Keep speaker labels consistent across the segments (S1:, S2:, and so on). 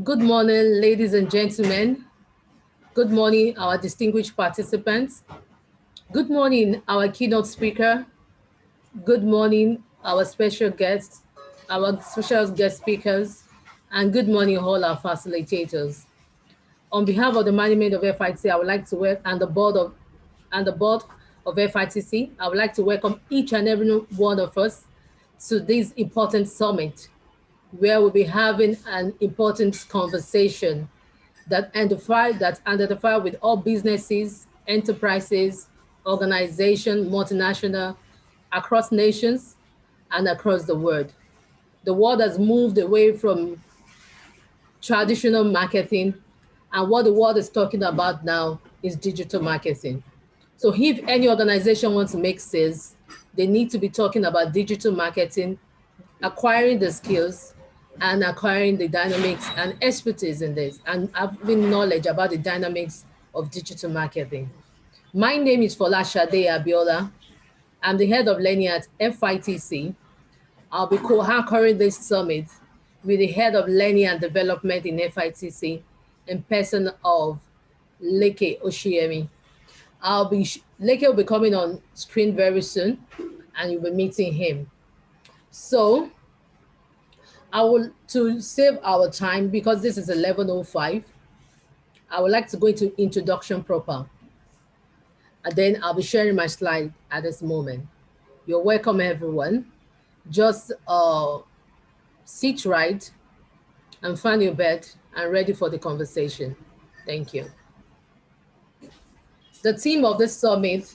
S1: Good morning, ladies and gentlemen. Good morning, our distinguished participants. Good morning, our keynote speaker. Good morning, our special guests, our special guest speakers, and good morning, all our facilitators. On behalf of the management of FITC, I would like to welcome and the board of FITC, I would like to welcome each and every one of us to this important summit, where we'll be having an important conversation that identify with all businesses, enterprises, organizations, multinational, across nations and across the world. The world has moved away from traditional marketing, and what the world is talking about now is digital marketing. So if any organization wants to make sales, they need to be talking about digital marketing, acquiring the skills and acquiring the dynamics and expertise in this, and having knowledge about the dynamics of digital marketing. My name is Folashade Abiola. I'm the head of learning at FITC. I'll be co-anchoring this summit with the head of learning and development in FITC in person of Leke Oshiemi. Leke will be coming on screen very soon, and you'll be meeting him. So to save our time, because this is 11:05, I would like to go into introduction proper. And then I'll be sharing my slide at this moment. You're welcome, everyone. Just sit right and find your bed and ready for the conversation. Thank you. The theme of this summit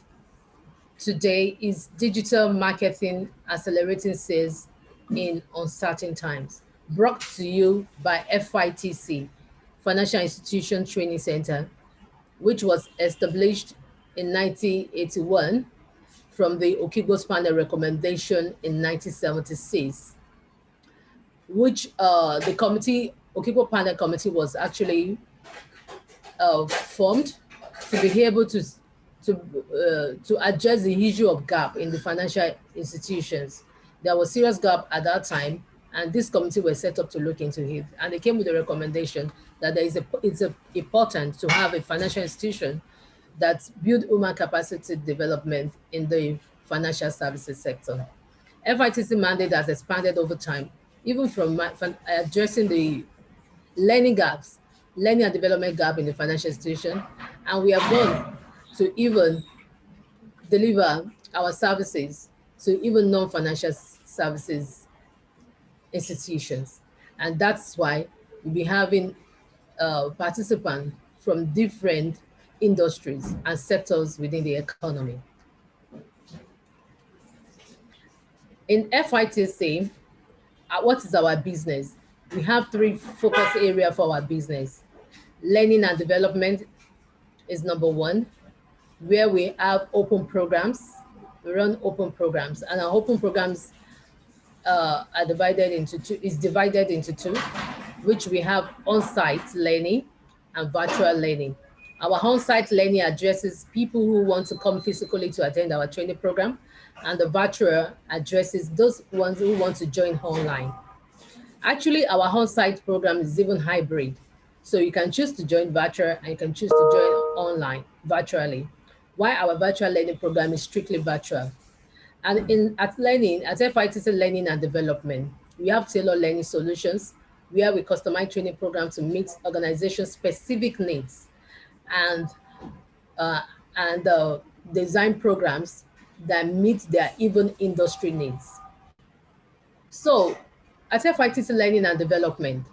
S1: today is digital marketing accelerating sales in uncertain times, brought to you by FITC, Financial Institution Training Center, which was established in 1981 from the Okigbo's panel recommendation in 1976, which the Okigbo panel committee was actually formed to be able to address the issue of gap in the financial institutions. There was serious gap at that time, and this committee was set up to look into it. And they came with a recommendation that it's important to have a financial institution that build human capacity development in the financial services sector. FITC mandate has expanded over time, even from addressing the learning and development gap in the financial institution, and we have gone to even deliver our services to even non-financial services institutions. And that's why we'll be having participants from different industries and sectors within the economy. In FITC, what is our business? We have three focus areas for our business. Learning and development is number one, where we have open programs. We run open programs, and our open programs are divided into two, which we have on-site learning and virtual learning. Our on-site learning addresses people who want to come physically to attend our training program, and the virtual addresses those ones who want to join online. Actually, our on-site program is even hybrid. So you can choose to join virtual and you can choose to join online virtually. While our virtual learning program is strictly virtual. And at FITC Learning and Development, we have tailored learning solutions where we customize training programs to meet organization specific needs and design programs that meet their even industry needs. So at FITC Learning and Development,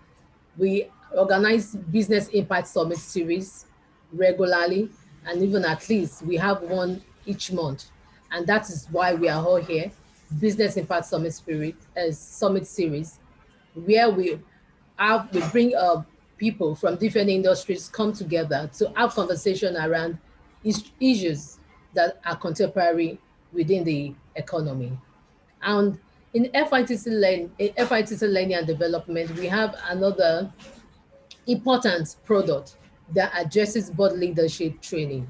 S1: we organize Business Impact Summit series regularly, and even at least we have one each month. And that is why we are all here, Business Impact Summit series, where we bring people from different industries come together to have conversation around issues that are contemporary within the economy. And in FITC Learning and Development, we have another important product that addresses board leadership training.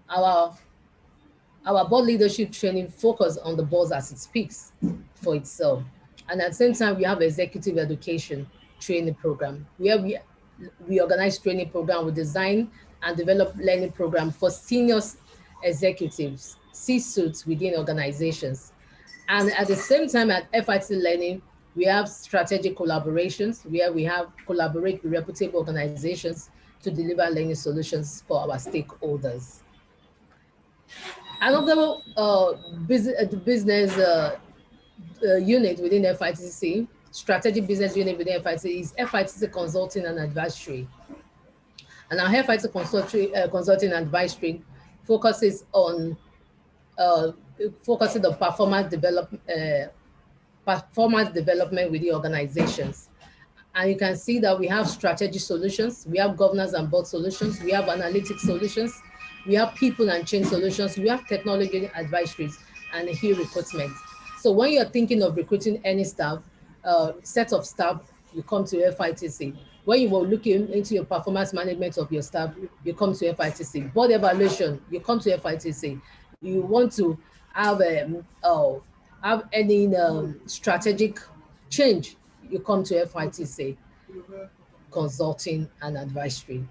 S1: Our board leadership training focus on the board as it speaks for itself. And at the same time, we have executive education training program where we we organize training program, we design and develop learning program for senior executives, C-suites within organizations. And at the same time at FITC Learning, we have strategic collaborations where we have collaborate with reputable organizations to deliver learning solutions for our stakeholders. Another business unit within FITC, strategic business unit within FITC, is FITC Consulting and Advisory. And our FITC Consulting and Advisory focuses on performance development with the organizations. And you can see that we have strategy solutions, we have governance and board solutions, we have analytics solutions, we have people and change solutions, we have technology advisories, and here recruitment. So when you're thinking of recruiting any staff, set of staff, you come to FITC. When you were looking into your performance management of your staff, you come to FITC. Board evaluation, you come to FITC. You want to have any strategic change, you come to FITC Consulting and Advisory.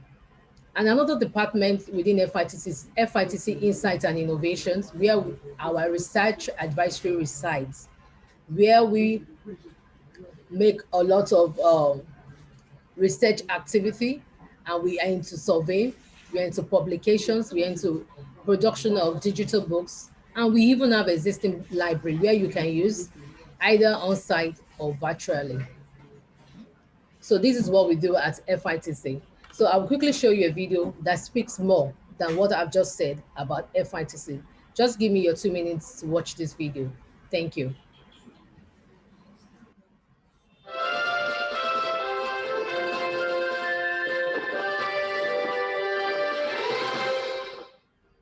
S1: And another department within FITC is FITC Insights and Innovations, where our research advisory resides, where we make a lot of research activity, and we are into survey, we are into publications, we are into production of digital books, and we even have existing library where you can use either on-site or virtually. So this is what we do at FITC. So I'll quickly show you a video that speaks more than what I've just said about FITC. Just give me your 2 minutes to watch this video. Thank you.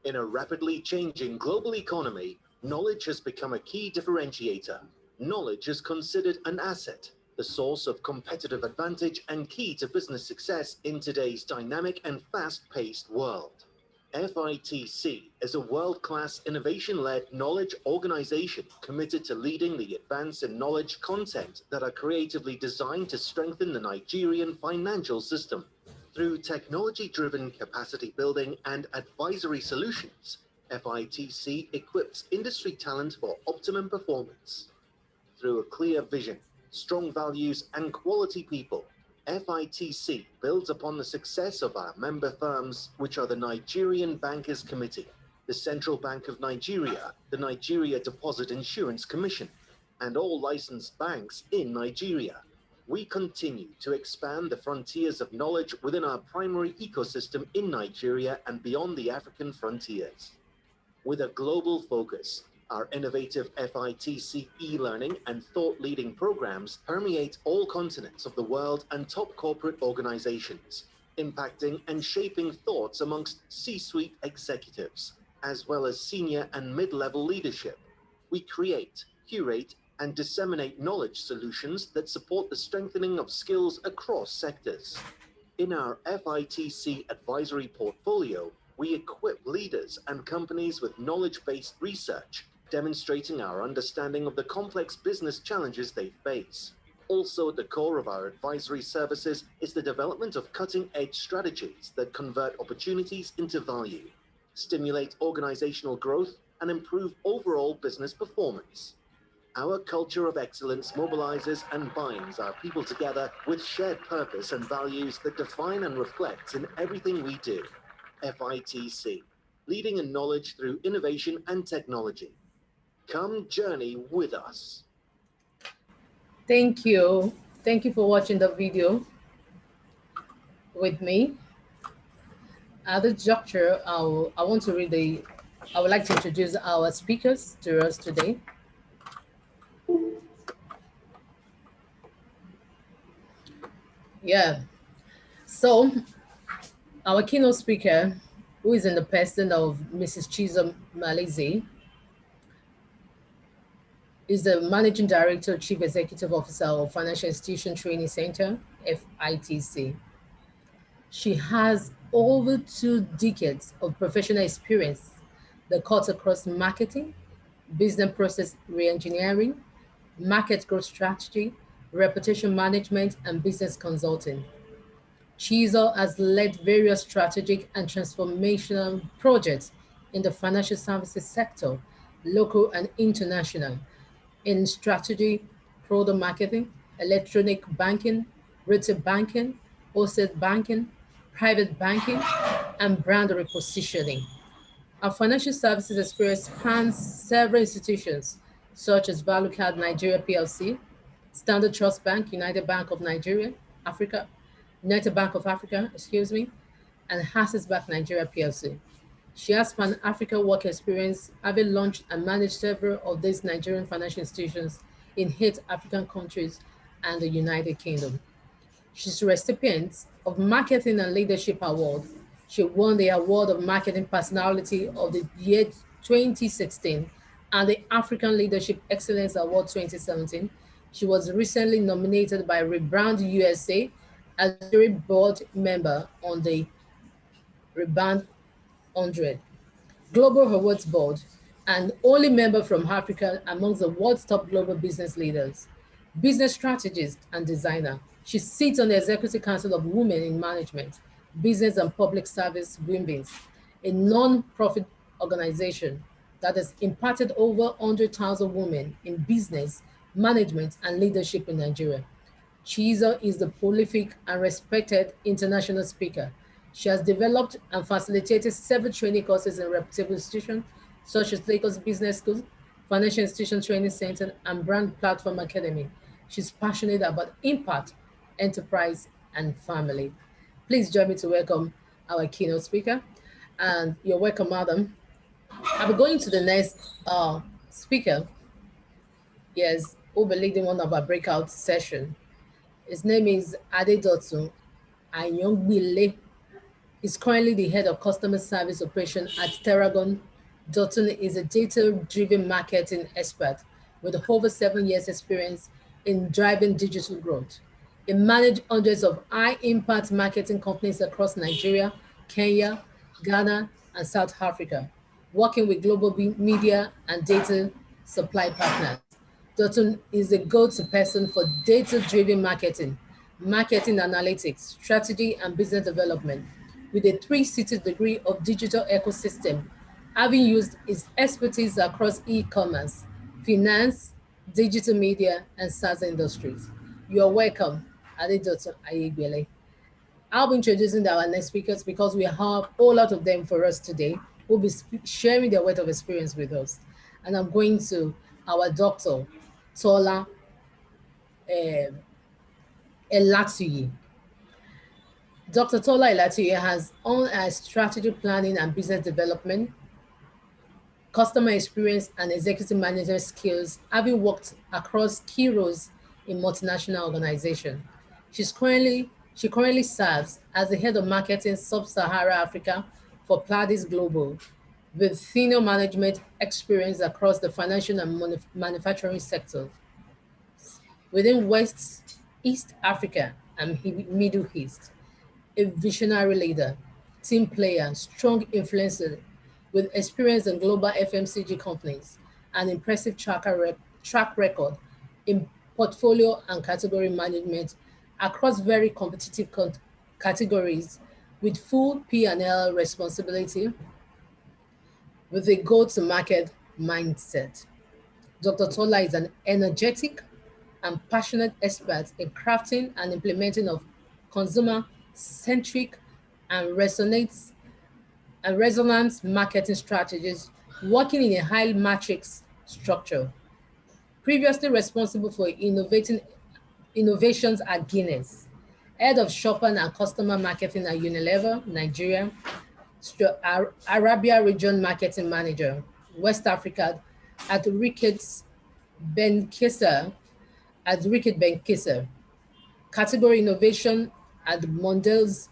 S2: In a rapidly changing global economy, knowledge has become a key differentiator. Knowledge is considered an asset, the source of competitive advantage and key to business success in today's dynamic and fast-paced world. FITC is a world-class innovation-led knowledge organization committed to leading the advance in knowledge content that are creatively designed to strengthen the Nigerian financial system. Through technology-driven capacity building and advisory solutions, FITC equips industry talent for optimum performance. Through a clear vision, strong values, and quality people, FITC builds upon the success of our member firms, which are the Nigerian Bankers Committee, the Central Bank of Nigeria, the Nigeria Deposit Insurance Commission, and all licensed banks in Nigeria. We continue to expand the frontiers of knowledge within our primary ecosystem in Nigeria and beyond the African frontiers. With a global focus, our innovative FITC e-learning and thought-leading programs permeate all continents of the world and top corporate organizations, impacting and shaping thoughts amongst C-suite executives, as well as senior and mid-level leadership. We create, curate, and disseminate knowledge solutions that support the strengthening of skills across sectors. In our FITC advisory portfolio, we equip leaders and companies with knowledge-based research, demonstrating our understanding of the complex business challenges they face. Also at the core of our advisory services is the development of cutting-edge strategies that convert opportunities into value, stimulate organizational growth, and improve overall business performance. Our culture of excellence mobilizes and binds our people together with shared purpose and values that define and reflect in everything we do. FITC, leading in knowledge through innovation and technology. Come journey with us.
S1: Thank you. Thank you for watching the video with me. At this juncture, I would like to introduce our speakers to us today. Yeah. So our keynote speaker, who is in the person of Mrs. Chisom Malize, is the Managing Director, Chief Executive Officer of Financial Institution Training Center, FITC. She has over 2 decades of professional experience that cuts across marketing, business process reengineering, market growth strategy, reputation management, and business consulting. Chizo has led various strategic and transformational projects in the financial services sector, local and international, in strategy, product marketing, electronic banking, retail banking, wholesale banking, private banking, and brand repositioning. Our financial services experience spans several institutions such as ValueCard Nigeria PLC, Standard Trust Bank, United Bank of Nigeria, Africa, United Bank of Africa, excuse me, and Access Bank Nigeria PLC. She has Pan-African work experience, having launched and managed several of these Nigerian financial institutions in 8 African countries and the United Kingdom. She's the recipient of Marketing and Leadership Award. She won the Award of Marketing Personality of the Year 2016 and the African Leadership Excellence Award 2017. She was recently nominated by Rebrand USA as jury board member on the Rebrand 100 Global Awards Board, and only member from Africa amongst the world's top global business leaders. Business strategist and designer, she sits on the Executive Council of Women in Management, Business and Public Service Women's, a non-profit organization that has impacted over 100,000 women in business, management, and leadership in Nigeria. Chizo is the prolific and respected international speaker. She has developed and facilitated several training courses in reputable institutions such as Lagos Business School, Financial Institution Training Center, and Brand Platform Academy. She's passionate about impact, enterprise, and family. Please join me to welcome our keynote speaker. And you're welcome, madam. I'll be going to the next speaker. Yes, who will be leading one of our breakout session. His name is Adedotun Ayongbile. He's currently the head of customer service operation at Terragon. Dotun is a data-driven marketing expert with over 7 years experience in driving digital growth. He managed hundreds of high-impact marketing companies across Nigeria, Kenya, Ghana, and South Africa, working with global media and data supply partners. Dotun is the go-to person for data-driven marketing, marketing analytics, strategy, and business development, with a 360 degree of digital ecosystem, having used his expertise across e-commerce, finance, digital media, and SaaS industries. You are welcome, Adedoto Ayegbele. I'll be introducing our next speakers because we have a whole lot of them for us today who will be sharing their wealth of experience with us. And I'm going to our doctor, Tola Elatuyi. Dr. Tola Elatuyi has on strategy planning and business development, customer experience, and executive management skills, having worked across key roles in multinational organizations. She currently serves as the head of marketing Sub-Sahara Africa for Pladis Global, with senior management experience across the financial and manufacturing sectors within West, East Africa, and Middle East. A visionary leader, team player, strong influencer with experience in global FMCG companies, an impressive track record in portfolio and category management across very competitive categories with full P&L responsibility with a go-to-market mindset. Dr. Tola is an energetic and passionate expert in crafting and implementing of consumer-centric and resonance marketing strategies, working in a high matrix structure. Previously responsible for innovations at Guinness, head of shopping and customer marketing at Unilever, Nigeria, Arabia Region Marketing Manager, West Africa at Ricketts Benckiser, category innovation at Mondelez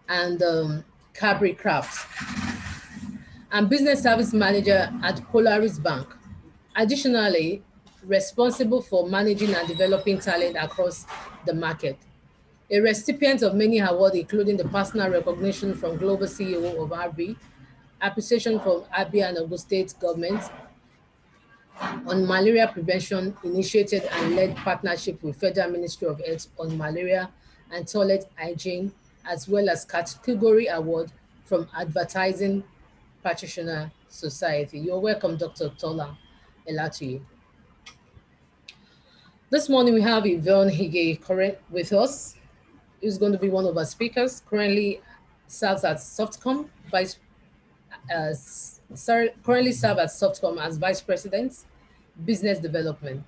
S1: and Cadbury Crafts, and business service manager at Polaris Bank. Additionally, responsible for managing and developing talent across the market. A recipient of many awards, including the personal recognition from Global CEO of RB, appreciation from Abia and Ogun State governments on malaria prevention, initiated and led partnership with Federal Ministry of Health on malaria and toilet hygiene as well as category award from Advertising Practitioner Society. You're welcome, Dr. Tola Elatuyi. This morning we have Yvonne Hige with us, who's going to be one of our speakers. Currently serves at Softcom currently serve at Softcom as Vice President, Business Development.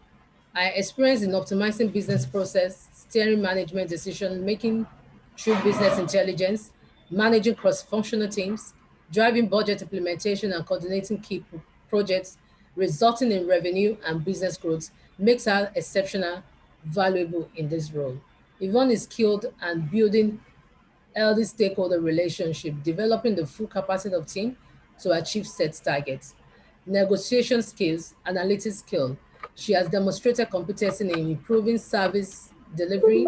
S1: I experience in optimizing business process, steering management decision making through business intelligence, managing cross-functional teams, driving budget implementation and coordinating key projects, resulting in revenue and business growth makes her exceptional, valuable in this role. Yvonne is skilled and building healthy stakeholder relationship, developing the full capacity of team to achieve set targets. Negotiation skills, analytics skill. She has demonstrated competency in improving service delivery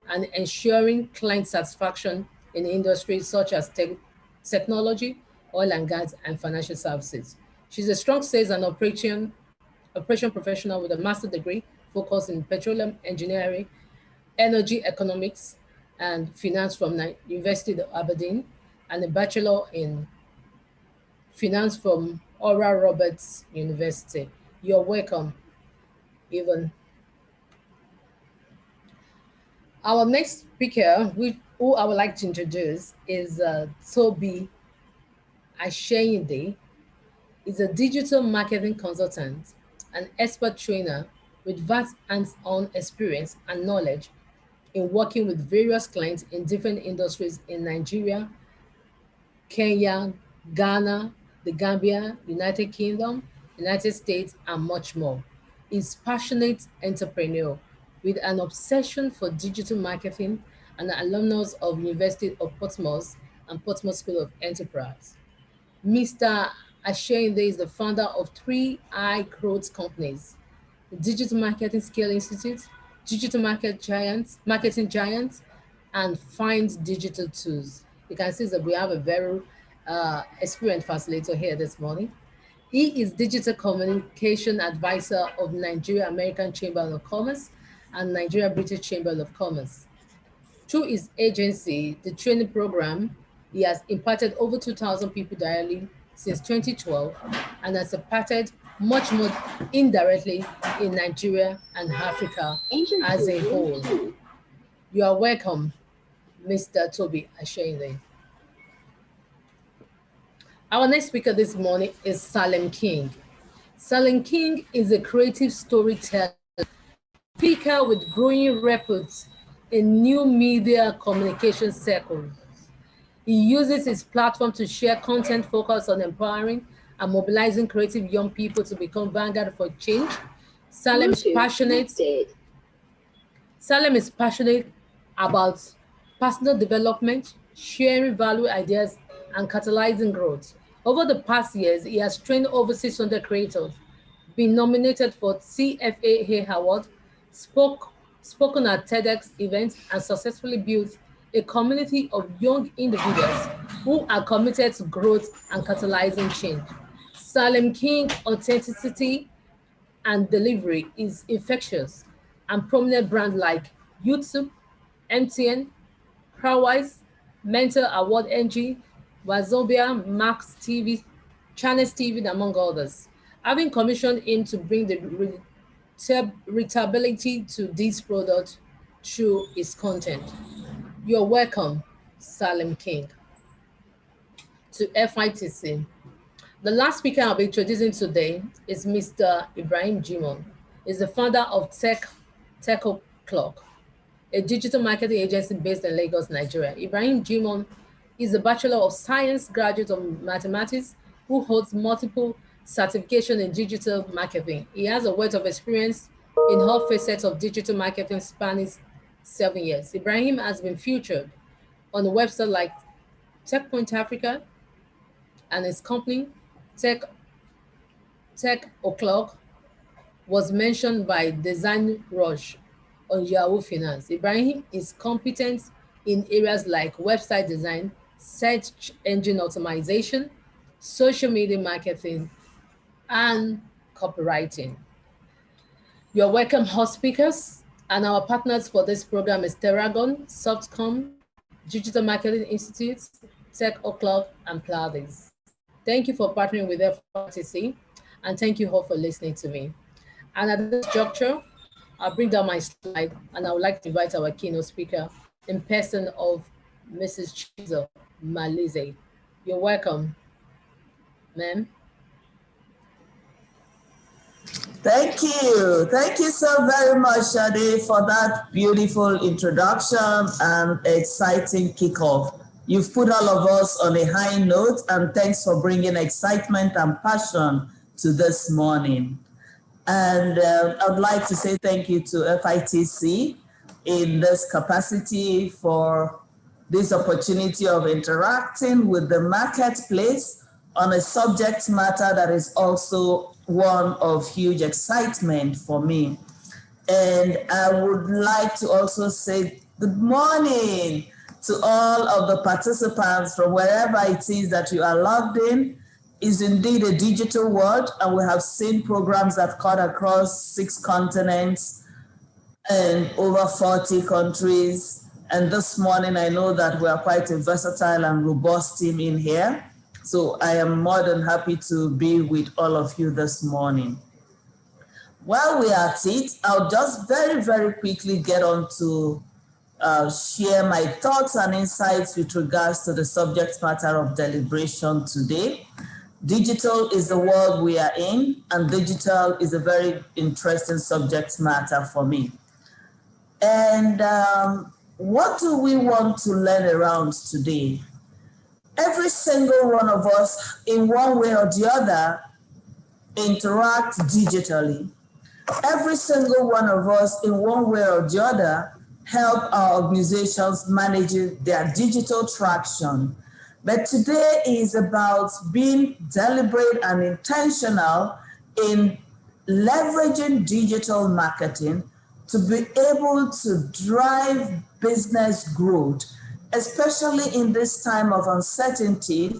S1: and ensuring client satisfaction in industries such as technology, oil and gas, and financial services. She's a strong sales and operation professional with a master's degree focused in petroleum engineering, energy economics, and finance from University of Aberdeen, and a bachelor in finance from Oral Roberts University. You're welcome, even. Our next speaker, who I would like to introduce, is Toby Ashayinde. He's a digital marketing consultant, an expert trainer with vast hands-on experience and knowledge in working with various clients in different industries in Nigeria, Kenya, Ghana, the Gambia, United Kingdom, United States, and much more. He's passionate entrepreneur with an obsession for digital marketing and an alumnus of University of Portsmouth and Portsmouth School of Enterprise. Mr. Ashende is the founder of three high growth companies: the Digital Marketing Scale Institute, Marketing Giants, and Find Digital Tools. You can see that we have a very experienced facilitator here this morning. He is Digital Communication Advisor of Nigeria American Chamber of Commerce and Nigeria British Chamber of Commerce. Through his agency, the training program, he has impacted over 2,000 people directly since 2012 and has impacted much more indirectly in Nigeria and Africa as a whole. You are welcome, Mr. Toby Ashende. Our next speaker this morning is Salem King. Salem King is a creative storyteller, speaker with growing reputation in new media communication circles. He uses his platform to share content focused on empowering and mobilizing creative young people to become vanguard for change. Salem is passionate about personal development, sharing value ideas, and catalyzing growth. Over the past years, he has trained over 600 creators, been nominated for CFAA Award, spoken at TEDx events, and successfully built a community of young individuals who are committed to growth and catalyzing change. Salem King authenticity and delivery is infectious, and prominent brands like YouTube, MTN, Crowwise, Mentor Award NG, Wazobia, Max TV, Channels TV, among others. Having commissioned him to bring the readability to these products through his content. You're welcome, Salem King, to FITC. The last speaker I'll be introducing today is Mr. Ibrahim Jiman. He's the founder of Tech O'Clock, a digital marketing agency based in Lagos, Nigeria. Ibrahim Jiman is a Bachelor of Science graduate of Mathematics who holds multiple certifications in digital marketing. He has a wealth of experience in all facets of digital marketing spanning 7 years. Ibrahim has been featured on the website like TechPoint Africa, and his company, Tech O'Clock, was mentioned by Design Rush on Yahoo Finance. Ibrahim is competent in areas like website design, search engine optimization, social media marketing, and copywriting. You're welcome, host speakers, and our partners for this program is Terragon, Softcom, Digital Marketing Institute, Tech O'Clock, and Pladis. Thank you for partnering with FITC, and thank you all for listening to me. And at this juncture, I'll bring down my slide, and I would like to invite our keynote speaker in person of Mrs. Chizo Malize. You're welcome, ma'am.
S3: Thank you. Thank you so very much, Shade, for that beautiful introduction and exciting kickoff. You've put all of us on a high note, and thanks for bringing excitement and passion to this morning. And I'd like to say thank you to FITC in this capacity for this opportunity of interacting with the marketplace on a subject matter that is also one of huge excitement for me. And I would like to also say good morning to all of the participants from wherever it is that you are logged in. Is indeed a digital world, and we have seen programs that cut across 6 continents and over 40 countries. And this morning, I know that we are quite a versatile and robust team in here. So I am more than happy to be with all of you this morning. While we are at it, I'll just very, very quickly get on to share my thoughts and insights with regards to the subject matter of deliberation today. Digital is the world we are in, and digital is a very interesting subject matter for me. And what do we want to learn around today? Every single one of us, in one way or the other, interact digitally. Every single one of us, in one way or the other, help our organizations manage their digital traction. But today is about being deliberate and intentional in leveraging digital marketing to be able to drive business growth, especially in this time of uncertainty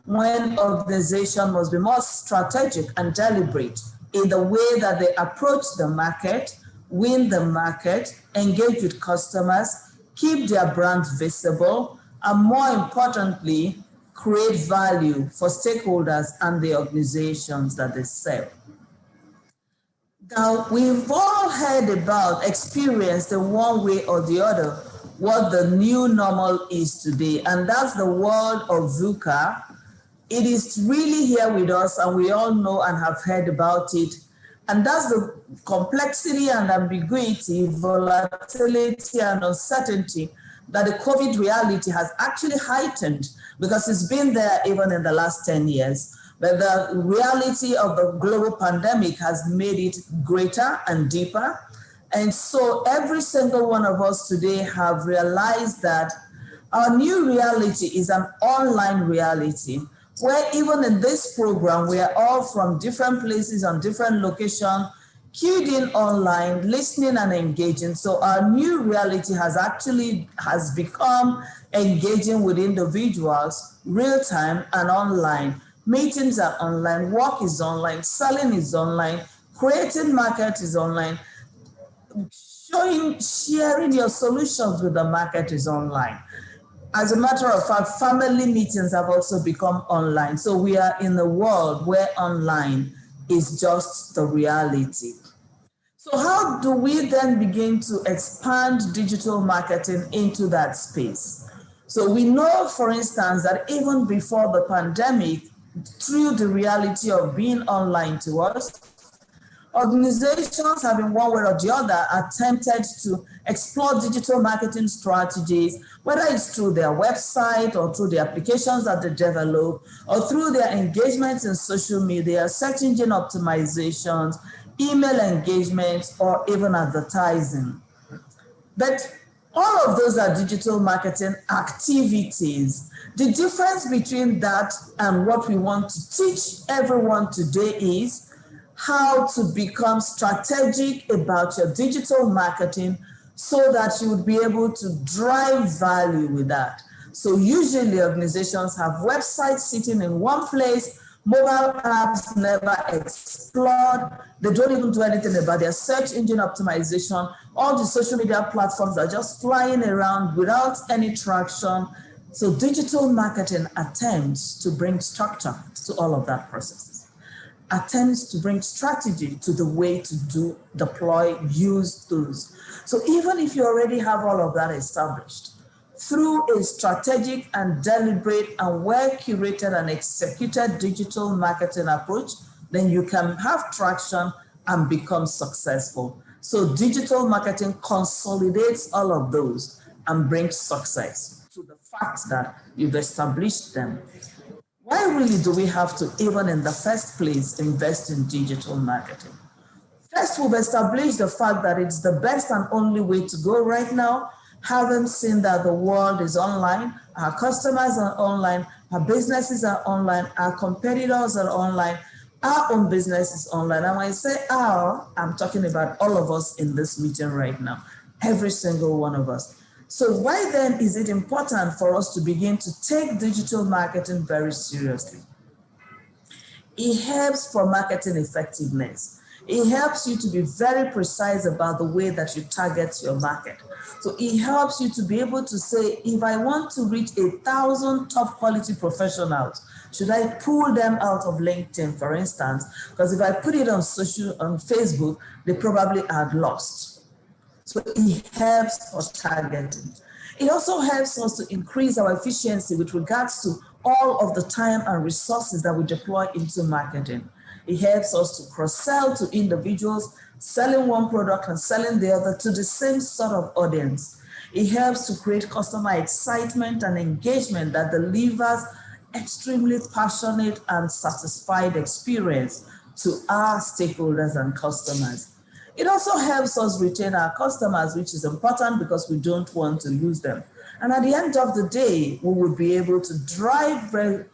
S3: when organizations must be more strategic and deliberate in the way that they approach the market, win the market, engage with customers, keep their brand visible, and more importantly, create value for stakeholders and the organizations that they serve. Now, we've all heard about, experienced in one way or the other, what the new normal is today, and that's the world of VUCA. It is really here with us, and we all know and have heard about it. And that's the complexity and ambiguity, volatility and uncertainty that the COVID reality has actually heightened, because it's been there even in the last 10 years. But the reality of the global pandemic has made it greater and deeper. And so every single one of us today have realized that our new reality is an online reality, where even in this program, we are all from different places on different locations, queued in online, listening and engaging. So our new reality has become engaging with individuals real time and online. Meetings are online, work is online, selling is online, creating market is online, sharing your solutions with the market is online. As a matter of fact, family meetings have also become online. So we are in a world where online is just the reality. So how do we then begin to expand digital marketing into that space? So we know, for instance, that even before the pandemic, through the reality of being online to us, organizations have in one way or the other attempted to explore digital marketing strategies, whether it's through their website or through the applications that they develop, or through their engagements in social media, search engine optimizations, email engagements, or even advertising. But all of those are digital marketing activities. The difference between that and what we want to teach everyone today is how to become strategic about your digital marketing so that you would be able to drive value with that. So usually organizations have websites sitting in one place, mobile apps never exist. flawed. They don't even do anything about their search engine optimization. All the social media platforms are just flying around without any traction. So digital marketing attempts to bring structure to all of that processes, attempts to bring strategy to the way to deploy, use tools. So even if you already have all of that established, through a strategic and deliberate and well-curated and executed digital marketing approach, then you can have traction and become successful. So digital marketing consolidates all of those and brings success to the fact that you've established them. Why really do we have to, even in the first place, invest in digital marketing? First, we've established the fact that it's the best and only way to go right now. Having seen that the world is online, our customers are online, our businesses are online, our competitors are online, our own business is online. And when I say our, I'm talking about all of us in this meeting right now, every single one of us. So why then is it important for us to begin to take digital marketing very seriously? It helps for marketing effectiveness. It helps you to be very precise about the way that you target your market. So it helps you to be able to say, if I want to reach 1,000 top quality professionals, should I pull them out of LinkedIn, for instance? Because if I put it on Facebook, they probably are lost. So it helps for targeting. It also helps us to increase our efficiency with regards to all of the time and resources that we deploy into marketing. It helps us to cross-sell to individuals, selling one product and selling the other to the same sort of audience. It helps to create customer excitement and engagement that delivers extremely passionate and satisfied experience to our stakeholders and customers. It also helps us retain our customers, which is important because we don't want to lose them. And at the end of the day, we will be able to drive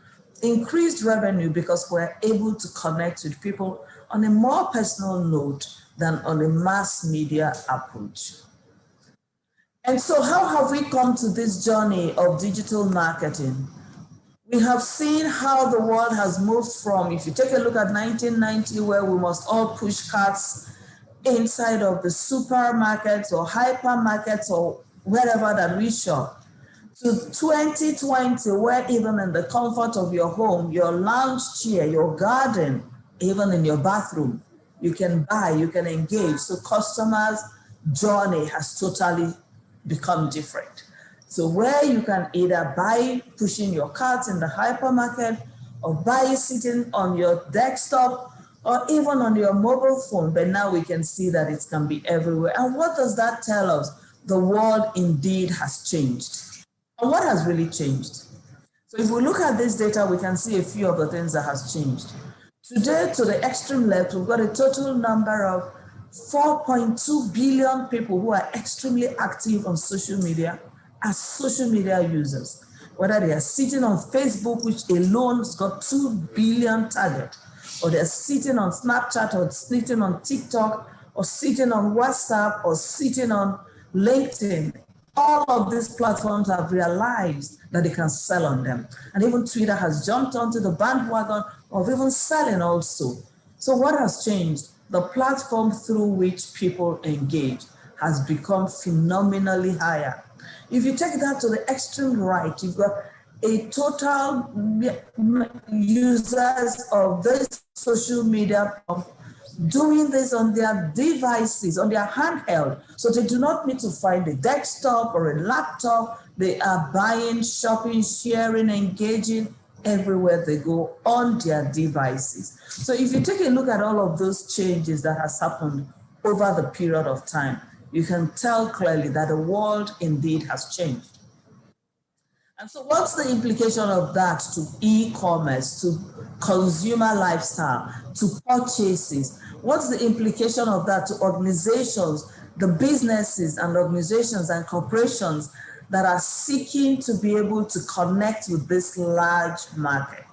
S3: increased revenue because we're able to connect with people on a more personal note than on a mass media approach. And so how have we come to this journey of digital marketing? We have seen how the world has moved from, if you take a look at 1990, where we must all push carts inside of the supermarkets or hypermarkets or wherever that we shop, to 2020, where even in the comfort of your home, your lounge chair, your garden, even in your bathroom, you can buy, you can engage. So customers' journey has totally become different. So where you can either buy pushing your cart in the hypermarket or buy sitting on your desktop or even on your mobile phone, but now we can see that it can be everywhere. And what does that tell us? The world indeed has changed. And what has really changed? So if we look at this data, we can see a few of the things that has changed. Today, to the extreme left, we've got a total number of 4.2 billion people who are extremely active on social media as social media users. Whether they are sitting on Facebook, which alone has got 2 billion target, or they're sitting on Snapchat, or sitting on TikTok, or sitting on WhatsApp, or sitting on LinkedIn. All of these platforms have realized that they can sell on them. And even Twitter has jumped onto the bandwagon of even selling also. So what has changed? The platform through which people engage has become phenomenally higher. If you take that to the extreme right, you've got a total users of this social media doing this on their devices, on their handheld. So they do not need to find a desktop or a laptop. They are buying, shopping, sharing, engaging everywhere they go on their devices. So if you take a look at all of those changes that has happened over the period of time, you can tell clearly that the world indeed has changed. And so what's the implication of that to e-commerce, to consumer lifestyle, to purchases? What's the implication of that to organizations, the businesses and organizations and corporations that are seeking to be able to connect with this large market?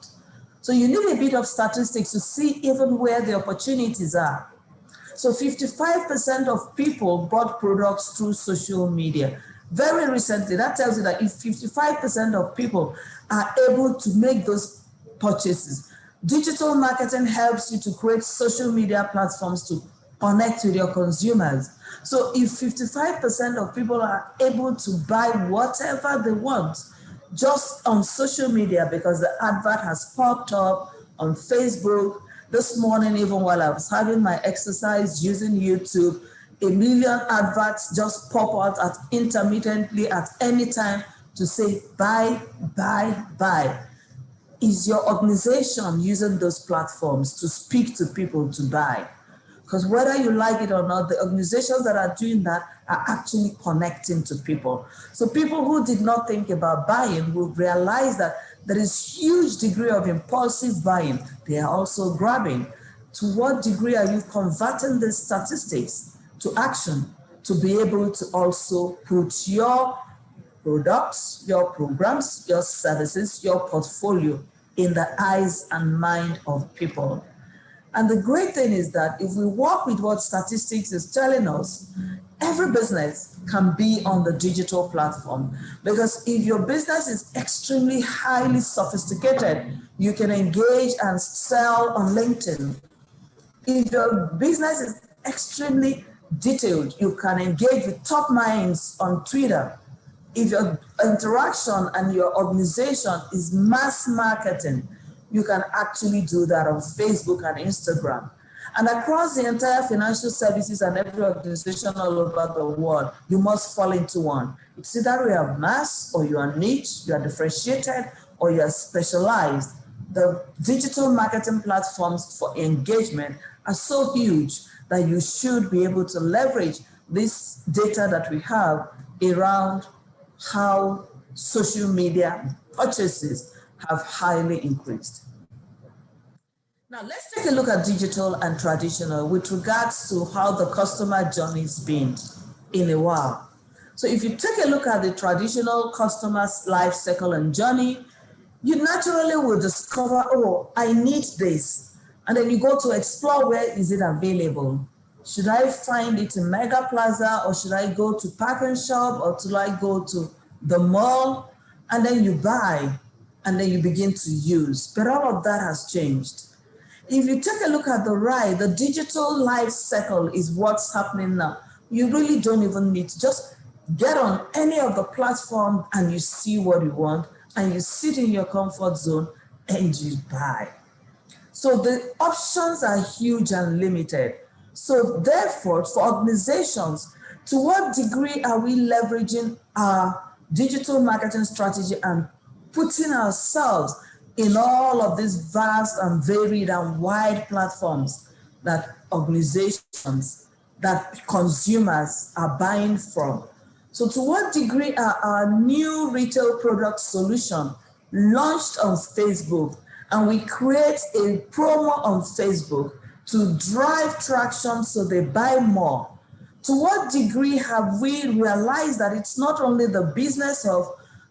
S3: So you need a bit of statistics to see even where the opportunities are. So 55% of people bought products through social media. Very recently, that tells you that if 55% of people are able to make those purchases, Digital marketing helps you to create social media platforms to connect with your consumers. So if 55% of people are able to buy whatever they want just on social media because the advert has popped up on Facebook, this morning, even while I was having my exercise using YouTube, 1 million adverts just pop out at intermittently at any time to say buy, buy, buy. Is your organization using those platforms to speak to people to buy? Because whether you like it or not, the organizations that are doing that are actually connecting to people. So people who did not think about buying will realize that there is huge degree of impulsive buying. They are also grabbing. To what degree are you converting these statistics to action to be able to also put your products, your programs, your services, your portfolio in the eyes and mind of people? And the great thing is that if we work with what statistics is telling us, every business can be on the digital platform. Because if your business is extremely highly sophisticated, you can engage and sell on LinkedIn. If your business is extremely detailed, you can engage with top minds on Twitter. If your interaction and your organization is mass marketing, you can actually do that on Facebook and Instagram. And across the entire financial services and every organization all over the world, you must fall into one. It's either you are mass or you are niche, you are differentiated, or you are specialized. The digital marketing platforms for engagement are so huge that you should be able to leverage this data that we have around how social media purchases have highly increased. Now let's take a look at digital and traditional with regards to how the customer journey has been in a while. So if you take a look at the traditional customer's life cycle and journey, you naturally will discover, oh, I need this. And then you go to explore where is it available. Should I find it in Mega Plaza, or should I go to Park and Shop, or should I go to the mall? And then you buy, and then you begin to use. But all of that has changed. If you take a look at the right, the digital life cycle is what's happening now. You really don't even need to just get on any of the platform and you see what you want, and you sit in your comfort zone and you buy. So the options are huge and limited. So therefore, for organizations, to what degree are we leveraging our digital marketing strategy and putting ourselves in all of these vast and varied and wide platforms that organizations, that consumers are buying from? So to what degree are our new retail product solution launched on Facebook, and we create a promo on Facebook to drive traction so they buy more? To what degree have we realized that it's not only the business of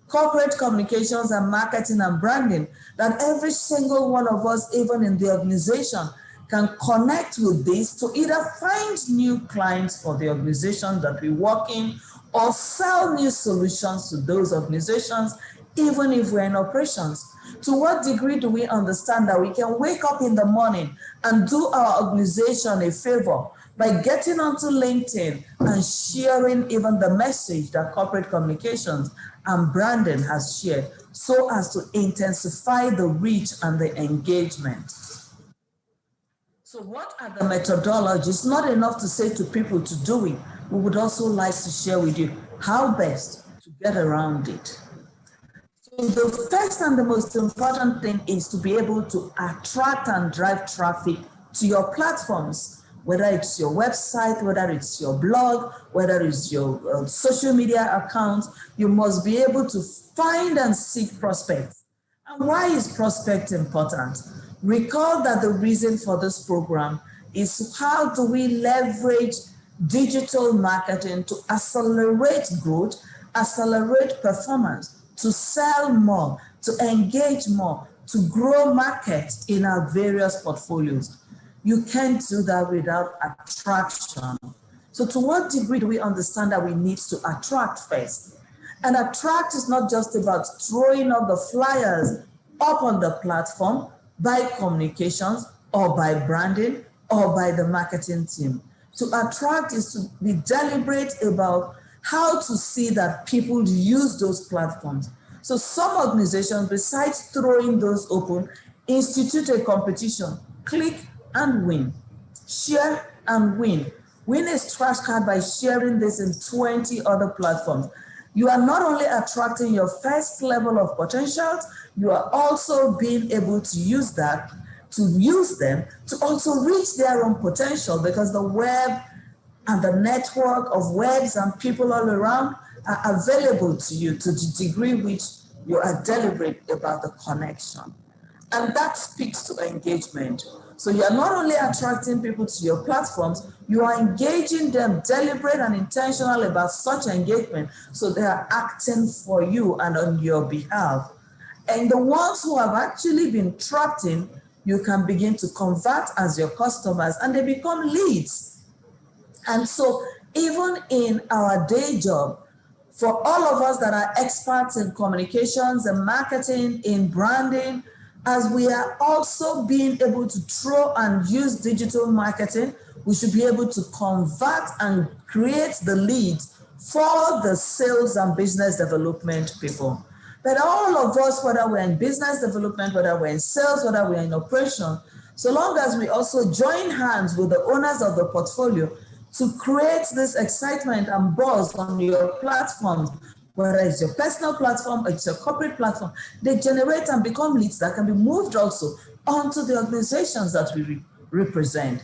S3: corporate communications and marketing and branding, that every single one of us, even in the organization, can connect with this to either find new clients for the organization that we work in, or sell new solutions to those organizations, even if we're in operations? To what degree do we understand that we can wake up in the morning and do our organization a favor by getting onto LinkedIn and sharing even the message that corporate communications and branding has shared, so as to intensify the reach and the engagement? So what are the methodologies? Not enough to say to people to do it. We would also like to share with you how best to get around it. So the first and the most important thing is to be able to attract and drive traffic to your platforms, whether it's your website, whether it's your blog, whether it's your social media accounts. You must be able to find and seek prospects. And why is prospect important? Recall that the reason for this program is how do we leverage digital marketing to accelerate growth, accelerate performance, to sell more, to engage more, to grow market in our various portfolios. You can't do that without attraction. So to what degree do we understand that we need to attract first? And attract is not just about throwing up the flyers up on the platform, by communications or by branding or by the marketing team. To attract is to be deliberate about how to see that people use those platforms. So some organizations, besides throwing those open, institute a competition, click and win, share and win. Win a scratch card by sharing this in 20 other platforms. You are not only attracting your first level of potentials, you are also being able to use them to also reach their own potential, because the web and the network of webs and people all around are available to you to the degree which you are deliberate about the connection. And that speaks to engagement. So you are not only attracting people to your platforms, you are engaging them deliberate and intentional about such engagement, so they are acting for you and on your behalf. And the ones who have actually been trapped in, you can begin to convert as your customers, and they become leads. And so even in our day job, for all of us that are experts in communications and marketing, in branding, as we are also being able to throw and use digital marketing, we should be able to convert and create the leads for the sales and business development people. But all of us, whether we're in business development, whether we're in sales, whether we're in operation, so long as we also join hands with the owners of the portfolio to create this excitement and buzz on your platforms, whether it's your personal platform or it's your corporate platform, they generate and become leads that can be moved also onto the organizations that we represent.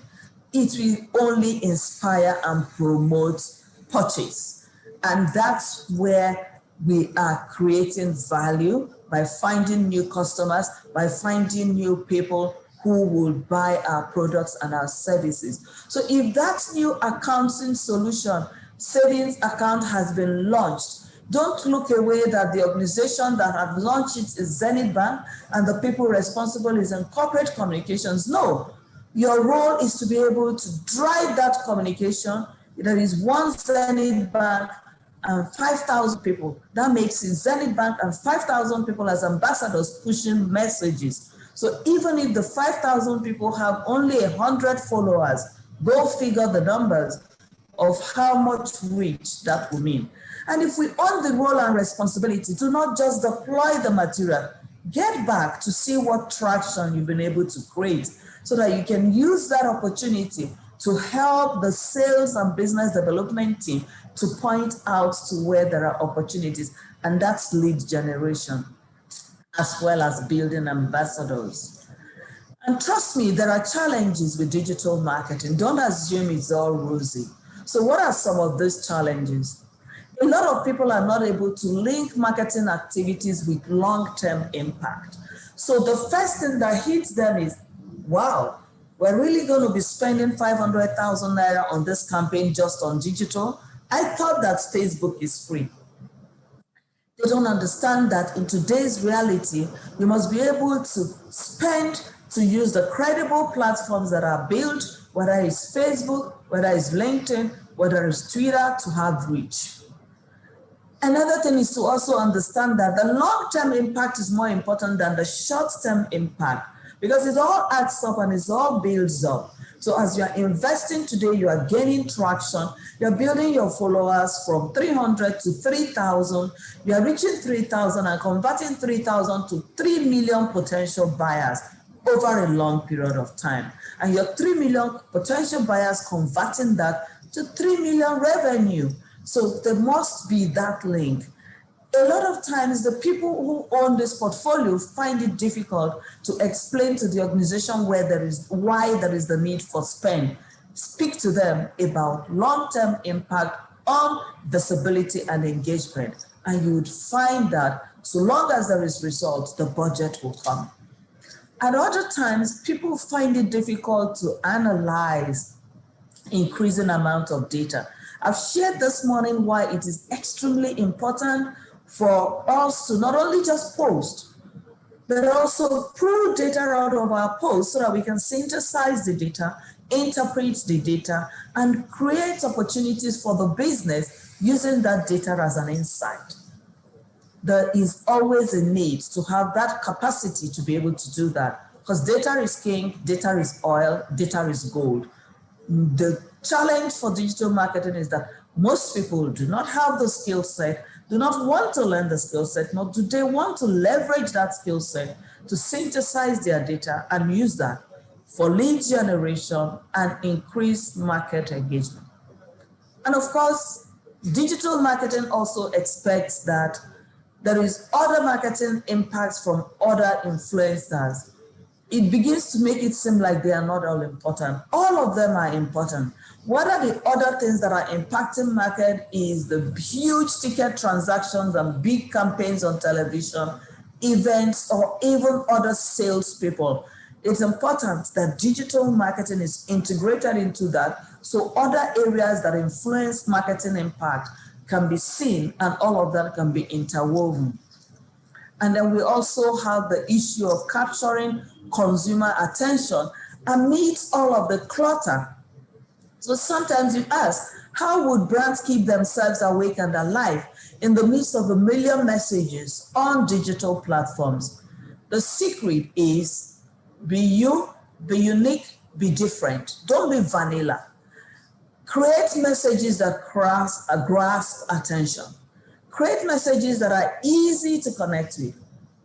S3: It will only inspire and promote purchase. And that's where we are creating value, by finding new customers, by finding new people who will buy our products and our services. So if that new accounting solution, savings account, has been launched, don't look away that the organization that have launched it is Zenith Bank and the people responsible is in corporate communications. No, your role is to be able to drive that communication. There is one Zenith Bank and 5,000 people. That makes it Zenith Bank and 5,000 people as ambassadors pushing messages. So even if the 5,000 people have only 100 followers, go figure the numbers of how much reach that will mean. And if we own the role and responsibility to not just deploy the material, get back to see what traction you've been able to create, so that you can use that opportunity to help the sales and business development team to point out to where there are opportunities. And that's lead generation, as well as building ambassadors. And trust me, there are challenges with digital marketing. Don't assume it's all rosy. So what are some of these challenges? A lot of people are not able to link marketing activities with long-term impact. So the first thing that hits them is, wow, we're really going to be spending 500,000 naira on this campaign just on digital? I thought that Facebook is free. They don't understand that in today's reality, you must be able to spend to use the credible platforms that are built, whether it's Facebook, whether it's LinkedIn, whether it's Twitter, to have reach. Another thing is to also understand that the long-term impact is more important than the short-term impact, because it all adds up and it all builds up. So as you are investing today, you are gaining traction. You're building your followers from 300 to 3,000. You are reaching 3,000 and converting 3,000 to 3 million potential buyers over a long period of time. And your 3 million potential buyers converting that to 3 million revenue. So there must be that link. A lot of times, the people who own this portfolio find it difficult to explain to the organization why there is the need for spend. Speak to them about long-term impact on visibility and engagement, and you would find that so long as there is results, the budget will come. At other times, people find it difficult to analyze increasing amount of data. I've shared this morning why it is extremely important for us to not only just post, but also pull data out of our posts so that we can synthesize the data, interpret the data, and create opportunities for the business using that data as an insight. There is always a need to have that capacity to be able to do that. because data is king, data is oil, data is gold. The challenge for digital marketing is that most people do not have the skill set, do not want to learn the skill set, nor do they want to leverage that skill set to synthesize their data and use that for lead generation and increase market engagement. And of course, digital marketing also expects that there is other marketing impacts from other influencers. It begins to make it seem like they are not all important. All of them are important. What are the other things that are impacting market is the huge ticket transactions and big campaigns on television, events, or even other salespeople. It's important that digital marketing is integrated into that so other areas that influence marketing impact can be seen and all of that can be interwoven. And then we also have the issue of capturing consumer attention amidst all of the clutter. So sometimes you ask, how would brands keep themselves awake and alive in the midst of a million messages on digital platforms? The secret is be you, be unique, be different. Don't be vanilla. Create messages that grasp attention. Create messages that are easy to connect with.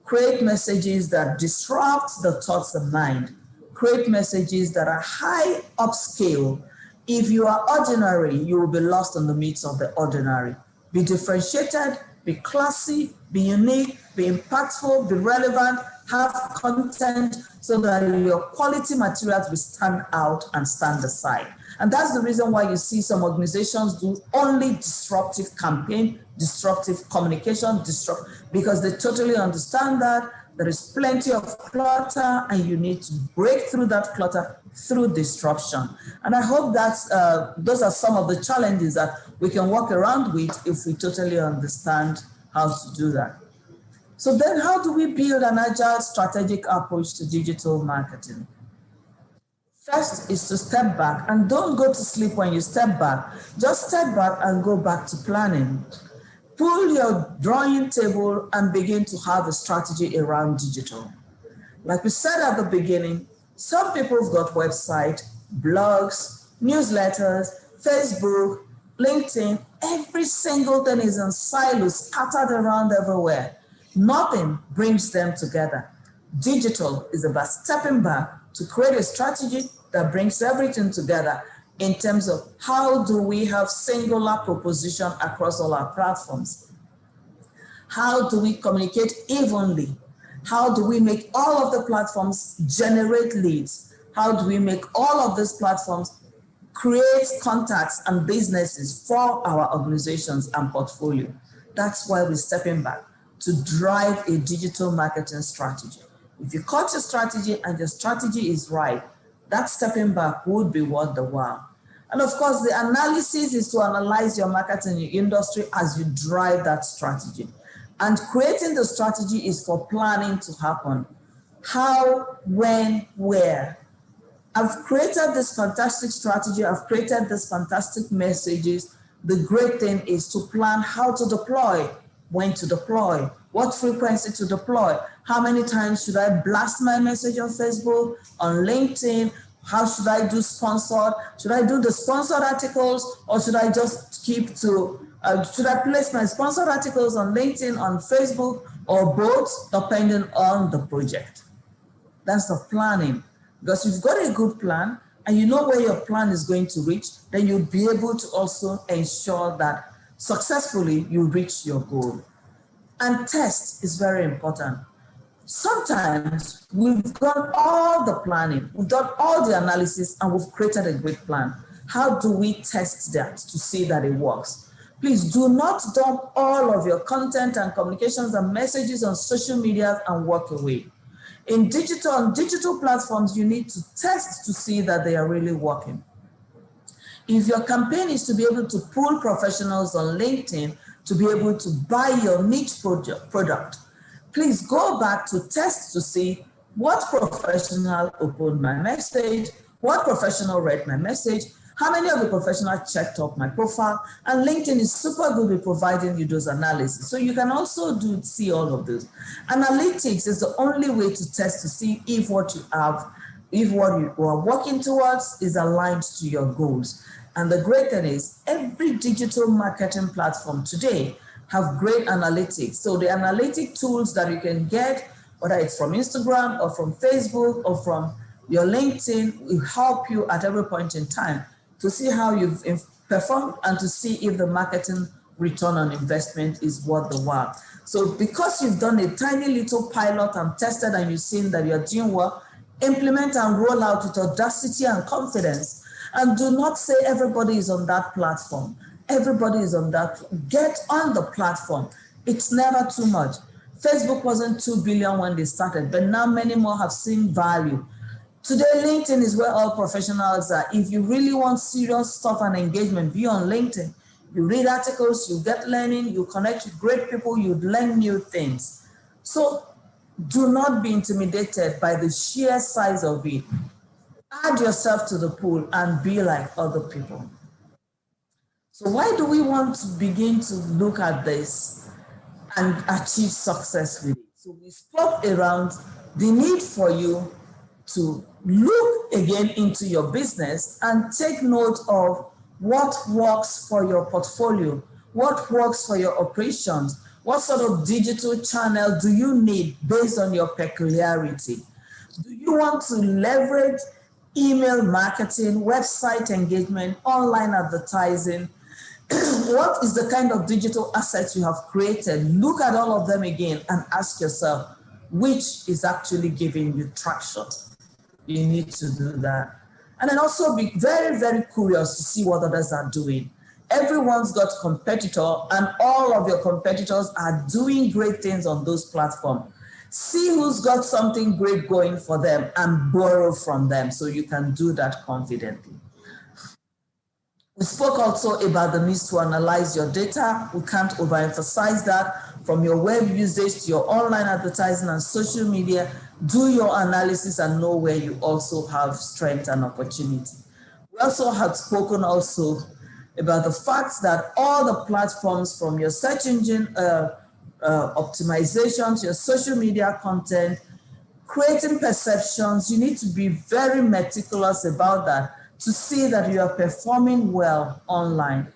S3: Create messages that disrupt the thoughts of mind. Create messages that are high upscale. If you are ordinary, you will be lost in the midst of the ordinary. Be differentiated, be classy, be unique, be impactful, be relevant, have content so that your quality materials will stand out and stand aside. And that's the reason why you see some organizations do only disruptive campaign, disruptive communication, because they totally understand that there is plenty of clutter and you need to break through that clutter through disruption. And I hope that those are some of the challenges that we can work around with if we totally understand how to do that. So then how do we build an agile strategic approach to digital marketing? First is to step back, and don't go to sleep when you step back. Just step back and go back to planning. Pull your drawing table and begin to have a strategy around digital. Like we said at the beginning, some people have got websites, blogs, newsletters, Facebook, LinkedIn. Every single thing is in silos, scattered around everywhere. Nothing brings them together. Digital is about stepping back to create a strategy that brings everything together in terms of how do we have singular proposition across all our platforms? How do we communicate evenly? How do we make all of the platforms generate leads? How do we make all of these platforms create contacts and businesses for our organizations and portfolio? That's why we're stepping back to drive a digital marketing strategy. If you cut your strategy and your strategy is right, that stepping back would be worth the while. And of course, the analysis is to analyze your marketing industry as you drive that strategy. And creating the strategy is for planning to happen. How, when, where. I've created this fantastic strategy. I've created this fantastic messages. The great thing is to plan how to deploy, when to deploy, what frequency to deploy, how many times should I blast my message on Facebook, on LinkedIn, how should I do sponsored, should I do the sponsored articles, or should I just keep to, should I place my sponsored articles on LinkedIn, on Facebook, or both, depending on the project. That's the planning. Because if you've got a good plan, and you know where your plan is going to reach, then you'll be able to also ensure that successfully you reach your goal. And test is very important. Sometimes we've done all the planning, we've done all the analysis, and we've created a great plan. How do we test that to see that it works? Please do not dump all of your content and communications and messages on social media and walk away. On digital platforms, you need to test to see that they are really working. If your campaign is to be able to pull professionals on LinkedIn to be able to buy your niche product, please go back to test to see what professional opened my message, what professional read my message, How many of the professionals checked up my profile? And LinkedIn is super good with providing you those analysis. So you can also see all of this. Analytics is the only way to test to see if what you have, if what you are working towards is aligned to your goals. And the great thing is every digital marketing platform today have great analytics. So the analytic tools that you can get, whether it's from Instagram or from Facebook or from your LinkedIn, will help you at every point in time to see how you've performed and to see if the marketing return on investment is worth the while. So because you've done a tiny little pilot and tested and you've seen that you're doing well, implement and roll out with audacity and confidence. And do not say everybody is on that platform. Everybody is on that. Get on the platform. It's never too much. Facebook wasn't 2 billion when they started, but now many more have seen value. Today, LinkedIn is where all professionals are. If you really want serious stuff and engagement, be on LinkedIn. You read articles, you get learning, you connect with great people, you learn new things. So do not be intimidated by the sheer size of it. Add yourself to the pool and be like other people. So why do we want to begin to look at this and achieve success with it? So we spoke around the need for you to look again into your business and take note of what works for your portfolio, what works for your operations, what sort of digital channel do you need based on your peculiarity? Do you want to leverage email marketing, website engagement, online advertising? What is the kind of digital assets you have created? Look at all of them again and ask yourself, which is actually giving you traction? You need to do that. And then also be very, very curious to see what others are doing. Everyone's got a competitor and all of your competitors are doing great things on those platforms. See who's got something great going for them and borrow from them so you can do that confidently. We spoke also about the need to analyze your data. We can't overemphasize that. From your web usage to your online advertising and social media, do your analysis and know where you also have strength and opportunity. We also have spoken also about the fact that all the platforms from your search engine optimization to your social media content, creating perceptions, you need to be very meticulous about that to see that you are performing well online.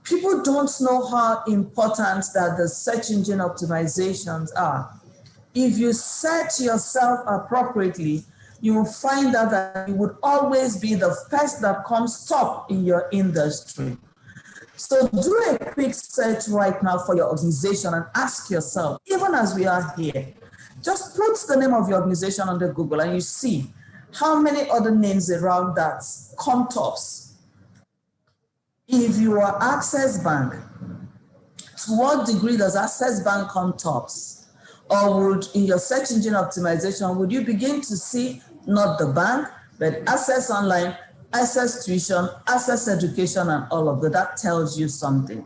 S3: People don't know how important that the search engine optimizations are. If you set yourself appropriately, you will find out that you would always be the first that comes top in your industry. So do a quick search right now for your organization and ask yourself, even as we are here, just put the name of your organization under Google and you see how many other names around that come tops. If you are Access Bank, to what degree does Access Bank come tops? Or would, in your search engine optimization, would you begin to see not the bank, but Access Online, Access Tuition, Access Education, and all of that? That tells you something.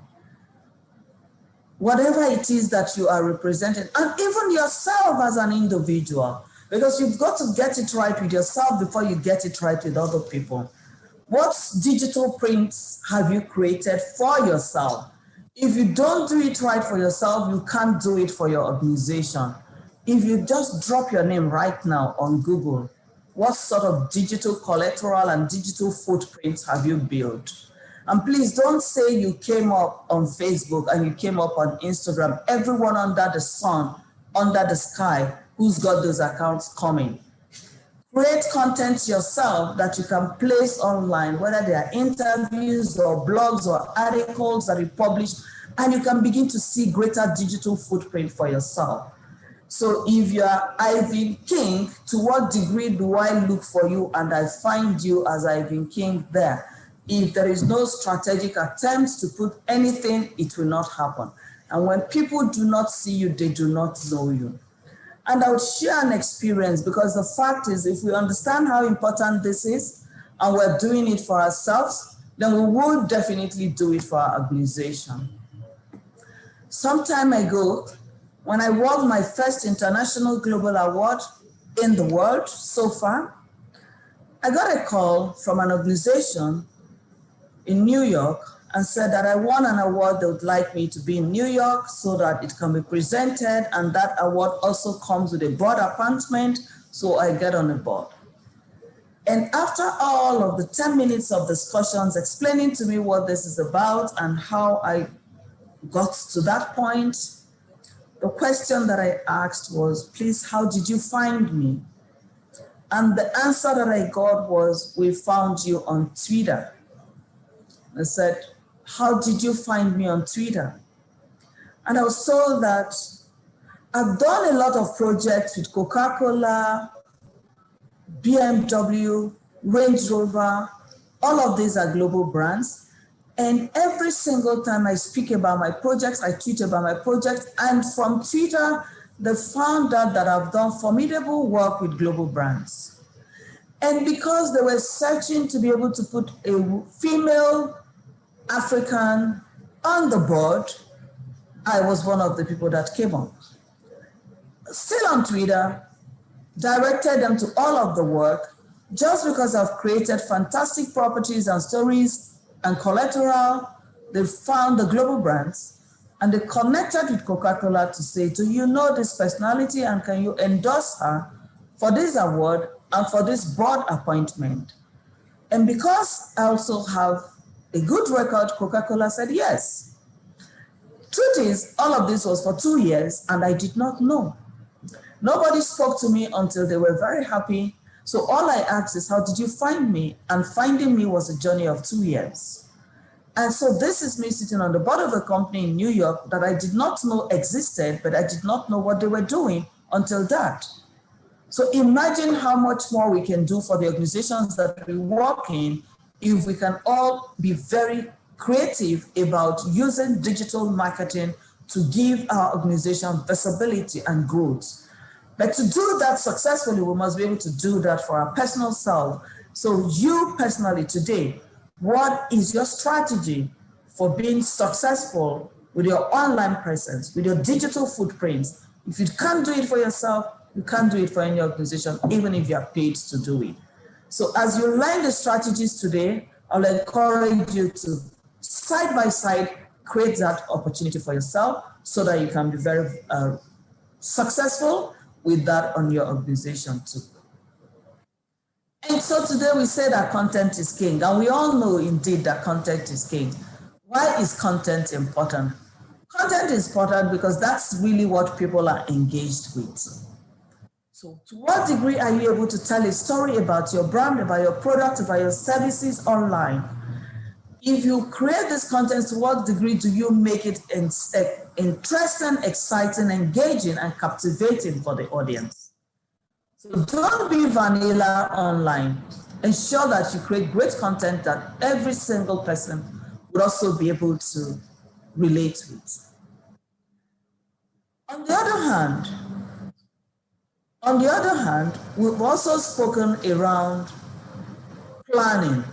S3: Whatever it is that you are representing, and even yourself as an individual, because you've got to get it right with yourself before you get it right with other people. What digital prints have you created for yourself? If you don't do it right for yourself, you can't do it for your organization. If you just drop your name right now on Google, what sort of digital collateral and digital footprints have you built? And please don't say you came up on Facebook and you came up on Instagram. Everyone under the sun, under the sky, who's got those accounts coming. Create content yourself that you can place online, whether they are interviews or blogs or articles that you publish, and you can begin to see greater digital footprint for yourself. So if you are Ivan King, to what degree do I look for you and I find you as Ivan King there? If there is no strategic attempt to put anything, it will not happen. And when people do not see you, they do not know you. And I would share an experience, because the fact is, if we understand how important this is and we're doing it for ourselves, then we will definitely do it for our organization. Some time ago, when I won my first international global award in the world so far, I got a call from an organization in New York and said that I won an award. They would like me to be in New York so that it can be presented, and that award also comes with a board appointment, so I get on the board. And after all of the 10 minutes of discussions explaining to me what this is about and how I got to that point, the question that I asked was, please, how did you find me? And the answer that I got was, we found you on Twitter. I said, how did you find me on Twitter? And I was told that I've done a lot of projects with Coca-Cola, BMW, Range Rover. All of these are global brands. And every single time I speak about my projects, I tweet about my projects. And from Twitter, they found out that I've done formidable work with global brands. And because they were searching to be able to put a female African on the board, I was one of the people that came on. Still on Twitter, directed them to all of the work, just because I've created fantastic properties and stories and collateral. They found the global brands and they connected with Coca-Cola to say, do you know this personality and can you endorse her for this award and for this board appointment? And because I also have a good record, Coca-Cola said yes. Truth is, all of this was for 2 years and I did not know. Nobody spoke to me until they were very happy. So all I asked is, how did you find me? And finding me was a journey of 2 years. And so this is me sitting on the board of a company in New York that I did not know existed, but I did not know what they were doing until that. So imagine how much more we can do for the organizations that we work in if we can all be very creative about using digital marketing to give our organization visibility and growth. But to do that successfully, we must be able to do that for our personal self. So you personally today, what is your strategy for being successful with your online presence, with your digital footprints? If you can't do it for yourself, you can't do it for any organization, even if you are paid to do it. So as you learn the strategies today, I'll encourage you to side by side create that opportunity for yourself so that you can be very successful with that on your organization too. And so today we say that content is king, and we all know indeed that content is king. Why is content important? Content is important because that's really what people are engaged with. So to what degree are you able to tell a story about your brand, about your product, about your services online? If you create this content, to what degree do you make it interesting, exciting, engaging, and captivating for the audience? So don't be vanilla online. Ensure that you create great content that every single person would also be able to relate with. On the other hand, we've also spoken around planning.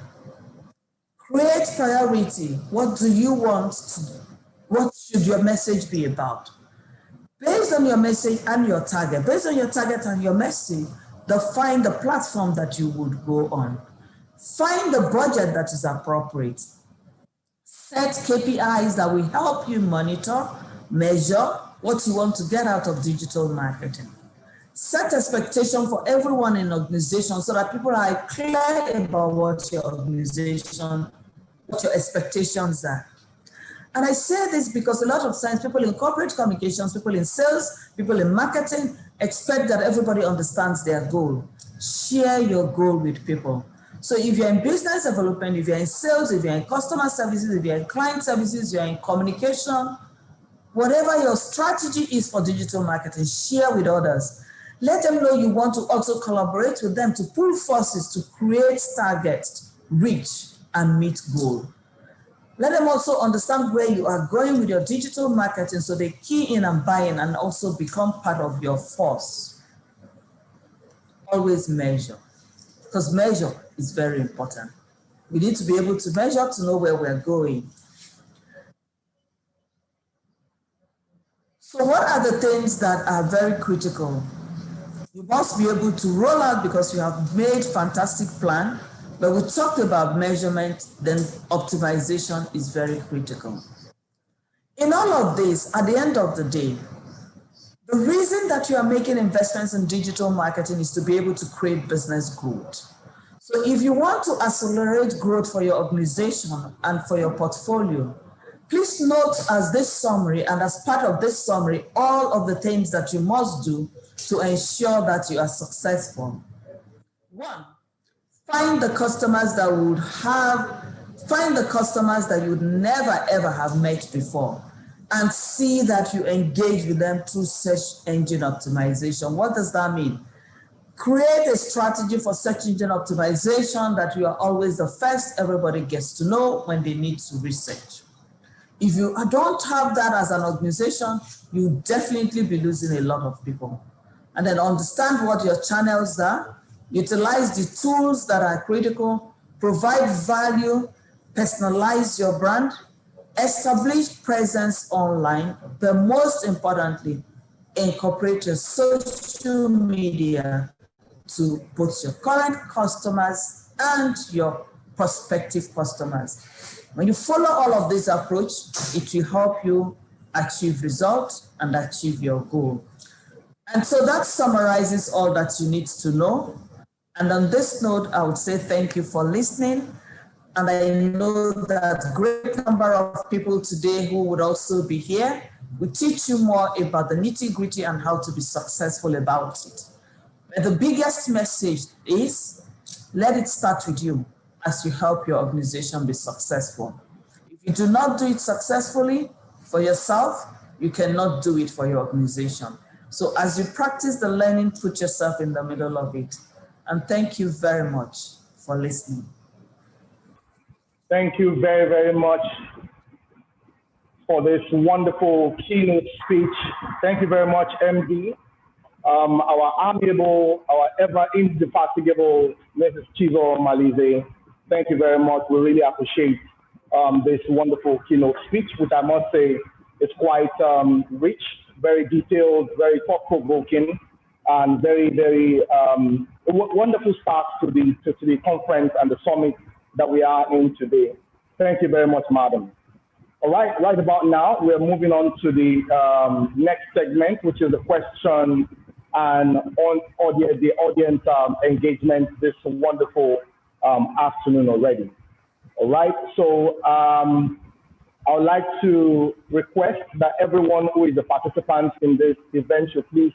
S3: Create priority. What do you want to do? What should your message be about? Based on your message and your target, based on your target and your message, define the platform that you would go on. Find the budget that is appropriate. Set KPIs that will help you monitor, measure what you want to get out of digital marketing. Set expectation for everyone in the organization so that people are clear about what your organization, what your expectations are. And I say this because a lot of times people in corporate communications, people in sales, people in marketing expect that everybody understands their goal. Share your goal with people. So if you're in business development, if you're in sales, if you're in customer services, if you're in client services, you're in communication, whatever your strategy is for digital marketing, share with others. Let them know you want to also collaborate with them to pool forces to create targets, reach, and meet goal. Let them also understand where you are going with your digital marketing so they key in and buy in and also become part of your force. Always measure, because measure is very important. We need to be able to measure to know where we're going. So what are the things that are very critical? You must be able to roll out because you have made fantastic plan. But we talked about measurement, then optimization is very critical. In all of this, at the end of the day, the reason that you are making investments in digital marketing is to be able to create business growth. So if you want to accelerate growth for your organization and for your portfolio, please note as this summary and as part of this summary, all of the things that you must do to ensure that you are successful. One, find the customers that you'd never ever have met before, and see that you engage with them through search engine optimization. What does that mean? Create a strategy for search engine optimization that you are always the first everybody gets to know when they need to research. If you don't have that as an organization, you'll definitely be losing a lot of people. And then understand what your channels are, utilize the tools that are critical, provide value, personalize your brand, establish presence online, but most importantly, incorporate your social media to both your current customers and your prospective customers. When you follow all of this approach, it will help you achieve results and achieve your goal. And so that summarizes all that you need to know. And on this note, I would say thank you for listening. And I know that a great number of people today who would also be here will teach you more about the nitty-gritty and how to be successful about it. But the biggest message is, let it start with you as you help your organization be successful. If you do not do it successfully for yourself, you cannot do it for your organization. So as you practice the learning, put yourself in the middle of it. And thank you very much for listening.
S4: Thank you very, very much for this wonderful keynote speech. Thank you very much, MD. Our amiable, our ever indefatigable Mrs. Chizo Malize. Thank you very much. We really appreciate this wonderful keynote speech, which I must say is quite rich, very detailed, very thought-provoking, and very, very wonderful start to the conference and the summit that we are in today. Thank you very much, madam. All right, right about now, we're moving on to the next segment, which is the question and the audience engagement this wonderful afternoon already. All right, so I would like to request that everyone who is a participant in this event should please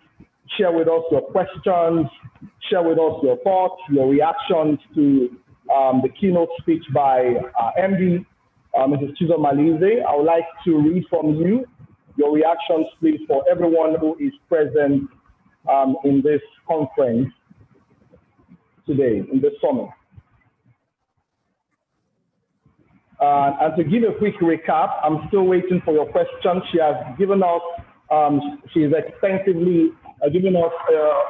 S4: share with us your questions, share with us your thoughts, your reactions to the keynote speech by MD, Mrs. Chizo Malize. I would like to read from you your reactions, please, for everyone who is present in this conference today, in this summit. And to give a quick recap, I'm still waiting for your questions. She has given us, she's extensively given us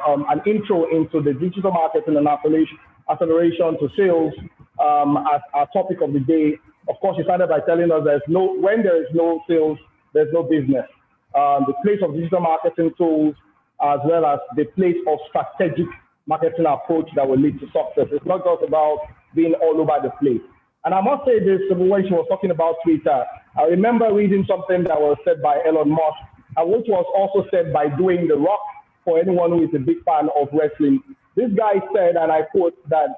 S4: an intro into the digital marketing and acceleration to sales as our topic of the day. Of course, she started by telling us when there is no sales, there's no business. The place of digital marketing tools, as well as the place of strategic marketing approach that will lead to success. It's not just about being all over the place. And I must say this, when she was talking about Twitter, I remember reading something that was said by Elon Musk, and which was also said by Dwayne The Rock, for anyone who is a big fan of wrestling. This guy said, and I quote, that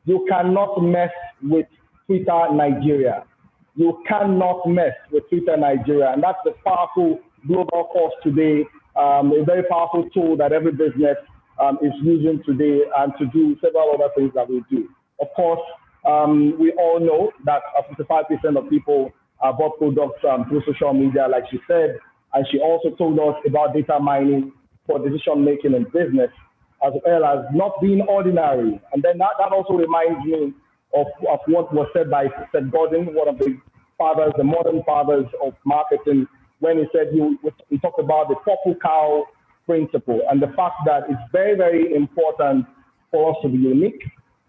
S4: you cannot mess with Twitter Nigeria. You cannot mess with Twitter Nigeria. And that's the powerful global force today, a very powerful tool that every business is using today and to do several other things that we do. Of course, we all know that 55% of people bought products through social media, like she said, and she also told us about data mining for decision making in business, as well as not being ordinary. And then that also reminds me of what was said by Seth Godin, one of the fathers, the modern fathers of marketing, when he said he talked about the purple cow principle and the fact that it's very, very important for us to be unique,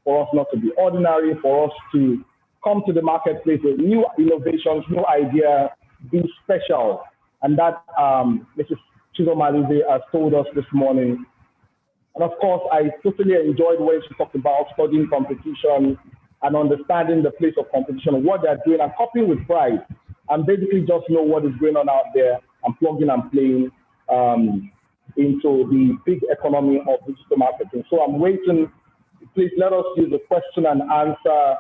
S4: for us not to be ordinary, for us to come to the marketplace with new innovations, new ideas, be special. And that Mrs. Chizo Malize has told us this morning. And of course, I totally enjoyed when she talked about studying competition and understanding the place of competition, what they're doing, and copying with pride, and basically just know what is going on out there and plugging and playing into the big economy of digital marketing. So I'm waiting. Please let us use the question and answer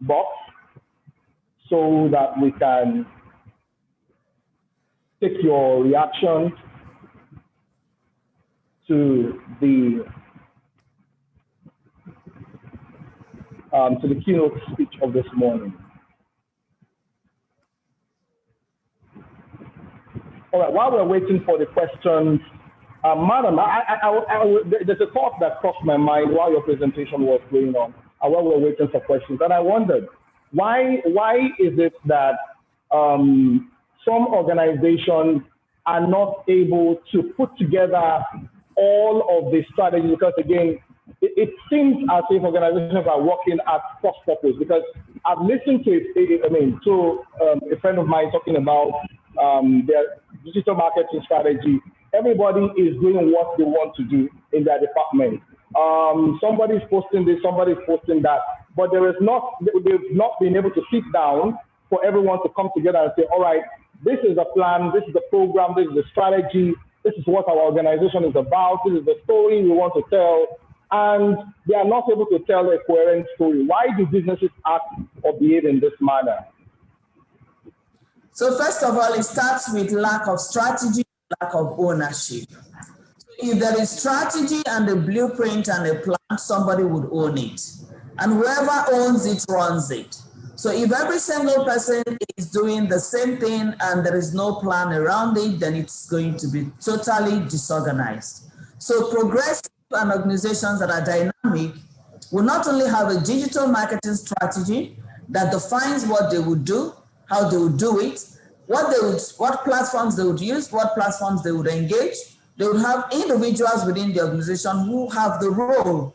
S4: box so that we can take your reaction to the keynote speech of this morning. All right, while we're waiting for the questions, Madam, there's a thought that crossed my mind while your presentation was going on, while we were waiting for questions, and I wondered, why is it that some organizations are not able to put together all of the strategy? Because again, it seems as if organizations are working at cross purpose, because I've listened to a friend of mine talking about their digital marketing strategy. Everybody is doing what they want to do in their department. Somebody's posting this, somebody's posting that, but they've not been able to sit down for everyone to come together and say, all right, this is the plan, this is the program, this is the strategy, this is what our organization is about, this is the story we want to tell, and they are not able to tell a coherent story. Why do businesses act or behave in this manner?
S3: So first of all, it starts with lack of strategy, lack of ownership. If there is strategy and a blueprint and a plan, somebody would own it. And whoever owns it runs it. So if every single person is doing the same thing and there is no plan around it, then it's going to be totally disorganized. So progressive and organizations that are dynamic will not only have a digital marketing strategy that defines what they would do, how they would do it, what platforms they would use, what platforms they would engage. They would have individuals within the organization who have the role.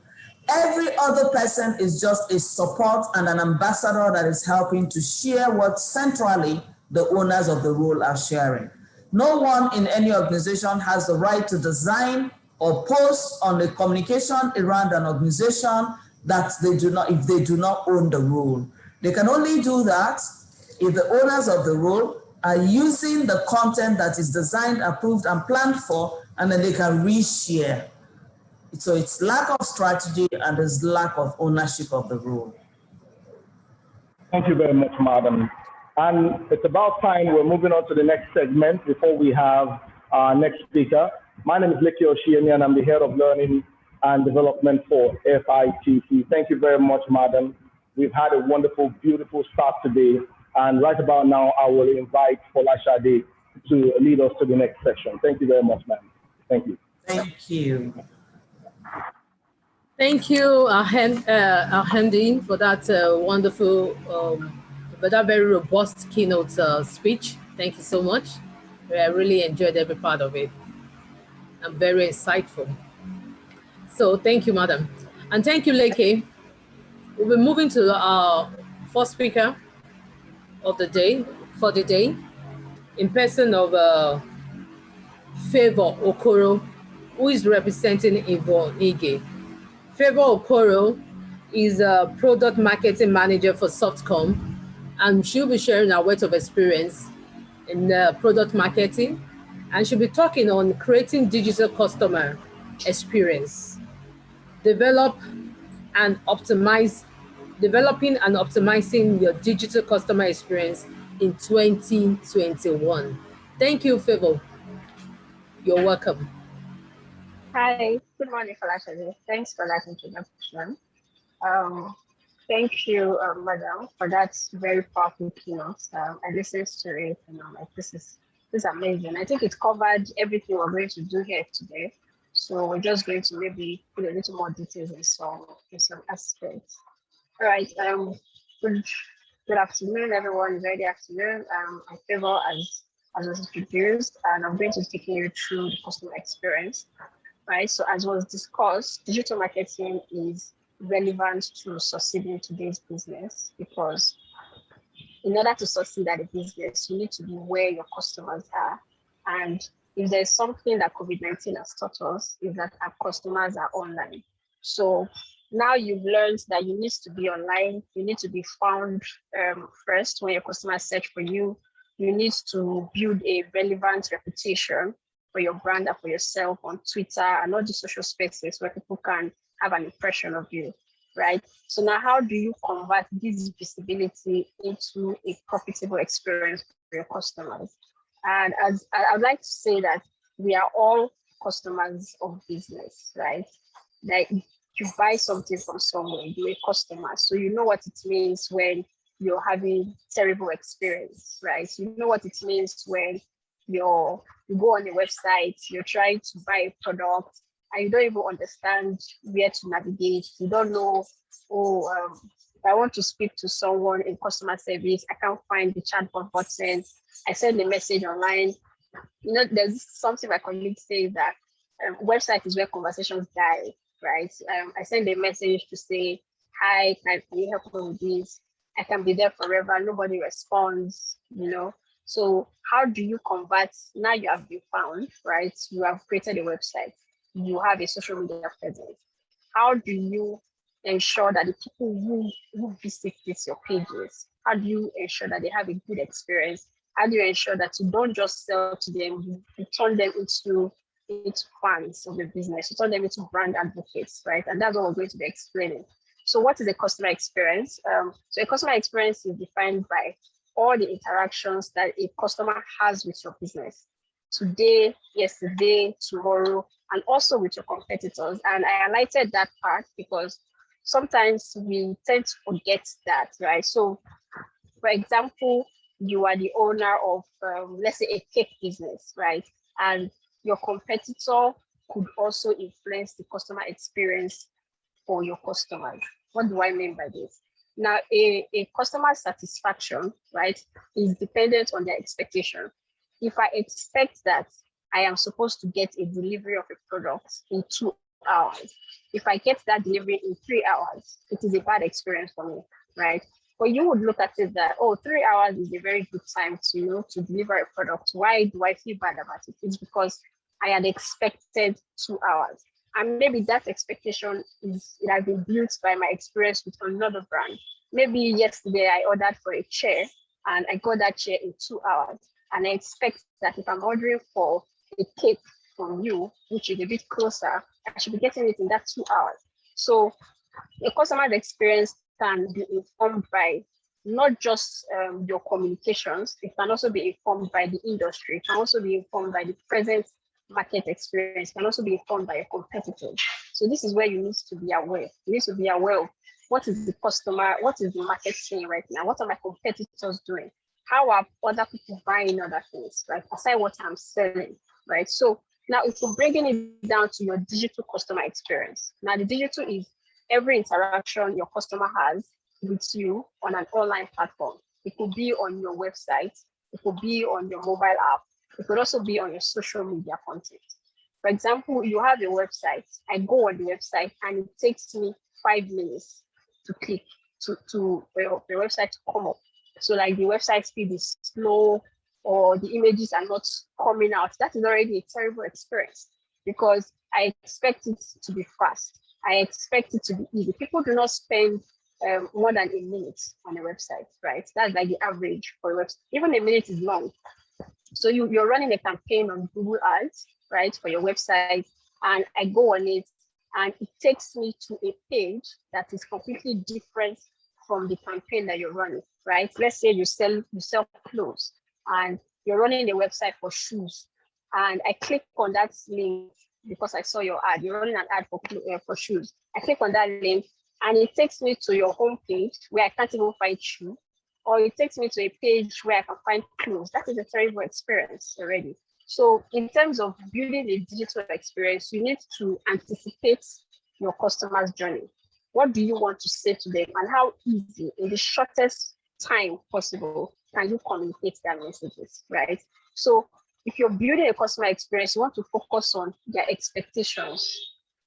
S3: Every other person is just a support and an ambassador that is helping to share what centrally the owners of the role are sharing. No one in any organization has the right to design or post on the communication around an organization that if they do not own the role. They can only do that if the owners of the role are using the content that is designed, approved, and planned for, and then they can reshare. So it's lack of strategy and there's lack of ownership of the role.
S4: Thank you very much, Madam. And it's about time we're moving on to the next segment before we have our next speaker. My name is Leke Oshiemi, and I'm the Head of Learning and Development for FITC. Thank you very much, Madam. We've had a wonderful, beautiful start today. And right about now, I will invite Folashade to lead us to the next section. Thank you very much, ma'am. Thank you.
S3: Thank you.
S1: Thank you, Ahandi, for that wonderful, but that very robust keynote speech. Thank you so much. I really enjoyed every part of it. And very insightful. So thank you, Madam. And thank you, Leke. We'll be moving to our first speaker of the day, for the day, in person of Favor Okoro, who is representing Yvonne Ige. Favor Okoro is a product marketing manager for Softcom, and she'll be sharing her wealth of experience in product marketing, and she'll be talking on creating digital customer experience, developing and optimizing your digital customer experience in 2021. Thank you, Favor. You're welcome.
S5: Hi, good morning, Folashade. Thanks for that introduction. Thank you, Madam, for that very powerful keynote. I listened to it and I'm like, this is amazing. I think it covered everything we're going to do here today. So we're just going to maybe put a little more details in some aspects. All right. Good afternoon, everyone. Very good afternoon. I'm Favor, as was introduced, and I'm going to be taking you through the customer experience. Right. So as was discussed, digital marketing is relevant to succeeding in today's business, because in order to succeed at a business, you need to be where your customers are. And if there's something that COVID-19 has taught us, is that our customers are online. So Now you've learned that you need to be online, you need to be found first when your customers search for you. You need to build a relevant reputation for your brand and for yourself on Twitter and all the social spaces where people can have an impression of you, right? So now how do you convert this visibility into a profitable experience for your customers? And as I'd like to say that we are all customers of business, right? Like you buy something from someone, you're a customer. So you know what it means when you're having terrible experience, right? You know what it means when you go on a website, you're trying to buy a product, and you don't even understand where to navigate. You don't know, if I want to speak to someone in customer service, I can't find the chatbot button. I send a message online. You know, there's something my colleague says that website is where conversations die, right? I send a message to say, hi, can you help me with this? I can be there forever. Nobody responds, you know. So how do you convert? Now you have been found, right? You have created a website. You have a social media presence. How do you ensure that the people who visit your pages, how do you ensure that they have a good experience? How do you ensure that you don't just sell to them, you turn them into fans of the business, you turn them into brand advocates, right? And that's what we're going to be explaining. So what is a customer experience? So a customer experience is defined by all the interactions that a customer has with your business today, yesterday, tomorrow, and also with your competitors. And I highlighted that part because sometimes we tend to forget that, right? So for example, you are the owner of, let's say, a cake business, right? And your competitor could also influence the customer experience for your customers. What do I mean by this? Now, a customer satisfaction, right, is dependent on their expectation. If I expect that I am supposed to get a delivery of a product in 2 hours, if I get that delivery in 3 hours, it is a bad experience for me, right? But you would look at it that, 3 hours is a very good time to, to deliver a product. Why do I feel bad about it? It's because I had expected 2 hours. And maybe that expectation it has been built by my experience with another brand. Maybe yesterday I ordered for a chair and I got that chair in 2 hours. And I expect that if I'm ordering for a cake from you, which is a bit closer, I should be getting it in that 2 hours. So a customer's experience can be informed by not just your communications, it can also be informed by the industry, it can also be informed by the present market experience, can also be informed by your competitors. So this is where you need to be aware. You need to be aware of what is the customer, what is the market saying right now, what are my competitors doing, how are other people buying other things, right? Aside what I'm selling, right? So now if we're bringing it down to your digital customer experience, now the digital is every interaction your customer has with you on an online platform. It could be on your website, it could be on your mobile app, it could also be on your social media content. For example, you have a website, I go on the website and it takes me 5 minutes to click to the website to come up. So like the website speed is slow or the images are not coming out. That is already a terrible experience because I expect it to be fast. I expect it to be easy. People do not spend more than a minute on a website, right? That's like the average for a website. Even a minute is long. So you're running a campaign on Google Ads, right, for your website, and I go on it, and it takes me to a page that is completely different from the campaign that you're running, right? Let's say you sell clothes, and you're running a website for shoes, and I click on that link because I saw your ad. You're running an ad for shoes. I click on that link, and it takes me to your homepage where I can't even find shoes. Or it takes me to a page where I can find clothes. That is a terrible experience already. So in terms of building a digital experience, you need to anticipate your customer's journey. What do you want to say to them and how easy, in the shortest time possible, can you communicate their messages, right? So if you're building a customer experience, you want to focus on their expectations,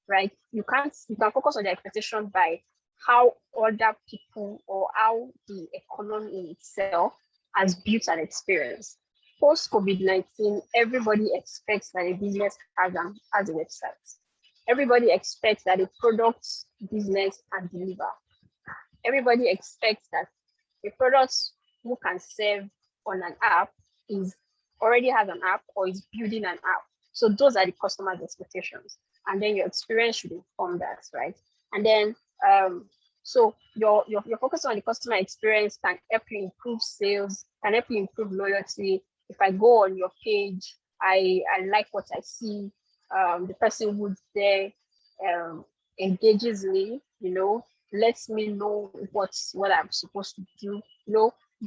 S5: right? You can focus on their expectation by how other people or how the economy itself has built an experience. Post COVID-19, everybody expects that a business has a website. Everybody expects that a product business can deliver. Everybody expects that a product who can serve on an app is already has an app or is building an app. So those are the customer's expectations. And then your experience should inform that, right? And then so your focus on the customer experience can help you improve sales, can help you improve loyalty. If I go on your page, I like what I see. The person who's there engages me, lets me know what I'm supposed to do.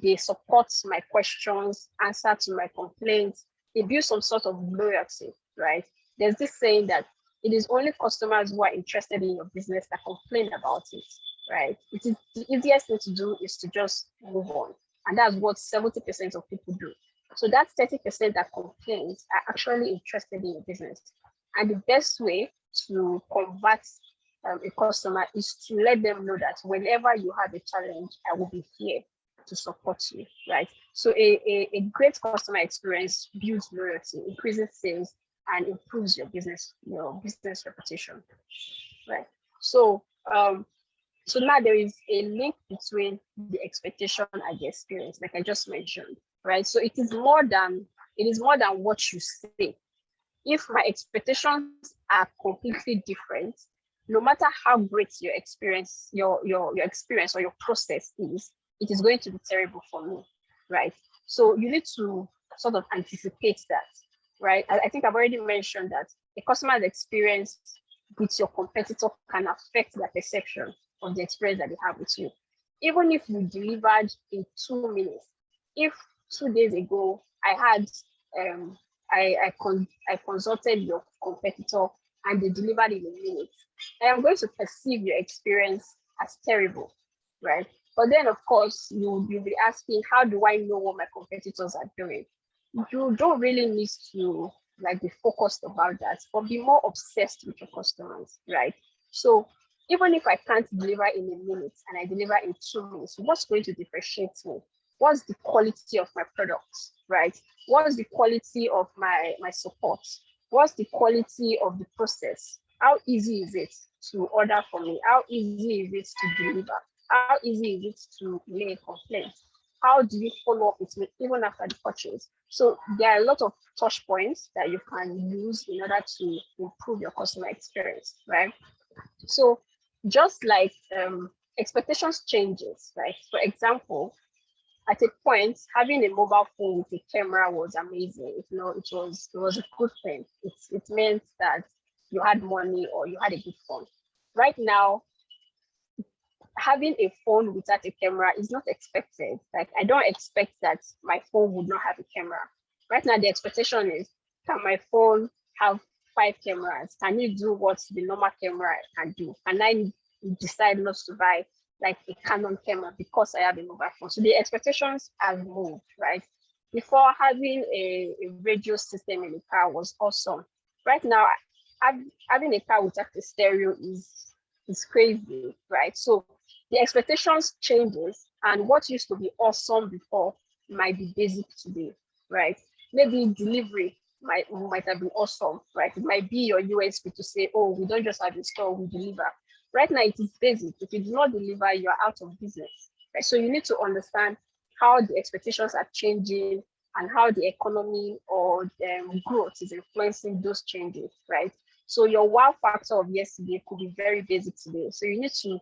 S5: They support my questions, answer to my complaints. They build some sort of loyalty, right? There's this saying that it is only customers who are interested in your business that complain about it, right? It is the easiest thing to do is to just move on. And that's what 70% of people do. So that 30% that complains are actually interested in your business. And the best way to convert a customer is to let them know that whenever you have a challenge, I will be here to support you, right? So a great customer experience builds loyalty, increases sales, and improves your business reputation, right? So so now there is a link between the expectation and the experience, like I just mentioned, right? So it is more than what you say. If my expectations are completely different, no matter how great your experience, your experience or your process is, it is going to be terrible for me, right? So you need to sort of anticipate that, right? I think I've already mentioned that a customer's experience with your competitor can affect their perception of the experience that they have with you. Even if you delivered in 2 minutes, if 2 days ago I had I consulted your competitor and they delivered in a minute, I am going to perceive your experience as terrible, right? But then, of course, you'll be asking, how do I know what my competitors are doing? You don't really need to be focused about that, but be more obsessed with your customers, right? So even if I can't deliver in a minute and I deliver in 2 minutes, what's going to differentiate me? What's the quality of my products, right? What's the quality of my support? What's the quality of the process? How easy is it to order for me? How easy is it to deliver? How easy is it to lay a complaint? How do you follow up with me even after the purchase? So there are a lot of touch points that you can use in order to improve your customer experience, right? So just like expectations changes, right? For example, at a point, having a mobile phone with a camera was amazing. It was a good thing. It meant that you had money or you had a good phone. Right now, having a phone without a camera is not expected. Like, I don't expect that my phone would not have a camera. Right now, the expectation is, can my phone have 5 cameras? Can it do what the normal camera can do? Can I decide not to buy like a Canon camera because I have a mobile phone? So the expectations have moved, right? Before, having a radio system in the car was awesome. Right now, having a car without a stereo is crazy, right? So the expectations changes, and what used to be awesome before might be basic today, right? Maybe delivery might have been awesome, right? It might be your USP to say, oh, we don't just have a store, we deliver. Right now, it is basic. If you do not deliver, you are out of business, right? So you need to understand how the expectations are changing and how the economy or growth is influencing those changes, right? So your wow factor of yesterday could be very basic today. So you need to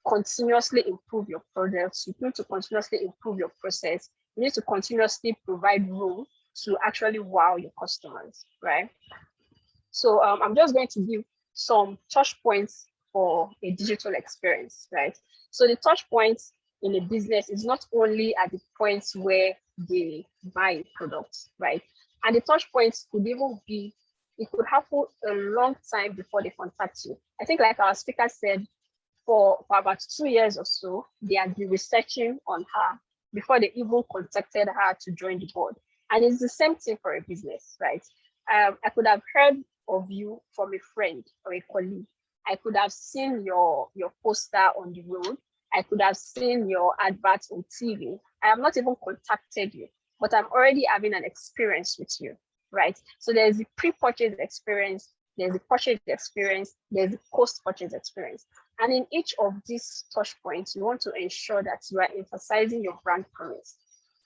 S5: continuously improve your products. You need to continuously improve your process. You need to continuously provide room to actually wow your customers, right? So I'm just going to give some touch points for a digital experience, right? So the touch points in a business is not only at the points where they buy products, right? And the touch points could even be, it could happen a long time before they contact you. I think, like our speaker said, for about 2 years or so, they had been researching on her before they even contacted her to join the board. And it's the same thing for a business, right? I could have heard of you from a friend or a colleague. I could have seen your poster on the road. I could have seen your adverts on TV. I have not even contacted you, but I'm already having an experience with you, right? So there's the pre-purchase experience there's the purchase experience, there's the post-purchase experience. And in each of these touch points, you want to ensure that you are emphasizing your brand promise.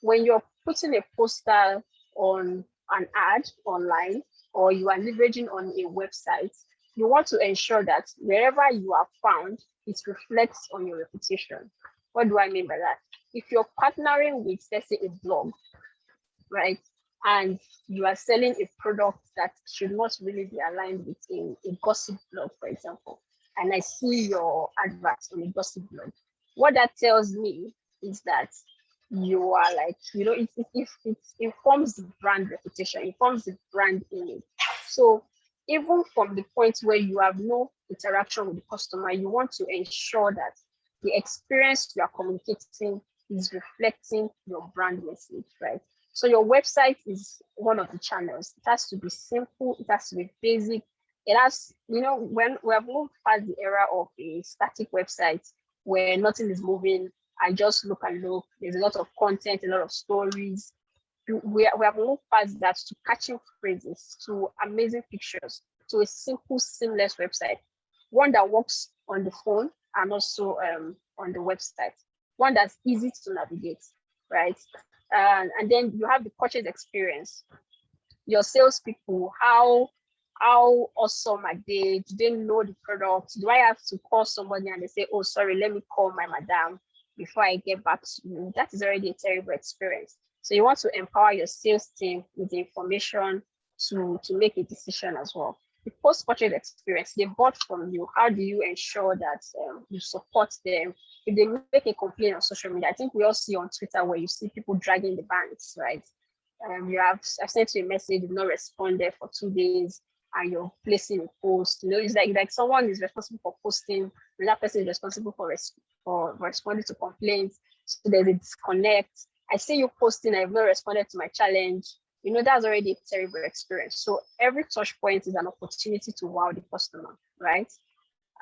S5: When you're putting a poster on an ad online, or you are leveraging on a website, you want to ensure that wherever you are found, it reflects on your reputation. What do I mean by that? If you're partnering with, let's say, a blog, right, and you are selling a product that should not really be aligned with a gossip blog, for example, and I see your adverts on a gossip blog, what that tells me is that you are like, it informs the brand reputation, it informs the brand image. So even from the point where you have no interaction with the customer, you want to ensure that the experience you are communicating is reflecting your brand message, right? So your website is one of the channels. It has to be simple, it has to be basic. It has, when we have moved past the era of a static website where nothing is moving, I just look and look, there's a lot of content, a lot of stories. We have moved past that to catching phrases, to amazing pictures, to a simple, seamless website. One that works on the phone and also on the website. One that's easy to navigate, right? And then you have the purchase experience. Your salespeople, how awesome are they? Do they know the product? Do I have to call somebody and they say, oh, sorry, let me call my madam before I get back to you? That is already a terrible experience. So you want to empower your sales team with the information to make a decision as well. The post-purchase experience, they bought from you. How do you ensure that you support them? If they make a complaint on social media, I think we all see on Twitter where you see people dragging the banks, right? I've sent you a message, you've not responded for 2 days, and you're placing a post. It's like someone is responsible for posting, and that person is responsible for responding to complaints. So there's a disconnect. I see you posting, I've not responded to my challenge. That's already a terrible experience. So every touch point is an opportunity to wow the customer, right?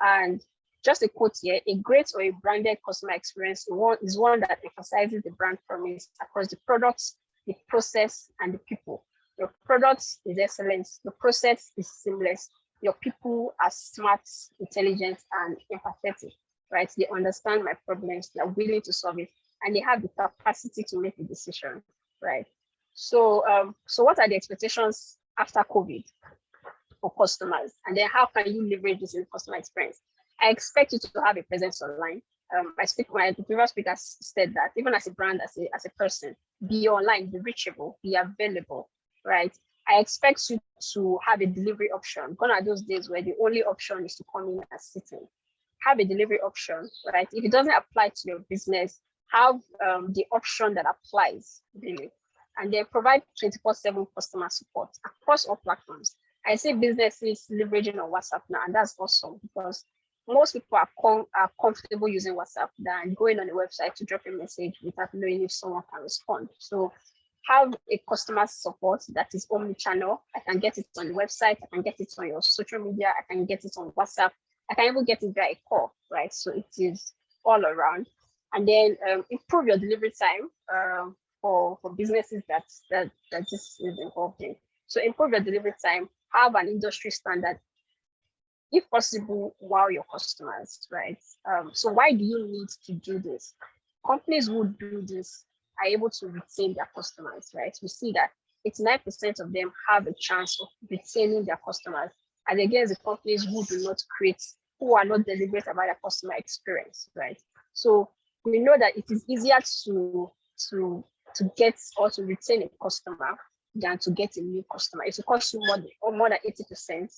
S5: And just a quote here, a great or a branded customer experience is one that emphasizes the brand promise across the products, the process, and the people. Your product is excellent. The process is seamless. Your people are smart, intelligent, and empathetic, right? They understand my problems. They're willing to solve it, and they have the capacity to make a decision, right? So what are the expectations after COVID for customers? And then how can you leverage this in the customer experience? I expect you to have a presence online. The previous speaker said that even as a brand, as a person, be online, be reachable, be available, right? I expect you to have a delivery option. Gone are those days where the only option is to come in and sit in. Have a delivery option, right? If it doesn't apply to your business, have the option that applies, really. And then provide 24/7 customer support across all platforms. I see businesses leveraging on WhatsApp now, and that's awesome because most people are comfortable using WhatsApp than going on a website to drop a message without knowing if someone can respond. So have a customer support that is omnichannel. I can get it on the website, I can get it on your social media, I can get it on WhatsApp, I can even get it via a call, right? So it is all around. And then improve your delivery time for businesses that this is involved in. So improve your delivery time, have an industry standard. If possible, wow your customers, right? So why do you need to do this? Companies who do this are able to retain their customers, right? We see that 89% of them have a chance of retaining their customers, and against the companies who are not deliberate about their customer experience, right? So we know that it is easier to get or to retain a customer than to get a new customer. It will cost you more than 80%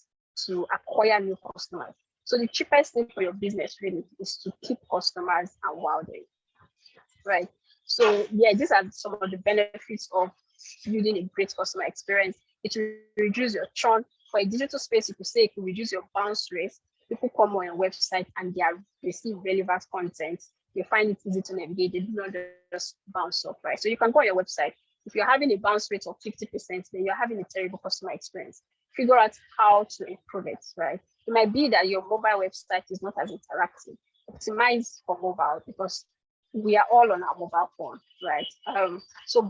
S5: to acquire new customers. So the cheapest thing for your business really is to keep customers and wow them, right? So yeah, these are some of the benefits of building a great customer experience. It will reduce your churn. For a digital space, you could say it will reduce your bounce rate. People come on your website and they see relevant content. They find it easy to navigate. They do not just bounce off, right? So you can go on your website. If you're having a bounce rate of 50%, then you're having a terrible customer experience. Figure out how to improve it, right? It might be that your mobile website is not as interactive. Optimize for mobile because we are all on our mobile phone, right? So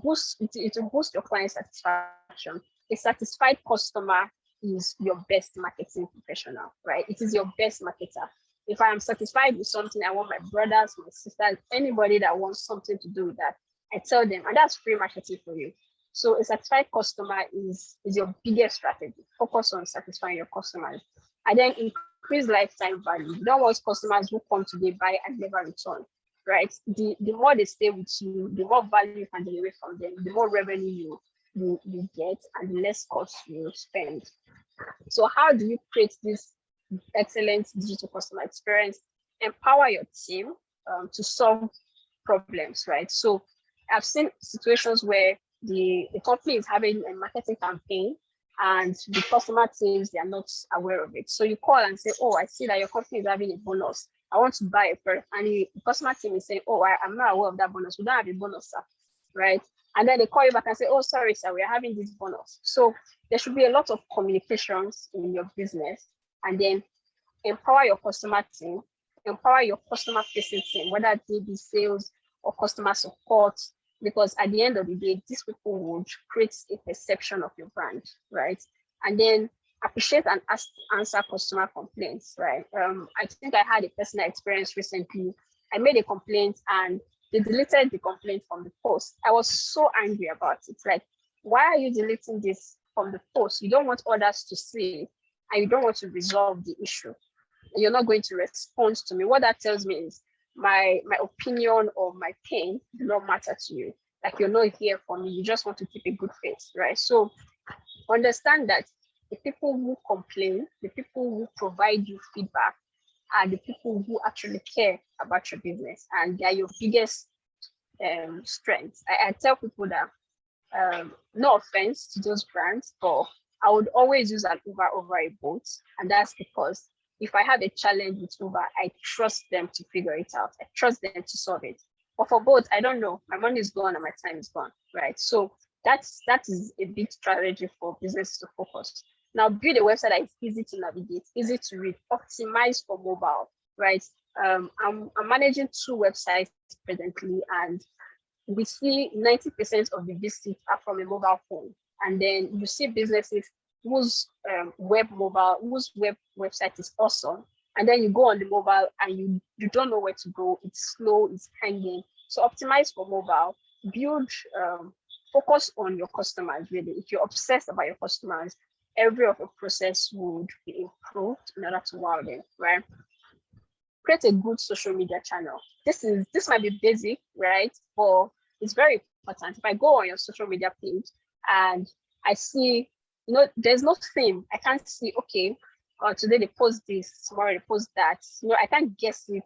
S5: it will boost your client satisfaction. A satisfied customer is your best marketing professional, right? It is your best marketer. If I am satisfied with something, I want my brothers, my sisters, anybody that wants something to do with that, I tell them, and that's free marketing for you. So a satisfied customer is your biggest strategy. Focus on satisfying your customers. And then increase lifetime value. You don't want customers who come today, buy, and never return, right? The more they stay with you, the more value you can generate from them, the more revenue you get, and the less cost you spend. So how do you create this excellent digital customer experience? Empower your team to solve problems, right? So I've seen situations where the company is having a marketing campaign and the customer teams, they are not aware of it. So you call and say, oh, I see that your company is having a bonus. I want to buy a product. And the customer team is saying, oh, I'm not aware of that bonus. We don't have a bonus, sir, right? And then they call you back and say, oh, sorry, sir, we are having this bonus. So there should be a lot of communications in your business, and then empower your customer team, empower your customer facing team, whether it be sales or customer support, because at the end of the day, these people would create a perception of your brand, right? And then appreciate and answer customer complaints, right? I think I had a personal experience recently. I made a complaint and they deleted the complaint from the post. I was so angry about it. Like, why are you deleting this from the post? You don't want others to see it, and you don't want to resolve the issue. You're not going to respond to me. What that tells me is my opinion or my pain do not matter to you. Like, you're not here for me. You just want to keep a good face, right? So understand that the people who complain, the people who provide you feedback, are the people who actually care about your business, and they are your biggest strengths. I tell people that, no offense to those brands, but I would always use an Uber over a Bolt, and that's because if I have a challenge with Uber, I trust them to figure it out. I trust them to solve it. But for Bolt, I don't know. My money is gone and my time is gone, right? So that is a big strategy for businesses to focus. Now, build a website that is easy to navigate, easy to read, optimize for mobile, right? I'm managing 2 websites presently, and we see 90% of the visits are from a mobile phone. And then you see businesses whose website is awesome, and then you go on the mobile and you don't know where to go. It's slow, it's hanging. So optimize for mobile, build, focus on your customers. Really, if you're obsessed about your customers, every of the process would be improved in order to wow them, right? Create a good social media channel. This might be basic, right? But it's very important. If I go on your social media page and I see, there's no theme. I can't see, okay, today they post this, tomorrow they post that. I can't guess it.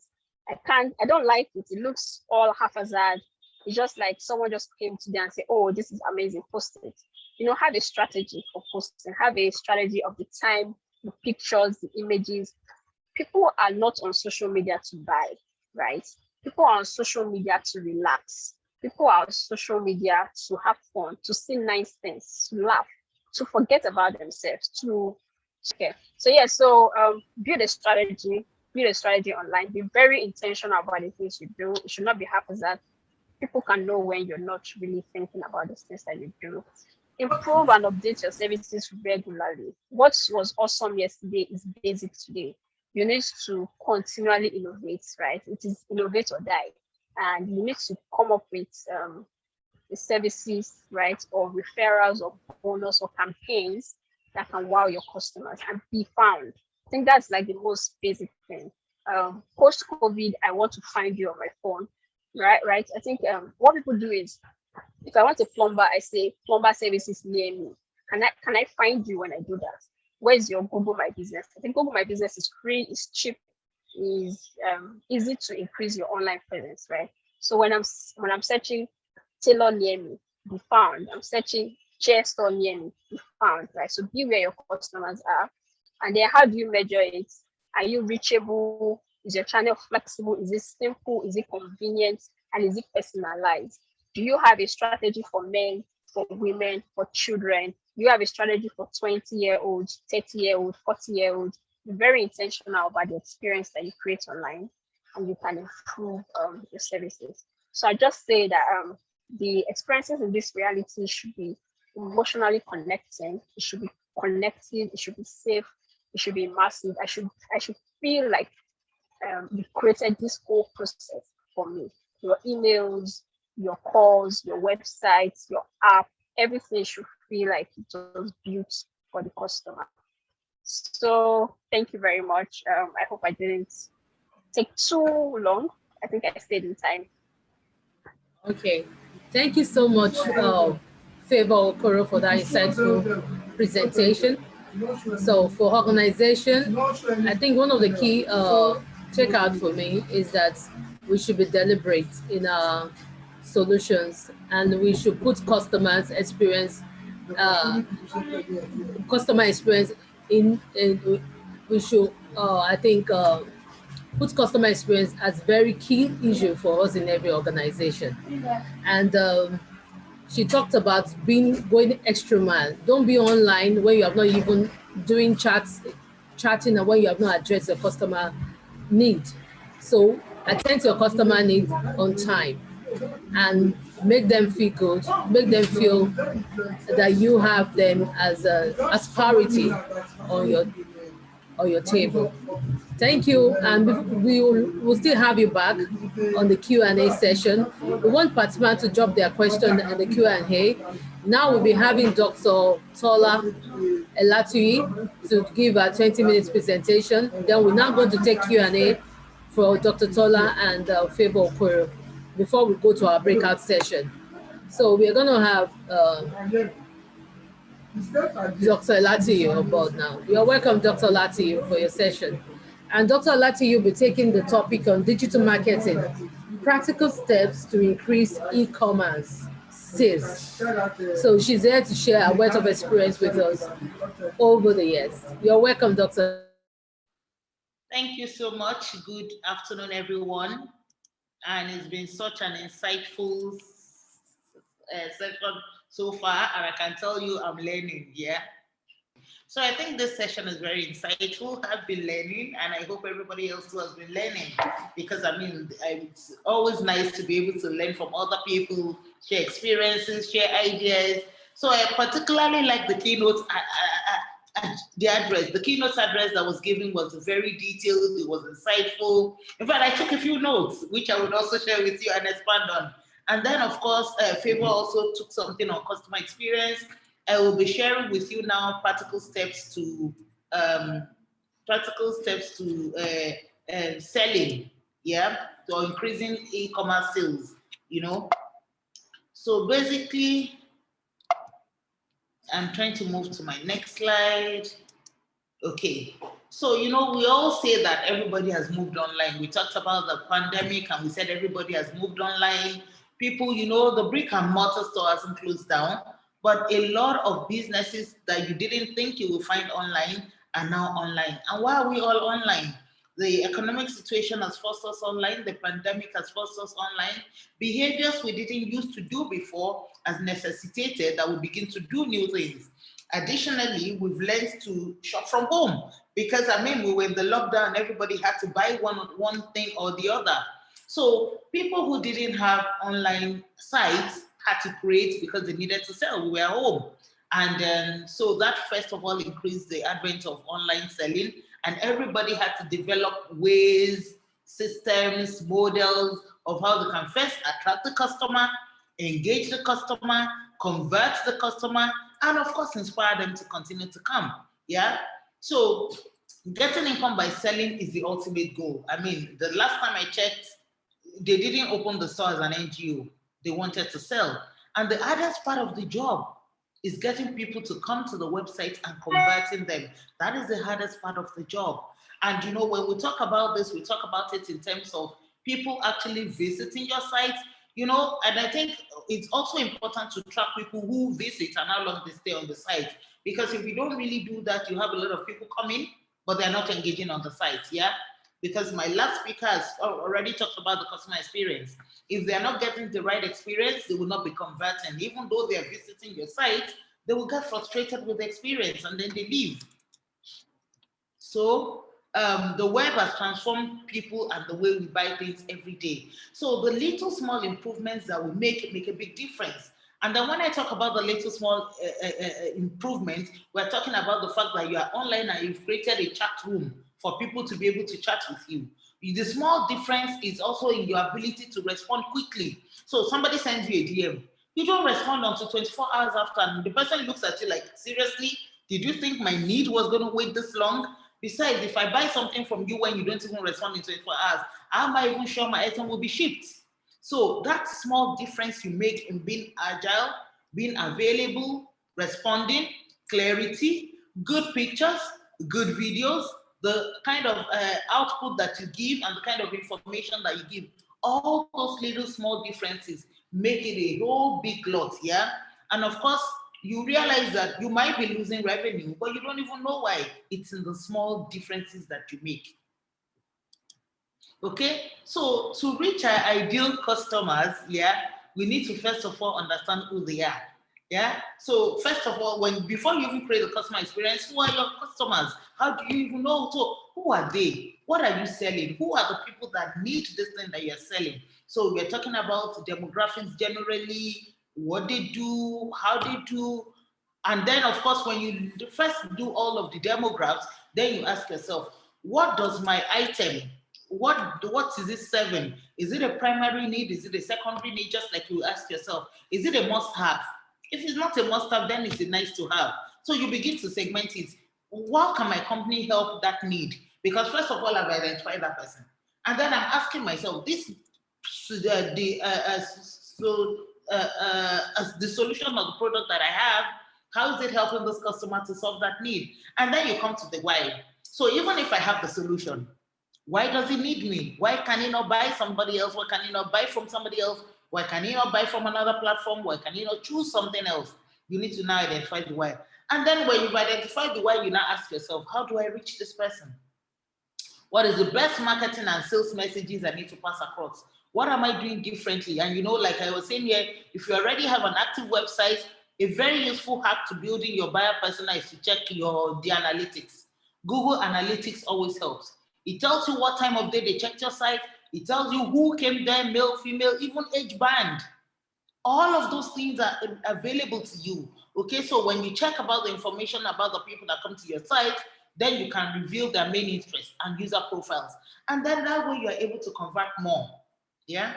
S5: I don't like it. It looks all haphazard. It's just like someone just came today and said, oh, this is amazing, post it. Have a strategy for posting, have a strategy of the time, the pictures, the images. People are not on social media to buy, right? People are on social media to relax. People are on social media to have fun, to see nice things, to laugh, to forget about themselves, build a strategy online. Be very intentional about the things you do. It should not be haphazard. People can know when you're not really thinking about the things that you do. Improve and update your services regularly. What was awesome yesterday is basic today. You need to continually innovate, right? It is innovate or die. And you need to come up with the services, right? Or referrals or bonus or campaigns that can wow your customers and be found. I think that's like the most basic thing. Post-COVID, I want to find you on my phone, right? I think what people do is, if I want a plumber, I say plumber services near me. Can I find you when I do that? Where's your Google My Business? I think Google My Business is free, is cheap, is easy to increase your online presence, right? So when I'm searching tailor near me, be found. I'm searching chair store near me, be found, right? So be where your customers are. And then how do you measure it? Are you reachable? Is your channel flexible? Is it simple? Is it convenient? And is it personalized? Do you have a strategy for men, for women, for children? Do you have a strategy for 20-year-olds, 30-year-olds, 40-year-olds? Be very intentional about the experience that you create online, and you can improve your services. So I just say that the experiences in this reality should be emotionally connecting. It should be connected, it should be safe, it should be immersive. I should feel like you created this whole process for me. Your emails, your calls, your websites, your app, everything should feel like it was built for the customer. So thank you very much. I hope I didn't take too long. I think I stayed in time.
S1: Okay. Thank you so much, Favor Okoro, for that insightful presentation. So for organization, I think one of the key takeout for me is that we should be deliberate in our solutions, and we should put uh, customer experience in we should I think put customer experience as very key issue for us in every organization. And she talked about going extra mile. Don't be online when you have not even doing chatting, and when you have not addressed your customer need. So attend to your customer needs on time and make them feel good, make them feel that you have them as priority on your table. Thank you, and we'll still have you back on the Q&A session. We want participants to drop their question in the Q&A. Now we'll be having Dr. Tola Elatui to give a 20 minutes presentation. Then we're now going to take Q&A for Dr. Tola and Favor Okoro before we go to our breakout session. So we're going to have Dr. Lati on board now. You're welcome, Dr. Lati, for your session. And Dr. Lati, you'll be taking the topic on digital marketing, practical steps to increase e-commerce sales. So she's there to share a wealth of experience with us over the years. You're welcome, Dr.
S6: Thank you so much. Good afternoon, everyone. And it's been such an insightful session so far, and I can tell you I'm learning, yeah? So I think this session is very insightful. I've been learning, and I hope everybody else too has been learning, because I mean, it's always nice to be able to learn from other people, share experiences, share ideas. So I particularly like the keynote, the keynote address that was given was very detailed, it was insightful. In fact, I took a few notes, which I would also share with you and expand on. And then, of course, Favor also took something on customer experience. I will be sharing with you now practical steps to selling, yeah, to increasing e-commerce sales, you know. So basically, I'm trying to move to my next slide. Okay, so you know, we all say that everybody has moved online. We talked about the pandemic and we said everybody has moved online. People, you know, the brick and mortar store hasn't closed down, but a lot of businesses that you didn't think you will find online are now online. And why are we all online? The economic situation has forced us online. The pandemic has forced us online. Behaviors we didn't used to do before has necessitated that we begin to do new things. Additionally, we've learned to shop from home because, I mean, we were in the lockdown, everybody had to buy one thing or the other. So people who didn't have online sites had to create because they needed to sell. We were home. And so that first of all increased the advent of online selling, and everybody had to develop ways, systems, models of how they can first attract the customer, engage the customer, convert the customer, and of course inspire them to continue to come. Yeah. So getting income by selling is the ultimate goal. I mean, the last time I checked, they didn't open the store as an NGO. They wanted to sell. And the hardest part of the job is getting people to come to the website and converting them. That is the hardest part of the job. And you know, when we talk about this, we talk about it in terms of people actually visiting your site, you know, and I think it's also important to track people who visit and how long they stay on the site. Because if you don't really do that, you have a lot of people coming, but they're not engaging on the site, yeah? Because my last speaker has already talked about the customer experience. If they're not getting the right experience, they will not be converting. Even though they're visiting your site, they will get frustrated with the experience and then they leave. So the web has transformed people and the way we buy things every day. So the little small improvements that we make a big difference. And then when I talk about the little small improvement, we're talking about the fact that you are online and you've created a chat room for people to be able to chat with you. The small difference is also in your ability to respond quickly. So somebody sends you a DM, you don't respond until 24 hours after, and the person looks at you like, seriously, did you think my need was going to wait this long? Besides, if I buy something from you when you don't even respond in 24 hours, how am I even sure my item will be shipped? So that small difference you make in being agile, being available, responding, clarity, good pictures, good videos, the kind of output that you give and the kind of information that you give, all those little small differences make it a whole big lot, yeah? And of course, you realize that you might be losing revenue, but you don't even know why. It's in the small differences that you make. Okay, so to reach our ideal customers, yeah, we need to first of all understand who they are. Yeah, so first of all, before you even create a customer experience, who are your customers? How do you even know? So who are they? What are you selling? Who are the people that need this thing that you're selling? So we're talking about demographics generally, what they do, how they do. And then of course, when you first do all of the demographics, then you ask yourself, what does my item, what is it serving? Is it a primary need? Is it a secondary need? Just like you ask yourself, is it a must-have? If it's not a must-have, then it's a nice to have. So you begin to segment it. How can my company help that need? Because first of all, I've identified that person. And then I'm asking myself, the solution of the product that I have, how is it helping this customer to solve that need? And then you come to the why. So even if I have the solution, why does he need me? Why can he not buy somebody else? Why can he not buy from somebody else? Why can he not buy from another platform? Why can he not choose something else? You need to now identify the why. And then when you've identified the why, you now ask yourself, how do I reach this person? What is the best marketing and sales messages I need to pass across? What am I doing differently? And like I was saying here, if you already have an active website, a very useful hack to building your buyer persona is to check the analytics. Google Analytics always helps. It tells you what time of day they checked your site. It tells you who came there, male, female, even age band. All of those things are available to you. Okay, so when you check about the information about the people that come to your site, then you can reveal their main interests and user profiles. And then that way you are able to convert more. Yeah.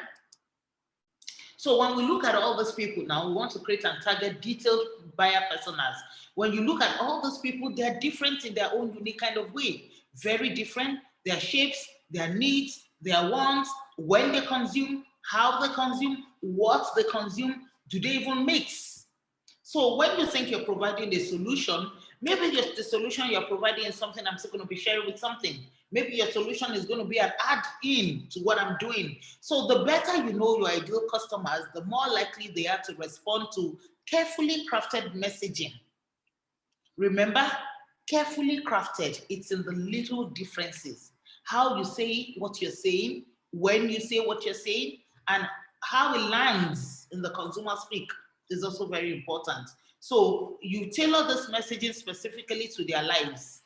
S6: So when we look at all these people now, we want to create and target detailed buyer personas. When you look at all those people, they're different in their own unique kind of way. Very different. Their shapes, their needs, their wants, when they consume, how they consume, what they consume, do they even mix? So when you think you're providing a solution, maybe the solution you're providing is something I'm still going to be sharing with something. Maybe your solution is going to be an add-in to what I'm doing. So the better you know your ideal customers, the more likely they are to respond to carefully crafted messaging. Remember, carefully crafted, it's in the little differences. How you say what you're saying, when you say what you're saying, and how it lands in the consumer speak is also very important. So you tailor this messaging specifically to their lives.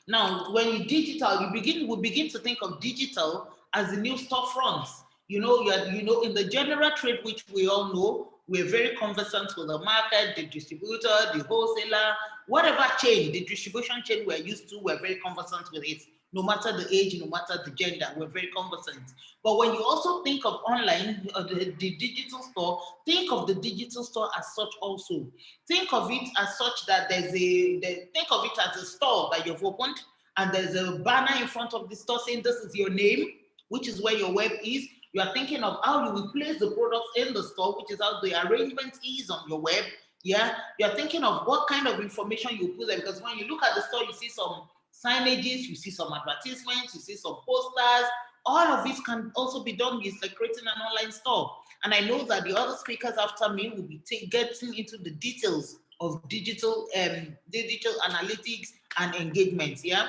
S6: Now, when you digital, we begin to think of digital as the new storefronts. In the general trade, which we all know, we're very conversant with the market, the distributor, the wholesaler, whatever chain, the distribution chain we're used to, we're very conversant with it. No matter the age, no matter the gender, we're very conversant. But when you also think of online, the digital store, think of the digital store as such also. Think of it as such that think of it as a store that you've opened, and there's a banner in front of the store saying this is your name, which is where your web is. You are thinking of how you will place the products in the store, which is how the arrangement is on your web. Yeah, you're thinking of what kind of information you put there, because when you look at the store, you see some signages, you see some advertisements, you see some posters. All of this can also be done with like creating an online store. And I know that the other speakers after me will be getting into the details of digital analytics and engagement. Yeah.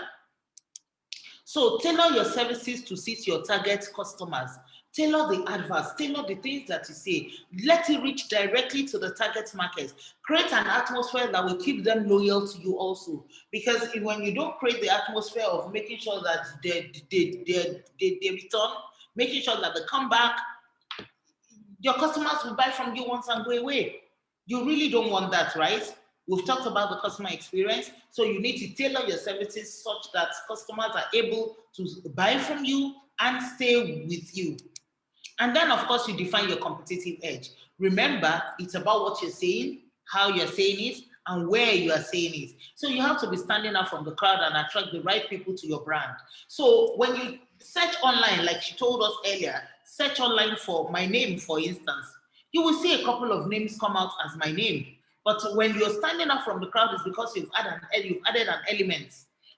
S6: So tailor your services to suit your target customers. Tailor the adverts, tailor the things that you say. Let it reach directly to the target market. Create an atmosphere that will keep them loyal to you also. Because when you don't create the atmosphere of making sure that they return, making sure that they come back, Your customers will buy from you once and go away. You really don't want that, right? We've talked about the customer experience, so you need to tailor your services such that customers are able to buy from you and stay with you. And then, of course, you define your competitive edge. Remember, it's about what you're saying, how you're saying it, and where you are saying it. So you have to be standing out from the crowd and attract the right people to your brand. So when you search online, like she told us earlier, search online for my name, for instance, you will see a couple of names come out as my name. But when you're standing out from the crowd, it's because you've added an element.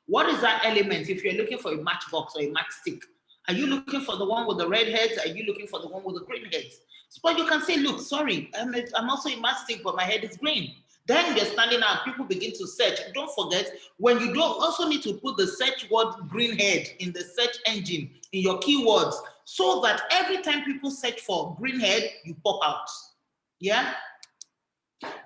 S6: What is that element? If you're looking for a matchbox or a matchstick, are you looking for the one with the red heads? Are you looking for the one with the green heads? But you can say, look, sorry, I'm also a matchstick, but my head is green. Then you're standing out, people begin to search. Don't forget, when you don't also need to put the search word green head in the search engine, in your keywords, so that every time people search for green head, you pop out. Yeah?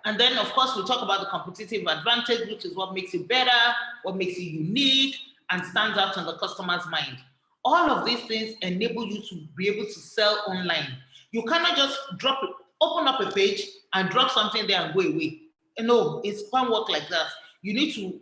S6: And then, of course, we talk about the competitive advantage, which is what makes it better, what makes it unique, and stands out in the customer's mind. All of these things enable you to be able to sell online. You cannot just open up a page and drop something there and go away. No, it can't work like that. You need to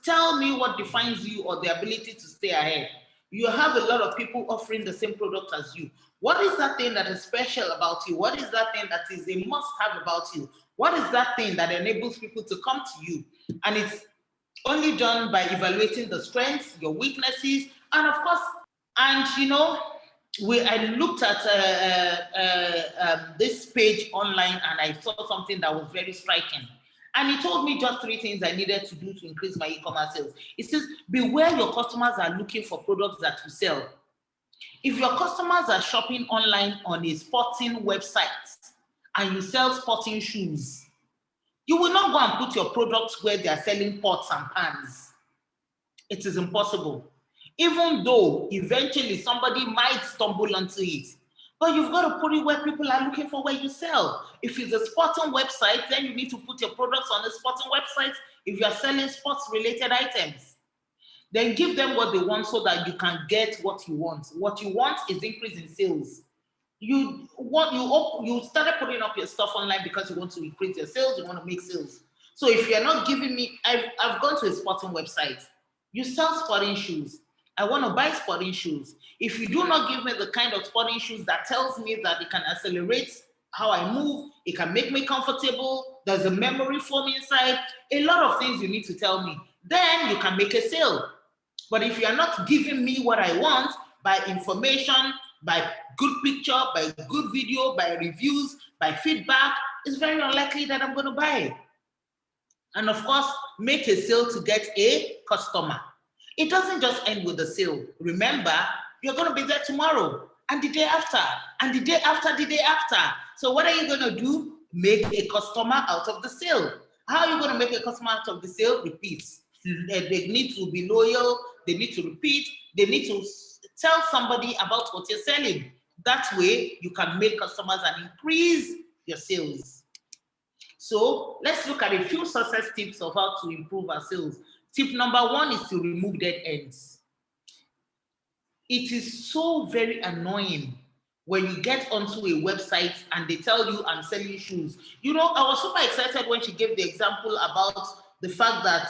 S6: tell me what defines you or the ability to stay ahead. You have a lot of people offering the same product as you. What is that thing that is special about you? What is that thing that is a must-have about you? What is that thing that enables people to come to you? And it's only done by evaluating the strengths, your weaknesses, and of course, and you know, I looked at this page online and I saw something that was very striking. And he told me just 3 things I needed to do to increase my e-commerce sales. It says, beware your customers are looking for products that you sell. If your customers are shopping online on a sporting website and you sell sporting shoes, you will not go and put your products where they are selling pots and pans. It is impossible. Even though eventually somebody might stumble onto it. But you've got to put it where people are looking for where you sell. If it's a sporting website, then you need to put your products on a sporting website if you're selling sports-related items. Then give them what they want so that you can get what you want. What you want is increase in sales. You started putting up your stuff online because you want to increase your sales, you want to make sales. So if you're not giving me, I've gone to a sporting website. You sell sporting shoes. I want to buy sporting shoes. If you do not give me the kind of sporting shoes that tells me that it can accelerate how I move, it can make me comfortable, there's a memory foam inside, a lot of things you need to tell me, then you can make a sale. But if you're not giving me what I want by information, by good picture, by good video, by reviews, by feedback, it's very unlikely that I'm going to buy. And of course, make a sale to get a customer. It doesn't just end with the sale. Remember, you're going to be there tomorrow and the day after and the day after the day after. So what are you going to do? Make a customer out of the sale. How are you going to make a customer out of the sale? Repeat. They need to be loyal. They need to repeat. They need to tell somebody about what you're selling. That way, you can make customers and increase your sales. So let's look at a few success tips of how to improve our sales. Tip number 1 is to remove dead ends. It is so very annoying when you get onto a website and they tell you I'm selling shoes. You know, I was super excited when she gave the example about the fact that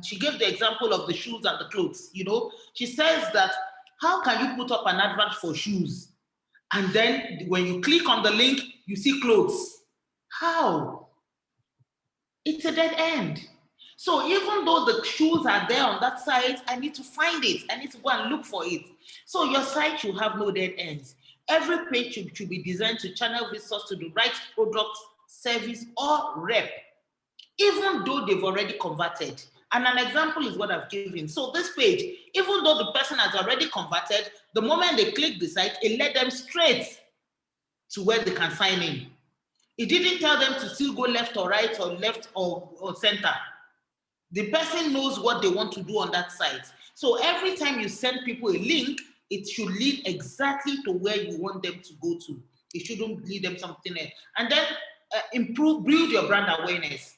S6: she gave the example of the shoes and the clothes. You know, she says that how can you put up an advert for shoes and then when you click on the link, you see clothes? How? It's a dead end. So even though the shoes are there on that site, I need to find it. I need to go and look for it. So your site should have no dead ends. Every page should be designed to channel visitors to the right product, service, or rep, even though they've already converted. And an example is what I've given. So this page, even though the person has already converted, the moment they click the site, it led them straight to where they can sign in. It didn't tell them to still go left or right or left or center. The person knows what they want to do on that site. So every time you send people a link, it should lead exactly to where you want them to go to. It shouldn't lead them something else. And then build your brand awareness.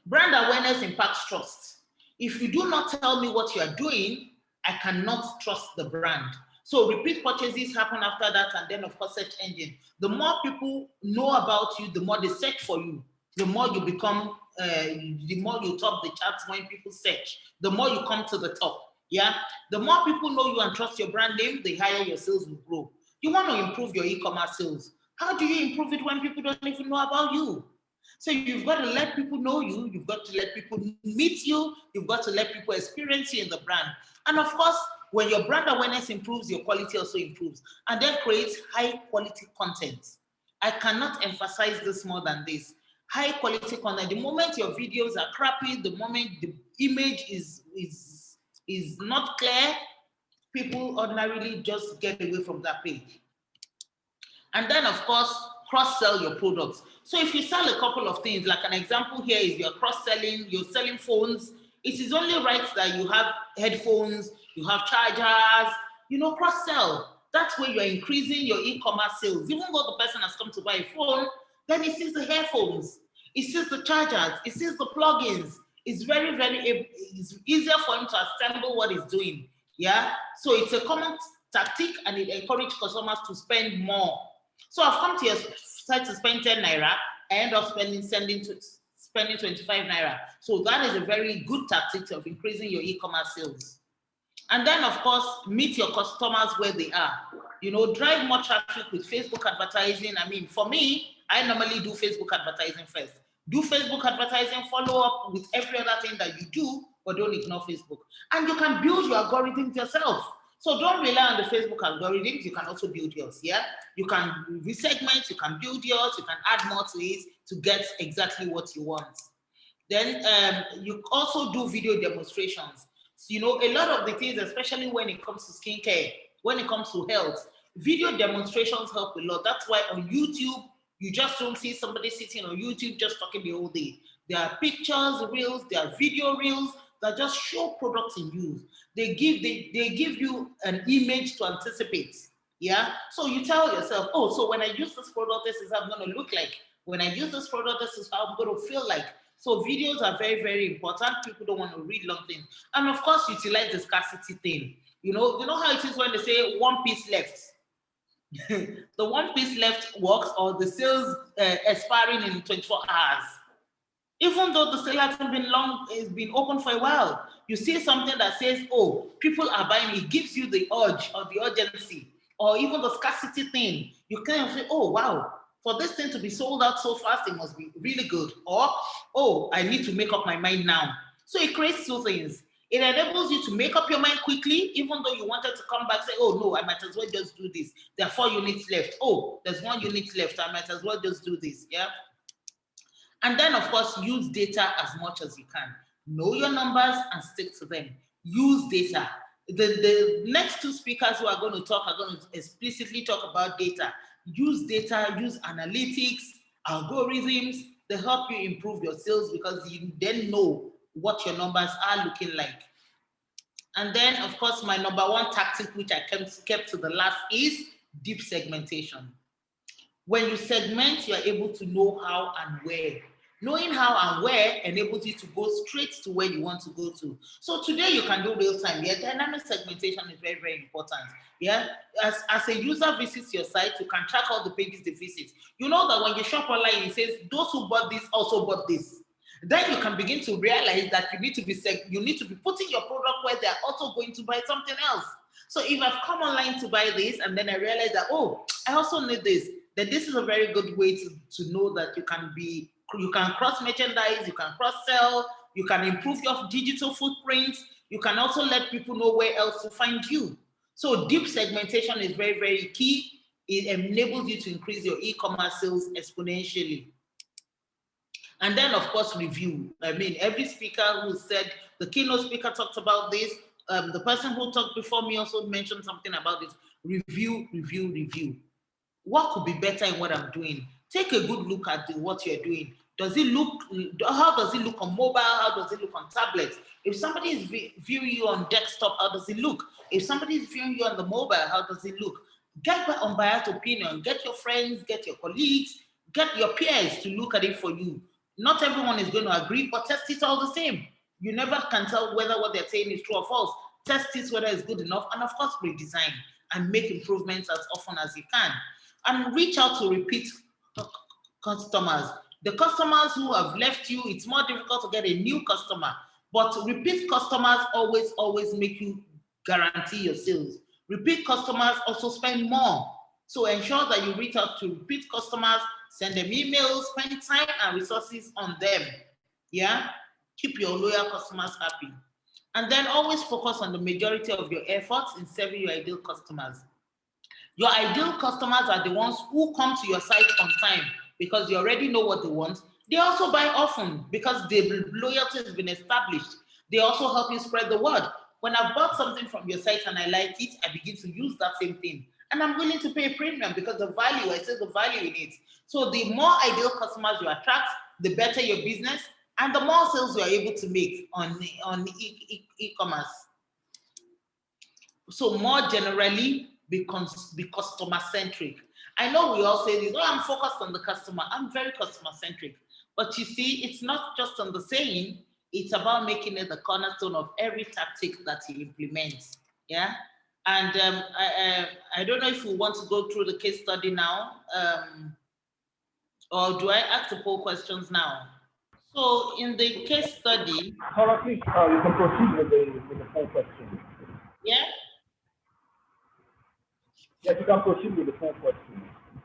S6: Brand awareness impacts trust. If you do not tell me what you are doing, I cannot trust the brand. So repeat purchases happen after that, and then of course search engine. The more people know about you, the more they search for you. The more you become, the more you top the charts when people search. The more you come to the top. Yeah. The more people know you and trust your brand name, the higher your sales will grow. You want to improve your e-commerce sales. How do you improve it when people don't even know about you? So you've got to let people know you. You've got to let people meet you. You've got to let people experience you in the brand. And of course, when your brand awareness improves, your quality also improves. And then create high quality content. I cannot emphasize this more than this. High quality content. The moment your videos are crappy, the moment the image is not clear, people ordinarily just get away from that page. And then, of course, cross-sell your products. So if you sell a couple of things, like an example here is you're cross-selling, you're selling phones, it is only right that you have headphones, you have chargers, cross-sell. That's where you're increasing your e-commerce sales. Even though the person has come to buy a phone, then he sees the headphones, he sees the chargers, he sees the plugins. It's very, it's easier for him to assemble what he's doing. Yeah. So it's a common tactic, and it encourages customers to spend more. So I've come to your site to spend 10 naira. I end up spending 25 naira. So that is a very good tactic of increasing your e-commerce sales. And then, of course, meet your customers where they are. Drive more traffic with Facebook advertising. I mean, for me, I normally do Facebook advertising first. Do Facebook advertising, follow up with every other thing that you do, but don't ignore Facebook. And you can build your algorithms yourself. So don't rely on the Facebook algorithms. You can also build yours. Yeah, you can resegment, you can build yours, you can add more to it to get exactly what you want. Then you also do video demonstrations. So, a lot of the things, especially when it comes to skincare, when it comes to health, video demonstrations help a lot. That's why on YouTube, you just don't see somebody sitting on YouTube just talking the whole day. There are pictures, reels, there are video reels that just show products in use. They give you an image to anticipate. Yeah. So you tell yourself, oh, so when I use this product, this is how I'm going to look like. When I use this product, this is how I'm going to feel like. So videos are very, very important. People don't want to read long things. And of course, utilize the scarcity thing. You know how it is when they say one piece left. The one piece left works, or the sales expiring in 24 hours. Even though the sale hasn't been long, it's been open for a while. You see something that says, oh, people are buying, it gives you the urge or the urgency, or even the scarcity thing. You kind of say, oh, wow, for this thing to be sold out so fast, it must be really good. Or, oh, I need to make up my mind now. So it creates two things. It enables you to make up your mind quickly, even though you wanted to come back, say, oh, no, I might as well just do this. There are 4 units left. Oh, there's 1 unit left. I might as well just do this. Yeah. And then, of course, use data as much as you can. Know your numbers and stick to them. Use data. The next 2 speakers who are going to talk are going to explicitly talk about data. Use data, use analytics, algorithms to help you improve your sales, because you then know what your numbers are looking like. And then, of course, my number 1 tactic, which I kept to the last, is deep segmentation. When you segment, you are able to know how and where. Knowing how and where enables you to go straight to where you want to go to. So today you can do real time. Yeah, dynamic segmentation is very, very important. Yeah, as a user visits your site, you can track all the pages they visit. You know that when you shop online, it says those who bought this also bought this. Then you can begin to realize that you need to be putting your product where they are also going to buy something else. So if I've come online to buy this, and then I realize that, oh, I also need this, then this is a very good way to know that you can cross merchandise, you can cross sell, you can improve your digital footprint, you can also let people know where else to find you. So deep segmentation is very, very key. It enables you to increase your e-commerce sales exponentially. And then, of course, review. I mean, every speaker who said, the keynote speaker talked about this, the person who talked before me also mentioned something about this. Review, review, review. What could be better in what I'm doing? Take a good look at what you're doing. How does it look on mobile? How does it look on tablets? If somebody is viewing you on desktop, how does it look? If somebody is viewing you on the mobile, how does it look? Get an unbiased opinion. Get your friends, get your colleagues, get your peers to look at it for you. Not everyone is going to agree, but test it all the same. You never can tell whether what they're saying is true or false. Test it whether it's good enough, and of course, redesign. and make improvements as often as you can. And reach out to repeat customers. The customers who have left you, it's more difficult to get a new customer, but repeat customers always make you guarantee your sales. Repeat customers also spend more. So ensure that you reach out to repeat customers, send them emails, spend time and resources on them. Yeah, keep your loyal customers happy. And then always focus on the majority of your efforts in serving your ideal customers. Your ideal customers are the ones who come to your site on time because you already know what they want. They also buy often because the loyalty has been established. They also help you spread the word. When I've bought something from your site and I like it, I begin to use that same thing. And I'm willing to pay a premium because the value, I see the value in it. So the more ideal customers you attract, the better your business and the more sales you are able to make on e-commerce. So more generally, be customer-centric. I know we all say this, oh, I'm focused on the customer. I'm very customer-centric. But you see, it's not just on the saying, it's about making it the cornerstone of every tactic that he implements. Yeah. And I don't know if we want to go through the case study now, or do I ask the poll questions now? So in the case study,
S4: Please, you can proceed with the poll question.
S6: Yeah.
S4: Yes, you can proceed with the poll question.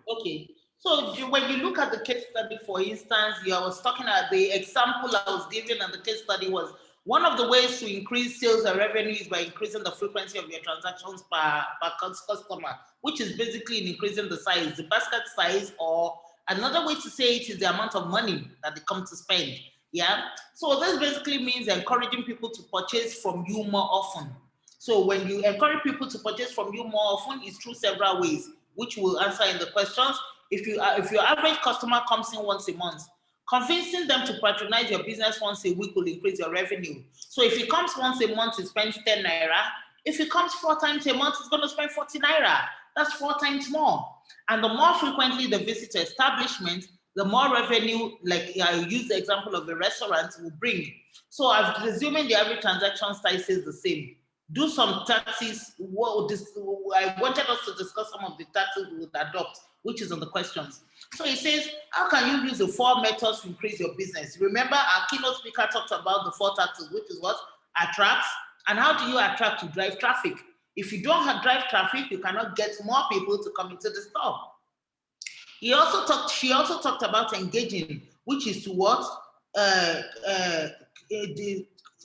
S6: Okay. So when you look at the case study, for instance, I was talking about the example I was giving, and the case study was one of the ways to increase sales and revenue is by increasing the frequency of your transactions per customer, which is basically increasing the size, the basket size, or another way to say it is the amount of money that they come to spend. Yeah. So this basically means encouraging people to purchase from you more often. So when you encourage people to purchase from you more often, it's through several ways, which we'll answer in the questions. If your average customer comes in once a month, convincing them to patronize your business once a week will increase your revenue. So if he comes once a month, he spends 10 naira. If he comes 4 times a month, he's going to spend 40 naira. That's 4 times more. And the more frequently they visit your establishment, the more revenue, like I use the example of a restaurant, will bring. So I'm presuming the average transaction size is the same. Do some taxes. I wanted us to discuss some of the taxes we would adopt, which is on the questions. So it says, how can you use the 4 methods to increase your business? Remember, our keynote speaker talked about the 4 taxes, which is what? Attracts. And how do you attract? To drive traffic. If you don't drive traffic, you cannot get more people to come into the store. She also talked about engaging, which is to what?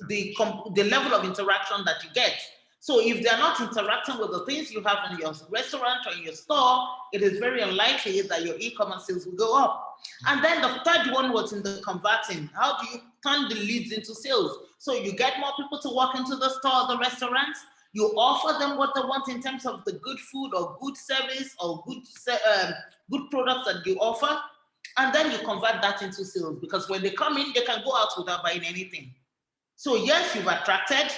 S6: The level of interaction that you get. So if they're not interacting with the things you have in your restaurant or in your store, it is very unlikely that your e-commerce sales will go up. And then the third one was in the converting. How do you turn the leads into sales? So you get more people to walk into the store or the restaurant. You offer them what they want in terms of the good food or good service or good products that you offer. And then you convert that into sales, because when they come in, they can go out without buying anything. So yes, you've attracted,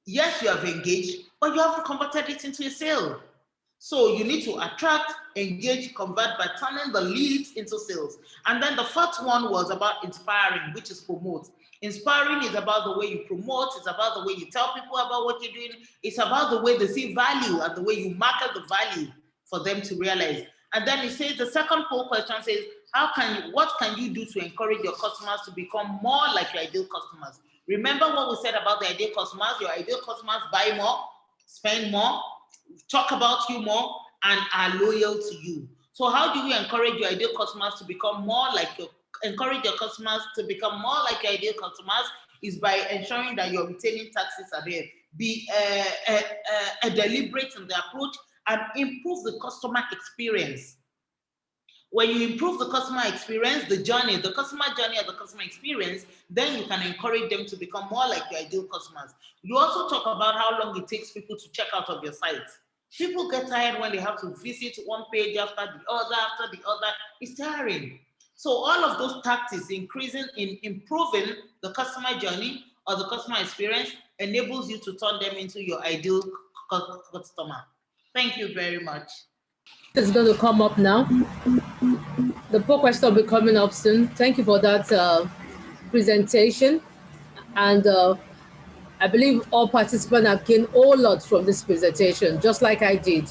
S6: yes, you have engaged, but you haven't converted it into a sale. So you need to attract, engage, convert by turning the leads into sales. And then the fourth one was about inspiring, which is promote. Inspiring is about the way you promote, it's about the way you tell people about what you're doing, it's about the way they see value and the way you market the value for them to realize. And then it says, the second poll question says, what can you do to encourage your customers to become more like your ideal customers? Remember what we said about the ideal customers? Your ideal customers buy more, spend more, talk about you more, and are loyal to you. So how do you encourage your ideal customers to become more like your ideal customers is by ensuring that you're retaining taxes are there. Be deliberate in the approach and improve the customer experience. When you improve the customer experience, the customer journey or the customer experience, then you can encourage them to become more like your ideal customers. You also talk about how long it takes people to check out of your site. People get tired when they have to visit one page after the other. It's tiring. So all of those tactics improving the customer journey or the customer experience enables you to turn them into your ideal customer. Thank you very much.
S1: It's going to come up now. The poll question will be coming up soon. Thank you for that presentation. And I believe all participants have gained a whole lot from this presentation, just like I did.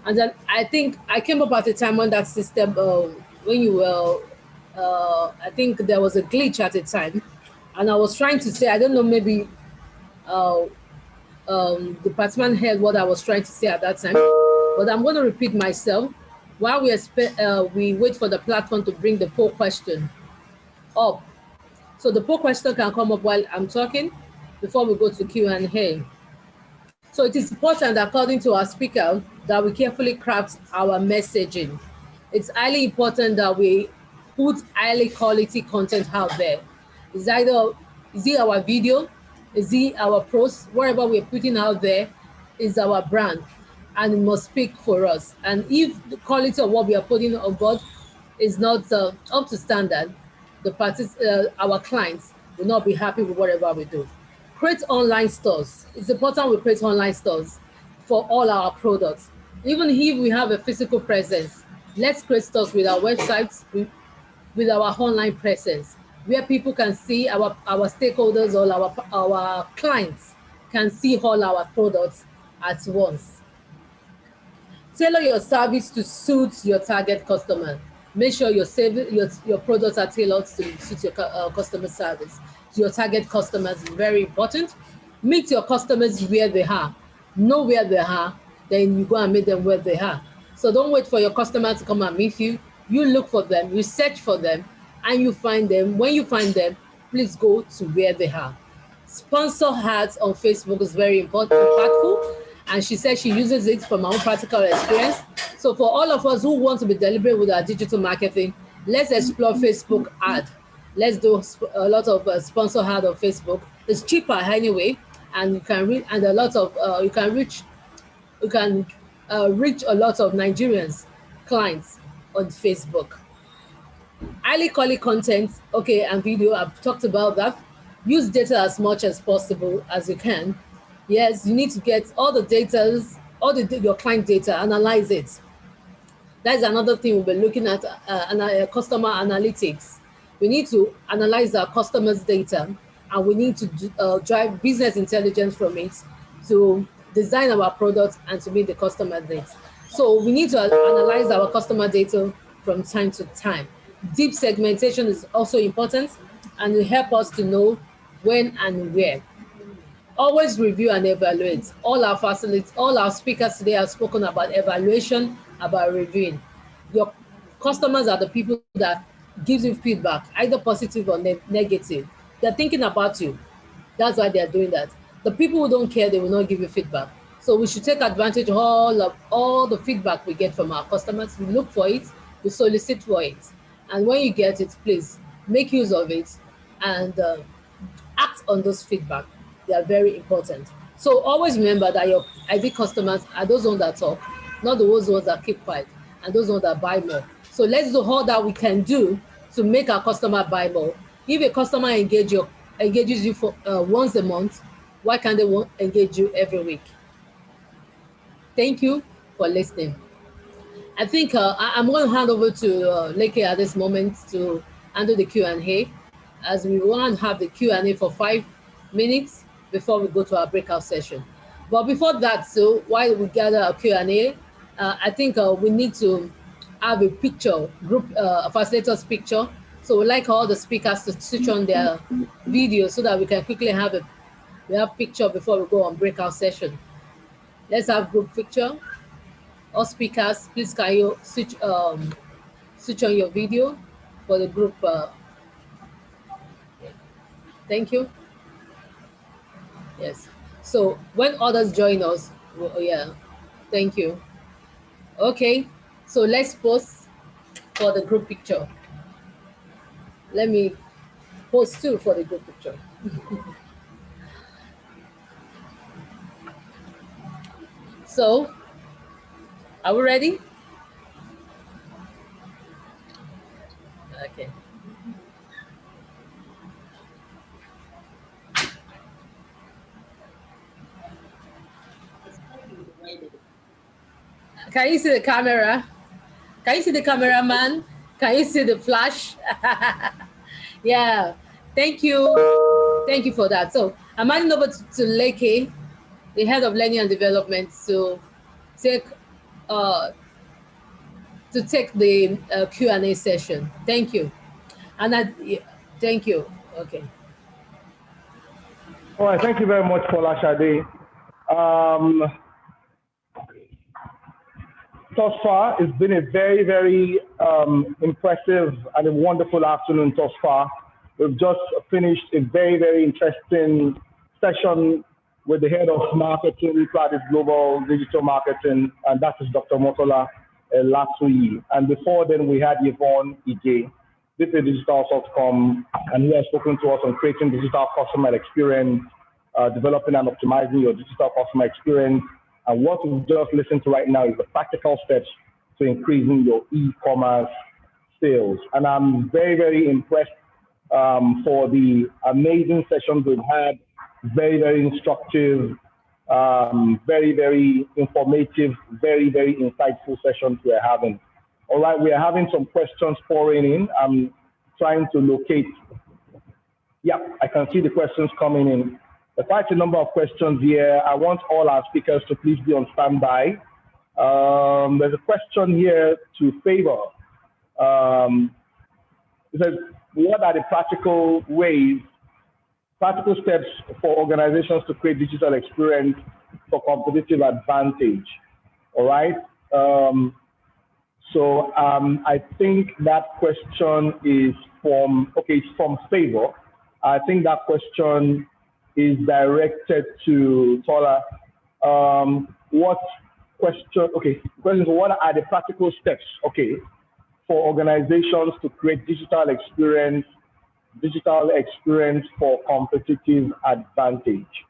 S1: And then I think I came up at a time when that system, when you were, I think there was a glitch at the time. And I was trying to say, I don't know, maybe uh, the participant heard what I was trying to say at that time. But I'm going to repeat myself while we wait for the platform to bring the poll question up. So the poll question can come up while I'm talking before we go to Q&A. So it is important, according to our speaker, that we carefully craft our messaging. It's highly important that we put highly quality content out there. Is it our video, is it our post, wherever we're putting out there is our brand, and it must speak for us. And if the quality of what we are putting on board is not up to standard, our clients will not be happy with whatever we do. Create online stores. It's important we create online stores for all our products. Even if we have a physical presence, let's create stores with our websites, with our online presence, where people can see our stakeholders, all our clients can see all our products at once. Tailor your service to suit your target customer. Make sure your products are tailored to suit your customer service. To your target customers is very important. Meet your customers where they are. Know where they are, then you go and meet them where they are. So don't wait for your customer to come and meet you. You look for them, you search for them, and you find them. When you find them, please go to where they are. Sponsor ads on Facebook is very impactful, and she said she uses it from her own practical experience. So for all of us who want to be deliberate with our digital marketing, let's explore Facebook ad. Let's do a lot of sponsor ad on Facebook. It's cheaper anyway, and you can reach a lot of reach a lot of Nigerians clients on Facebook. Highly quality content, okay, and video, I've talked about that. Use data as much as possible as you can. Yes, you need to get all the data, your client data, analyze it. That's another thing we'll be looking at, customer analytics. We need to analyze our customers' data, and we need to drive business intelligence from it to design our products and to meet the customer needs. So we need to analyze our customer data from time to time. Deep segmentation is also important, and will help us to know when and where. Always review and evaluate. All our speakers today have spoken about evaluation, about reviewing. Your customers are the people that gives you feedback, either positive or negative. They're thinking about you. That's why they're doing that. The people who don't care, they will not give you feedback. So we should take advantage of all the feedback we get from our customers. We look for it, we solicit for it. And when you get it, please make use of it and act on those feedback. They are very important. So always remember that your ideal customers are those ones that talk, not those ones that keep quiet, and those ones that buy more. So let's do all that we can do to make our customer buy more. If a customer engages you for once a month, why can't they engage you every week? Thank you for listening. I think I'm going to hand over to Leke at this moment to handle the Q&A, as we want to have the Q&A for 5 minutes before we go to our breakout session. But before that, so while we gather our Q&A, I think we need to have a picture, a facilitator's picture. So we'd like all the speakers to switch on their video so that we can quickly have picture before we go on breakout session. Let's have group picture. All speakers, please can you switch on your video for the group. Thank you. Yes. So when others join us, yeah, thank you. Okay, so let's post for the group picture. Let me post too for the group picture. So, are we ready? Okay. Can you see the camera? Can you see the cameraman? Can you see the flash? Yeah, thank you. Thank you for that. So I'm handing over to Leke, the head of learning and development, to take the Q&A session. Thank you. And thank you. Okay.
S4: All right, thank you very much, Paula Shade. Thus far, it's been a very, very impressive and a wonderful afternoon thus far. We've just finished a very, very interesting session with the head of marketing, Planet Global Digital Marketing, and that is Dr. Motola Latuyi. And before then, we had Yvonne Ige. This is digital.com, and he has spoken to us on creating digital customer experience, developing and optimizing your digital customer experience. And what we've just listened to right now is the practical steps to increasing your e-commerce sales. And I'm very, very impressed for the amazing sessions we've had. Very, very instructive, very, very informative, very, very insightful sessions we're having. All right, we are having some questions pouring in. I'm trying to locate. Yeah, I can see the questions coming in. There's quite a number of questions here. I want all our speakers to please be on standby. There's a question here to Favor. It says, what are the practical steps for organizations to create digital experience for competitive advantage? All right. So I think that question is it's from Favor. I think that question is directed to Tola. What are the practical steps, for organizations to create digital experience for competitive advantage?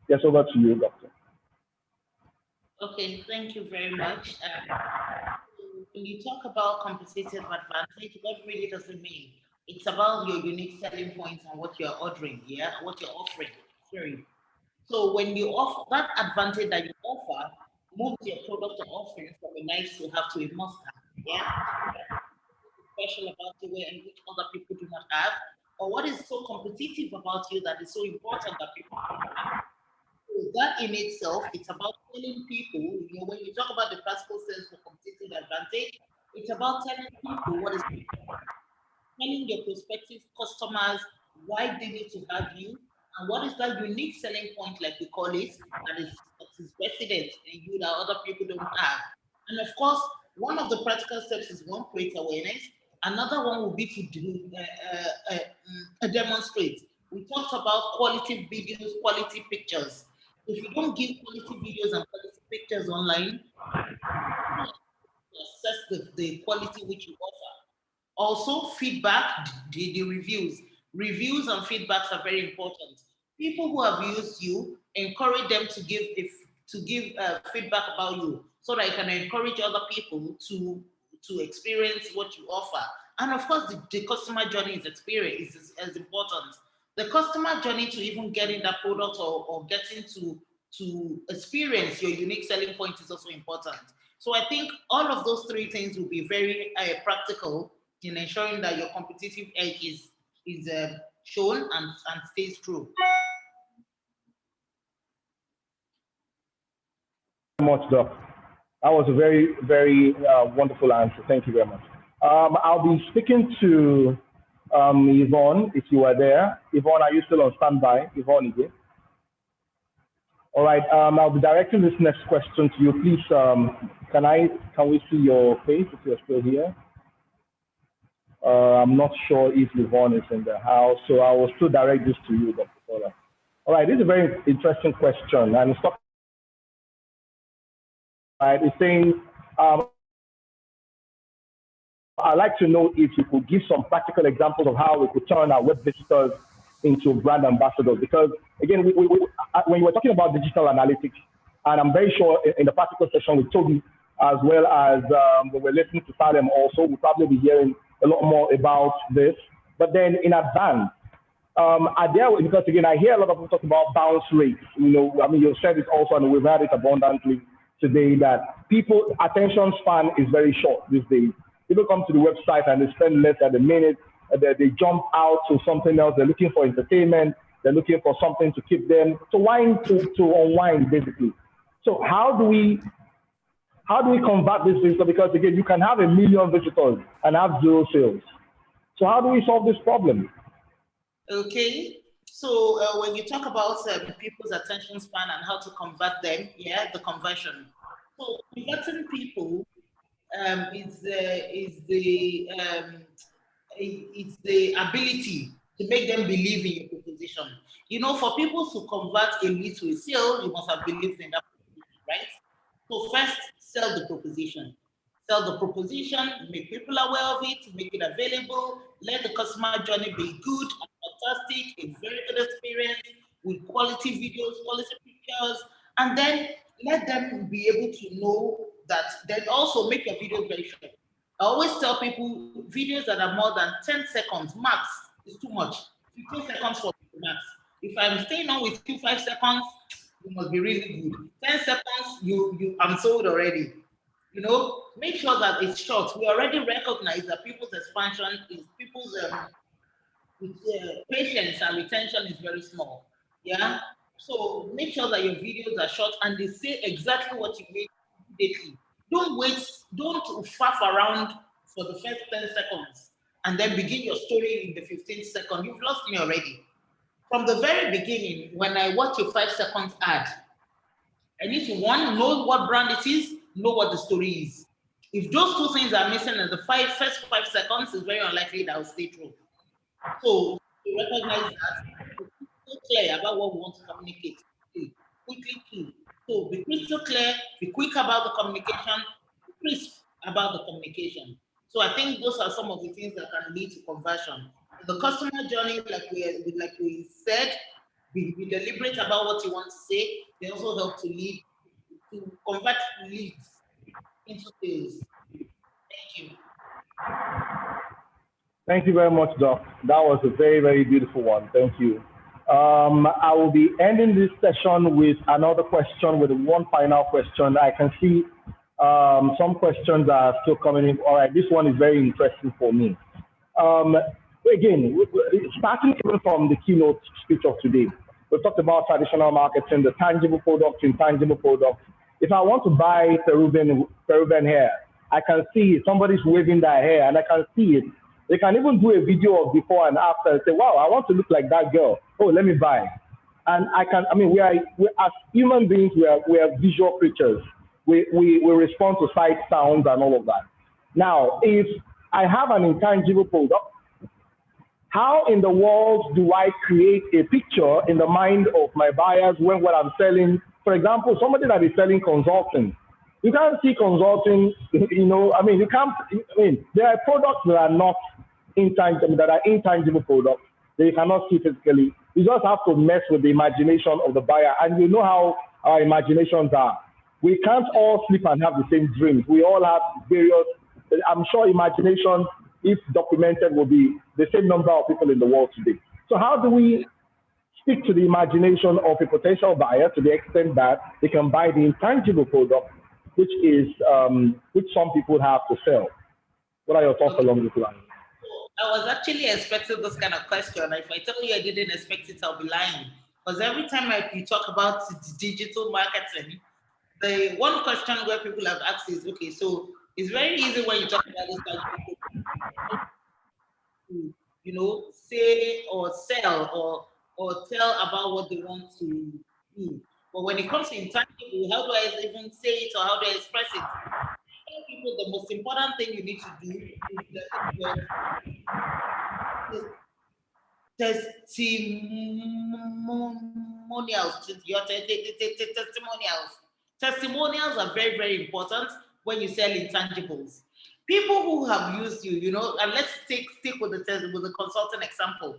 S4: Yes, over to you, Doctor.
S6: Okay, thank you very much. When you talk about competitive advantage, what really does it mean? It's about your unique selling points and what you're ordering, what you're offering. Sorry. So when you offer that advantage that you offer, moves your product or offering from a nice to have to a must-have, special about you and which other people do not have, or what is so competitive about you that is so important that people don't have. So that in itself, it's about telling people, when you talk about the practical sense for competitive advantage, it's about telling people what is telling your prospective customers why they need to have you, and what is that unique selling point, like we call it, that is resident in you that other people don't have. And of course, one of the practical steps is one, create awareness. Another one will be to demonstrate. We talked about quality videos, quality pictures. If you don't give quality videos and quality pictures online, assess the quality which you offer. Also, feedback, the reviews. Reviews and feedbacks are very important. People who have used you, encourage them to give feedback about you, so that you can encourage other people to experience what you offer. And of course, the customer journey is as important. The customer journey to even getting that product or getting to experience your unique selling point is also important. So I think all of those three things will be very practical in ensuring that your competitive edge is shown and stays true.
S4: Much, Doc. That was a very, very wonderful answer. Thank you very much. I'll be speaking to Yvonne, if you are there. Yvonne, are you still on standby? Yvonne, again. All right. I'll be directing this next question to you. Please, can we see your face if you're still here? I'm not sure if Yvonne is in the house, so I will still direct this to you, Dr. Paula. All right. This is a very interesting question, and it's talking. Right, it's saying, I'd like to know if you could give some practical examples of how we could turn our web visitors into brand ambassadors. Because again, when we're talking about digital analytics, and I'm very sure in the practical session with Toby, as well as when we're listening to Salem also, we'll probably be hearing a lot more about this. But then in advance, because again, I hear a lot of people talk about bounce rates. You've said it also, and we've had it abundantly today, that people attention span is very short these days. People come to the website and they spend less than a minute, they jump out to something else, they're looking for entertainment, They're looking for something to keep them to unwind basically. So how do we convert this visitor? Because again, you can have 1 million visitors and have 0 sales. So how do we solve this problem?
S6: Okay. So when you talk about people's attention span and how to convert them, yeah, the conversion. So converting people is the ability to make them believe in your proposition. You know, for people to convert a lead to a sale, you must have believed in that proposition, right? So first, sell the proposition. Sell the proposition, make people aware of it, make it available, let the customer journey be good and fantastic, a very good experience with quality videos, quality pictures, and then let them be able to know that, then also make your videos very short. I always tell people videos that are more than 10 seconds max is too much. 15 seconds for max. If I'm staying on with you 5 seconds, you must be really good. 10 seconds, I'm sold already. You know, make sure that it's short. We already recognize that people's expansion is people's patience and retention is very small. Yeah. So make sure that your videos are short and they say exactly what you mean immediately. Don't wait, don't faff around for the first 10 seconds and then begin your story in the 15th second. You've lost me already. From the very beginning, when I watch a 5 seconds ad, I need to, one, know what brand it is, know what the story is. If those two things are missing in the first 5 seconds, it's very unlikely that I'll stay true. So to recognize that, be crystal clear about what we want to communicate quickly too. So be crystal clear, be quick about the communication, be crisp about the communication. So I think those are some of the things that can lead to conversion. The customer journey, like we said, be deliberate about what you want to say. They also help to convert leads into sales. Thank you.
S4: Thank you very much, Doc. That was a very, very beautiful one. Thank you. I will be ending this session with another question, with one final question. I can see some questions are still coming in. All right, this one is very interesting for me. Again, starting even from the keynote speech of today, we talked about traditional marketing, the tangible products, intangible products. If I want to buy Peruvian hair, I can see somebody's waving their hair and I can see it. They can even do a video of before and after and say, wow, I want to look like that girl. Oh, let me buy. And we are as human beings, we are visual creatures. We respond to sight, sounds, and all of that. Now, if I have an intangible product, how in the world do I create a picture in the mind of my buyers when what I'm selling, for example, somebody that is selling consulting, you can't see consulting, you can't, there are products that are not intangible, that are intangible products that you cannot see physically. You just have to mess with the imagination of the buyer, and you know how our imaginations are. We can't all sleep and have the same dreams. We all have various, I'm sure imagination, if documented, will be the same number of people in the world today. So how do we speak to the imagination of a potential buyer to the extent that they can buy the intangible product, which some people have to sell? What are your thoughts along this line?
S6: I was actually expecting this kind of question. If I tell you I didn't expect it, I'll be lying. Because every time you talk about digital marketing, the one question where people have asked is, okay, so it's very easy when you talk about this kind of to, say or sell or tell about what they want to do. But when it comes to intangible, how do I even say it or how do I express it? People, the most important thing you need to do is testimonials. Testimonials are very, very important when you sell intangibles. People who have used you, and let's stick with the consulting example.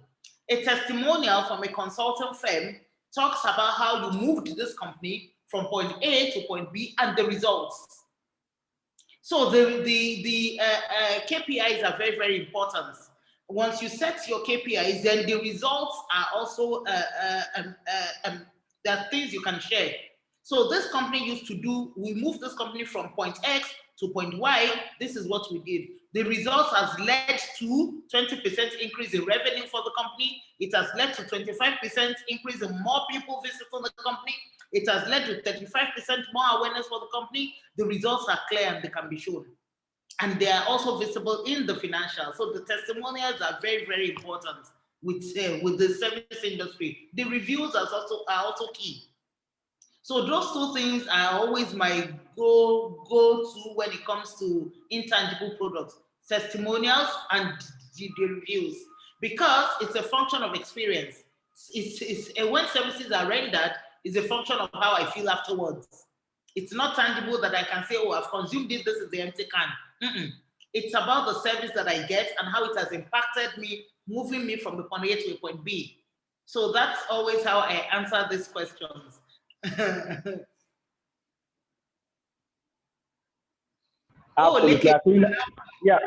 S6: A testimonial from a consulting firm talks about how you moved this company from point A to point B and the results. So the KPIs are very, very important. Once you set your KPIs, then the results are also there are things you can share. So this company used to do, we moved this company from point X to point Y. This is what we did. The results has led to 20% increase in revenue for the company. It has led to 25% increase in more people visiting the company. It has led to 35% more awareness for the company. The results are clear and they can be shown. And they are also visible in the financials. So the testimonials are very, very important with the service industry. The reviews are also key. So those two things are always my go-to when it comes to intangible products, testimonials and the reviews, because it's a function of experience. It's when services are rendered, it's a function of how I feel afterwards. It's not tangible that I can say, oh, I've consumed it, this is the empty can. It's about the service that I get and how it has impacted me, moving me from the point A to a point B. So that's always how I answer these questions.
S4: Absolutely. Yeah,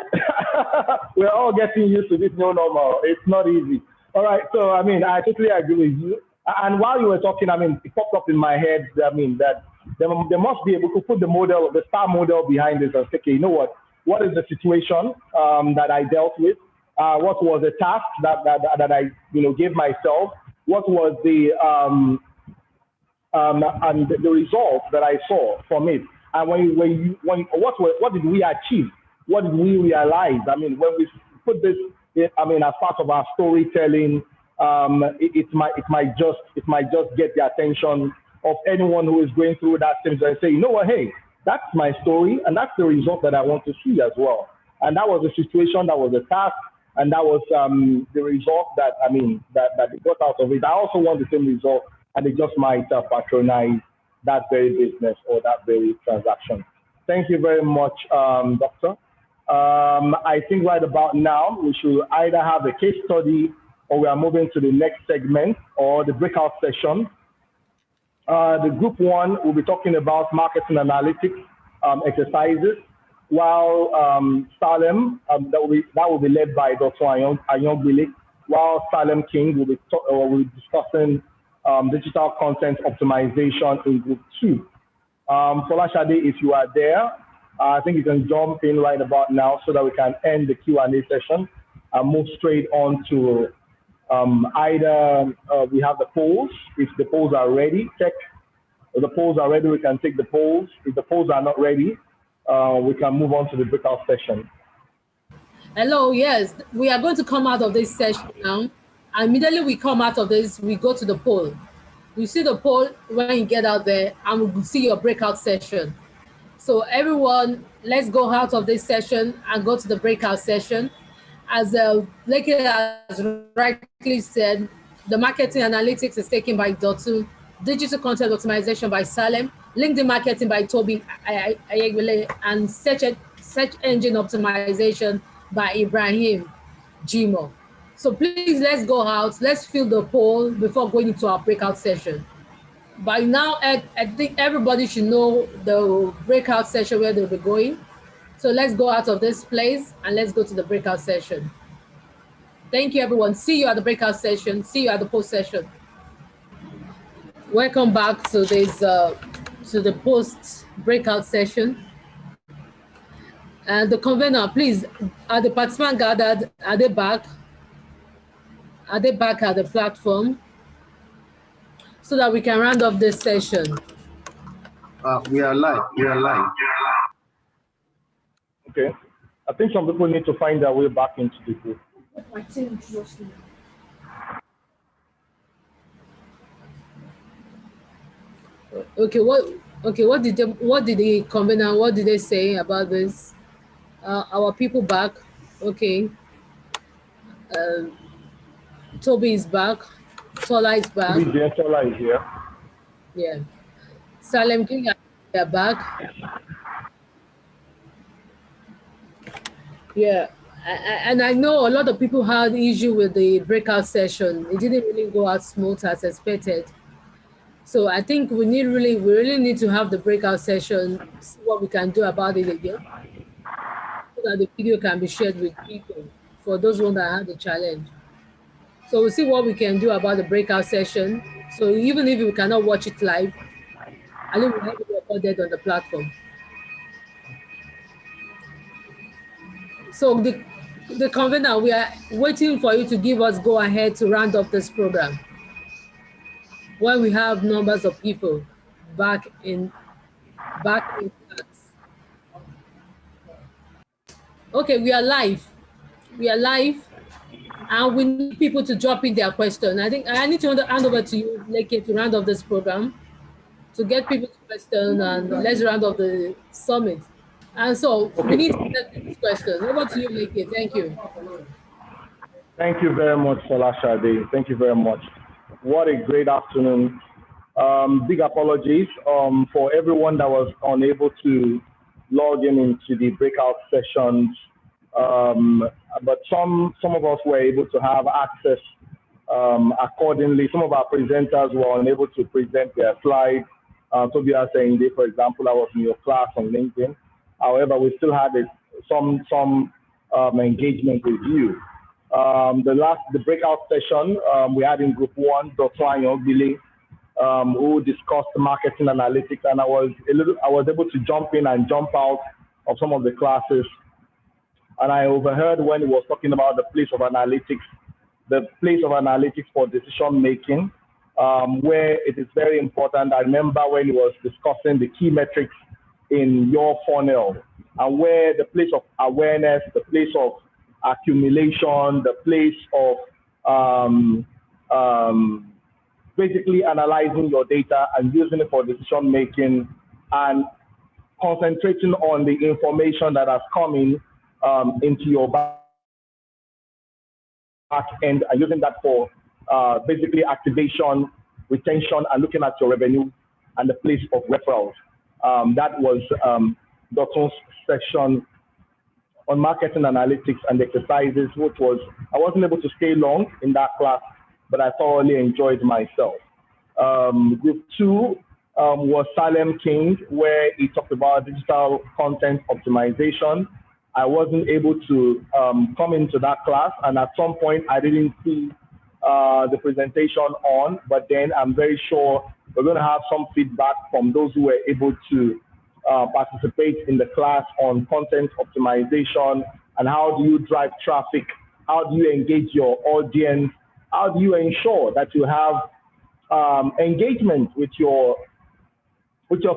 S4: we're all getting used to this new normal. It's not easy. All right, so I mean, I totally agree with you. And while you were talking, I mean, it popped up in my head. I mean, that they must be able to put the model, the star model behind this and say, okay, you know what is the situation that I dealt with? What was the task that I gave myself? What was the and the results that I saw from it? And what did we achieve? What did we realize? I mean, when we put this, I mean, as part of our storytelling, it might just get the attention of anyone who is going through that thing and say, you know what, hey, that's my story, and that's the result that I want to see as well. And that was the situation, that was the task, and that was the result that they got out of it. I also want the same result, and they just might patronize that very business or that very transaction. Thank you very much, Doctor. I think right about now, we should either have a case study or we are moving to the next segment or the breakout session. The group one will be talking about marketing analytics exercises, while Salem, that will be led by Dr. Ayongbile, while Salem King will be discussing digital content optimization in group 2. Folashade, if you are there, I think you can jump in right about now so that we can end the Q&A session and move straight on to either we have the polls. If the polls are ready, check. If the polls are ready, we can take the polls. If the polls are not ready, we can move on to the breakout session.
S1: Hello, yes, we are going to come out of this session now. And immediately we come out of this, we go to the poll. You see the poll when you get out there, and we will see your breakout session. So everyone, let's go out of this session and go to the breakout session. As Blake has rightly said, the marketing analytics is taken by Dotun, digital content optimization by Salem, LinkedIn marketing by Toby Ayegbile, and search engine optimization by Ibrahim Jiman. So please, let's go out. Let's fill the poll before going into our breakout session. By now, I think everybody should know the breakout session where they'll be going. So let's go out of this place and let's go to the breakout session. Thank you, everyone. See you at the breakout session. See you at the post session. Welcome back to this to the post breakout session. And the convener, please, are the participants gathered? Are they back? Are they back at the platform so that we can round off this session?
S7: We are live. We are live.
S4: Okay. I think some people need to find their way back into the group.
S1: Okay. What did the convener? What did they say about this? Our people back. Okay. Toby is back. Tola is back.
S4: Tola is here.
S1: Yeah. Salem King are back. Yeah. And I know a lot of people had issue with the breakout session. It didn't really go as smooth as expected. So I think we really need to have the breakout session, see what we can do about it again, so that the video can be shared with people for those ones that had the challenge. So we'll see what we can do about the breakout session. So even if we cannot watch it live, I think we'll have it recorded on the platform. So the convener, we are waiting for you to give us go ahead to round up this program when we have numbers of people back in class. Okay, we are live. We are live, and we need people to drop in their question. I think I need to hand over to you, Leke, to round up this program, to get people's question, and let's round up the summit. And so we need to get people's questions. Over to you, Leke. Thank you.
S4: Thank you very much, Folashade. Thank you very much. What a great afternoon. Big apologies for everyone that was unable to log in into the breakout sessions. But some of us were able to have access accordingly. Some of our presenters were unable to present their slides. Tobias saying, for example, I was in your class on LinkedIn. However, we still had some engagement with you. The breakout session we had in group 1, Dr. Billy, who discussed marketing analytics, and I was able to jump in and jump out of some of the classes. And I overheard when he was talking about the place of analytics for decision making, where it is very important. I remember when he was discussing the key metrics in your funnel, and where the place of awareness, the place of accumulation, the place of basically analyzing your data and using it for decision making, and concentrating on the information that has come in into your back end, and using that for basically activation, retention, and looking at your revenue and the place of referrals. That was Dr. section on marketing analytics and exercises, which was, I wasn't able to stay long in that class, but I thoroughly enjoyed myself. Group 2 was Salem King, where he talked about digital content optimization. I wasn't able to come into that class, and at some point I didn't see the presentation on, but then I'm very sure we're going to have some feedback from those who were able to participate in the class on content optimization, and how do you drive traffic, how do you engage your audience, how do you ensure that you have engagement with your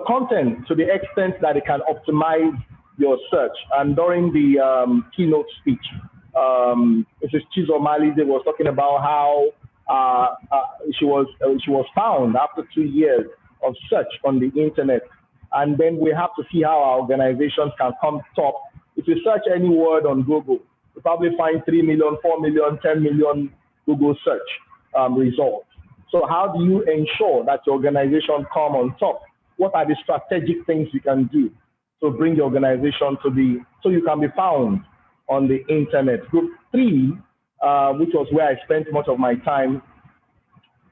S4: content to the extent that it can optimize your search. And during the keynote speech, Mrs. Chizomali was talking about how she was found after 2 years of search on the internet. And then we have to see how our organizations can come top. If you search any word on Google, you probably find 3 million, 4 million, 10 million Google search results. So how do you ensure that your organization come on top? What are the strategic things you can do to bring your organization to so you can be found on the internet? Group 3, which was where I spent much of my time,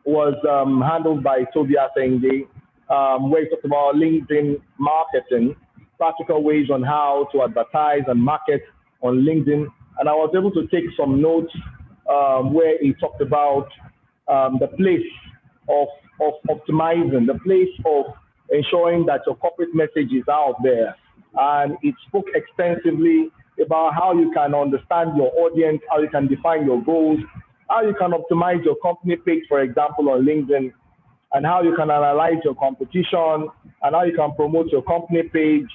S4: was handled by Tobias Enge, where he talked about LinkedIn marketing, practical ways on how to advertise and market on LinkedIn. And I was able to take some notes where he talked about the place of optimizing, the place of ensuring that your corporate message is out there. And it spoke extensively about how you can understand your audience, how you can define your goals, how you can optimize your company page, for example, on LinkedIn, and how you can analyze your competition, and how you can promote your company page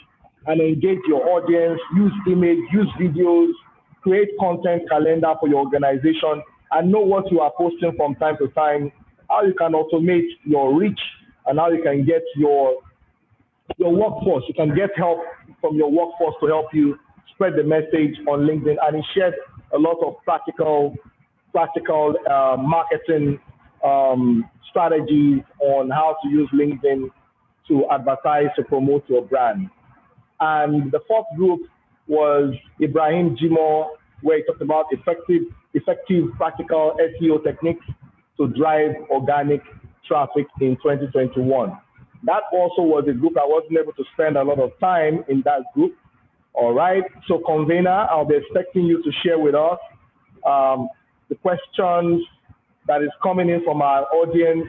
S4: and engage your audience, use image, use videos, create content calendar for your organization, and know what you are posting from time to time, how you can automate your reach, and how you can get your workforce. You can get help from your workforce to help you spread the message on LinkedIn. And he shared a lot of practical marketing strategies on how to use LinkedIn to advertise, to promote your brand. And the fourth group was Ibrahim Jiman, where he talked about effective practical SEO techniques to drive organic traffic in 2021. That also was a group I wasn't able to spend a lot of time in that group. All right, so convener, I'll be expecting you to share with us the questions that is coming in from our audience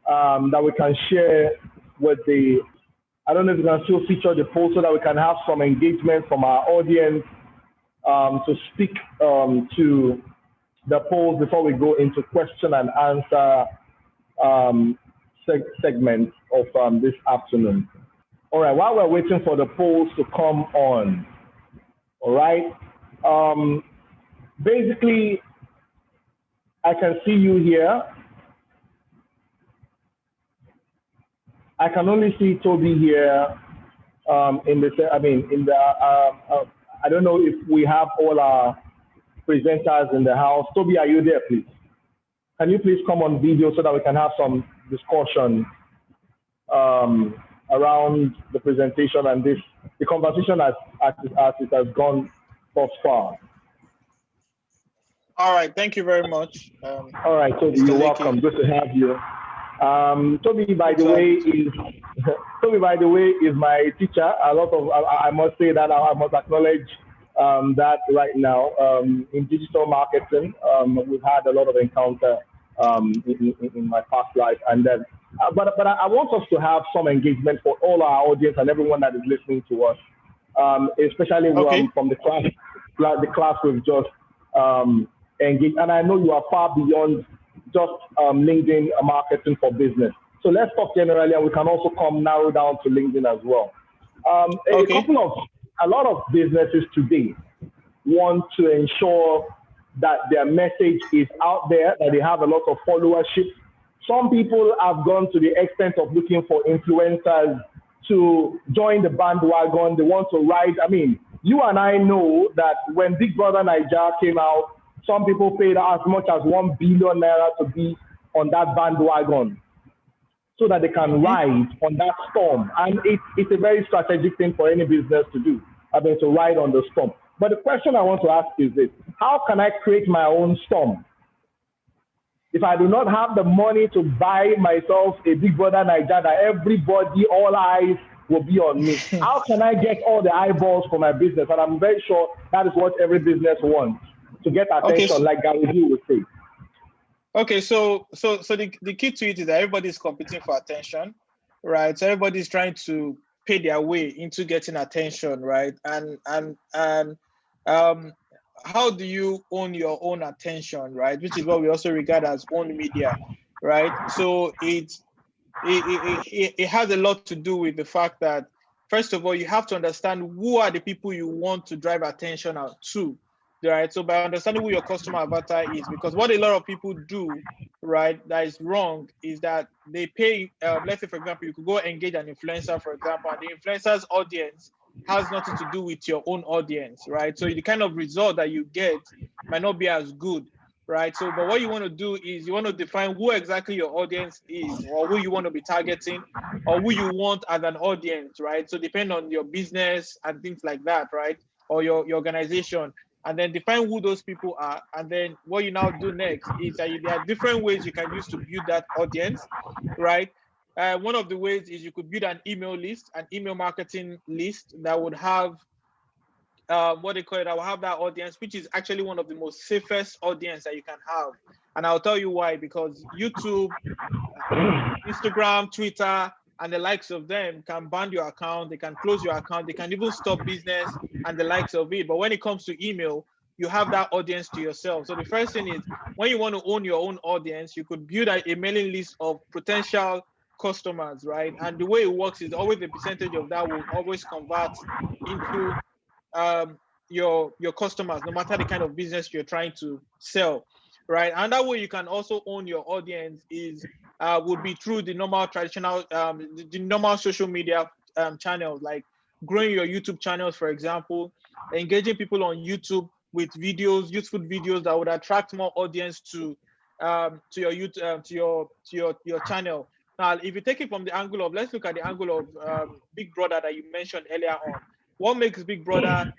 S4: that we can share with I don't know if you can still feature the poll so that we can have some engagement from our audience to speak to the polls before we go into question and answer segment of this afternoon. All right, while we're waiting for the polls to come on, all right, basically, I can see you here. I can only see Toby here in the, I don't know if we have all our presenters in the house. Toby, are you there, please? Can you please come on video so that we can have some discussion around the presentation and the conversation as it has gone thus far?
S8: All right, thank you very much.
S4: All right, Toby, you're welcome. Good to have you. Toby, by the way, is my teacher. I must say that I must acknowledge that right now in digital marketing, we've had a lot of encounter in my past life, and then but I want us to have some engagement for all our audience and everyone that is listening to us, especially from the class we've just engaged. And I know you are far beyond just LinkedIn marketing for business. So let's talk generally, and we can also narrow down to LinkedIn as well. A lot of businesses today want to ensure that their message is out there, that they have a lot of followership. Some people have gone to the extent of looking for influencers to join the bandwagon. They want to ride. I mean, you and I know that when Big Brother Naija came out, some people paid as much as 1 billion naira to be on that bandwagon so that they can ride on that storm. And it's a very strategic thing for any business to do, to ride on the storm. But the question I want to ask is this: how can I create my own storm? If I do not have the money to buy myself a Big Brother Naija that everybody, all eyes will be on me, how can I get all the eyeballs for my business? And I'm very sure that is what every business wants, to get attention, like Gary Vee would say.
S8: Okay, so the key to it is that everybody's competing for attention, right? So everybody's trying to pay their way into getting attention, right? And how do you own your own attention, right? Which is what we also regard as owned media, right? So it has a lot to do with the fact that, first of all, you have to understand who are the people you want to drive attention out to, right? So by understanding who your customer avatar is, because what a lot of people do, right, that is wrong, is that they pay, let's say, for example, you could go engage an influencer, for example, and the influencer's audience has nothing to do with your own audience, right? So the kind of result that you get might not be as good, right? So, but what you want to do is you want to define who exactly your audience is, or who you want to be targeting, or who you want as an audience, right? So depend on your business and things like that, right? Or your organization, and then define who those people are. And then what you now do next is that there are different ways you can use to build that audience, right? One of the ways is you could build an email list, an email marketing list that would have what they call it, I will have that audience, which is actually one of the most safest audience that you can have. And I'll tell you why, because YouTube, Instagram, Twitter, and the likes of them can ban your account, they can close your account, they can even stop business and the likes of it. But when it comes to email, you have that audience to yourself. So the first thing is, when you want to own your own audience, you could build a mailing list of potential customers, right? And the way it works is always the percentage of that will always convert into your customers, no matter the kind of business you're trying to sell, right? And that way you can also own your audience is would be through the normal traditional, the normal social media channels, like growing your YouTube channels, for example, engaging people on YouTube with videos, useful videos that would attract more audience to your YouTube, to your channel. Now, if you take it from the angle of, let's look at the angle of Big Brother that you mentioned earlier on. What makes Big Brother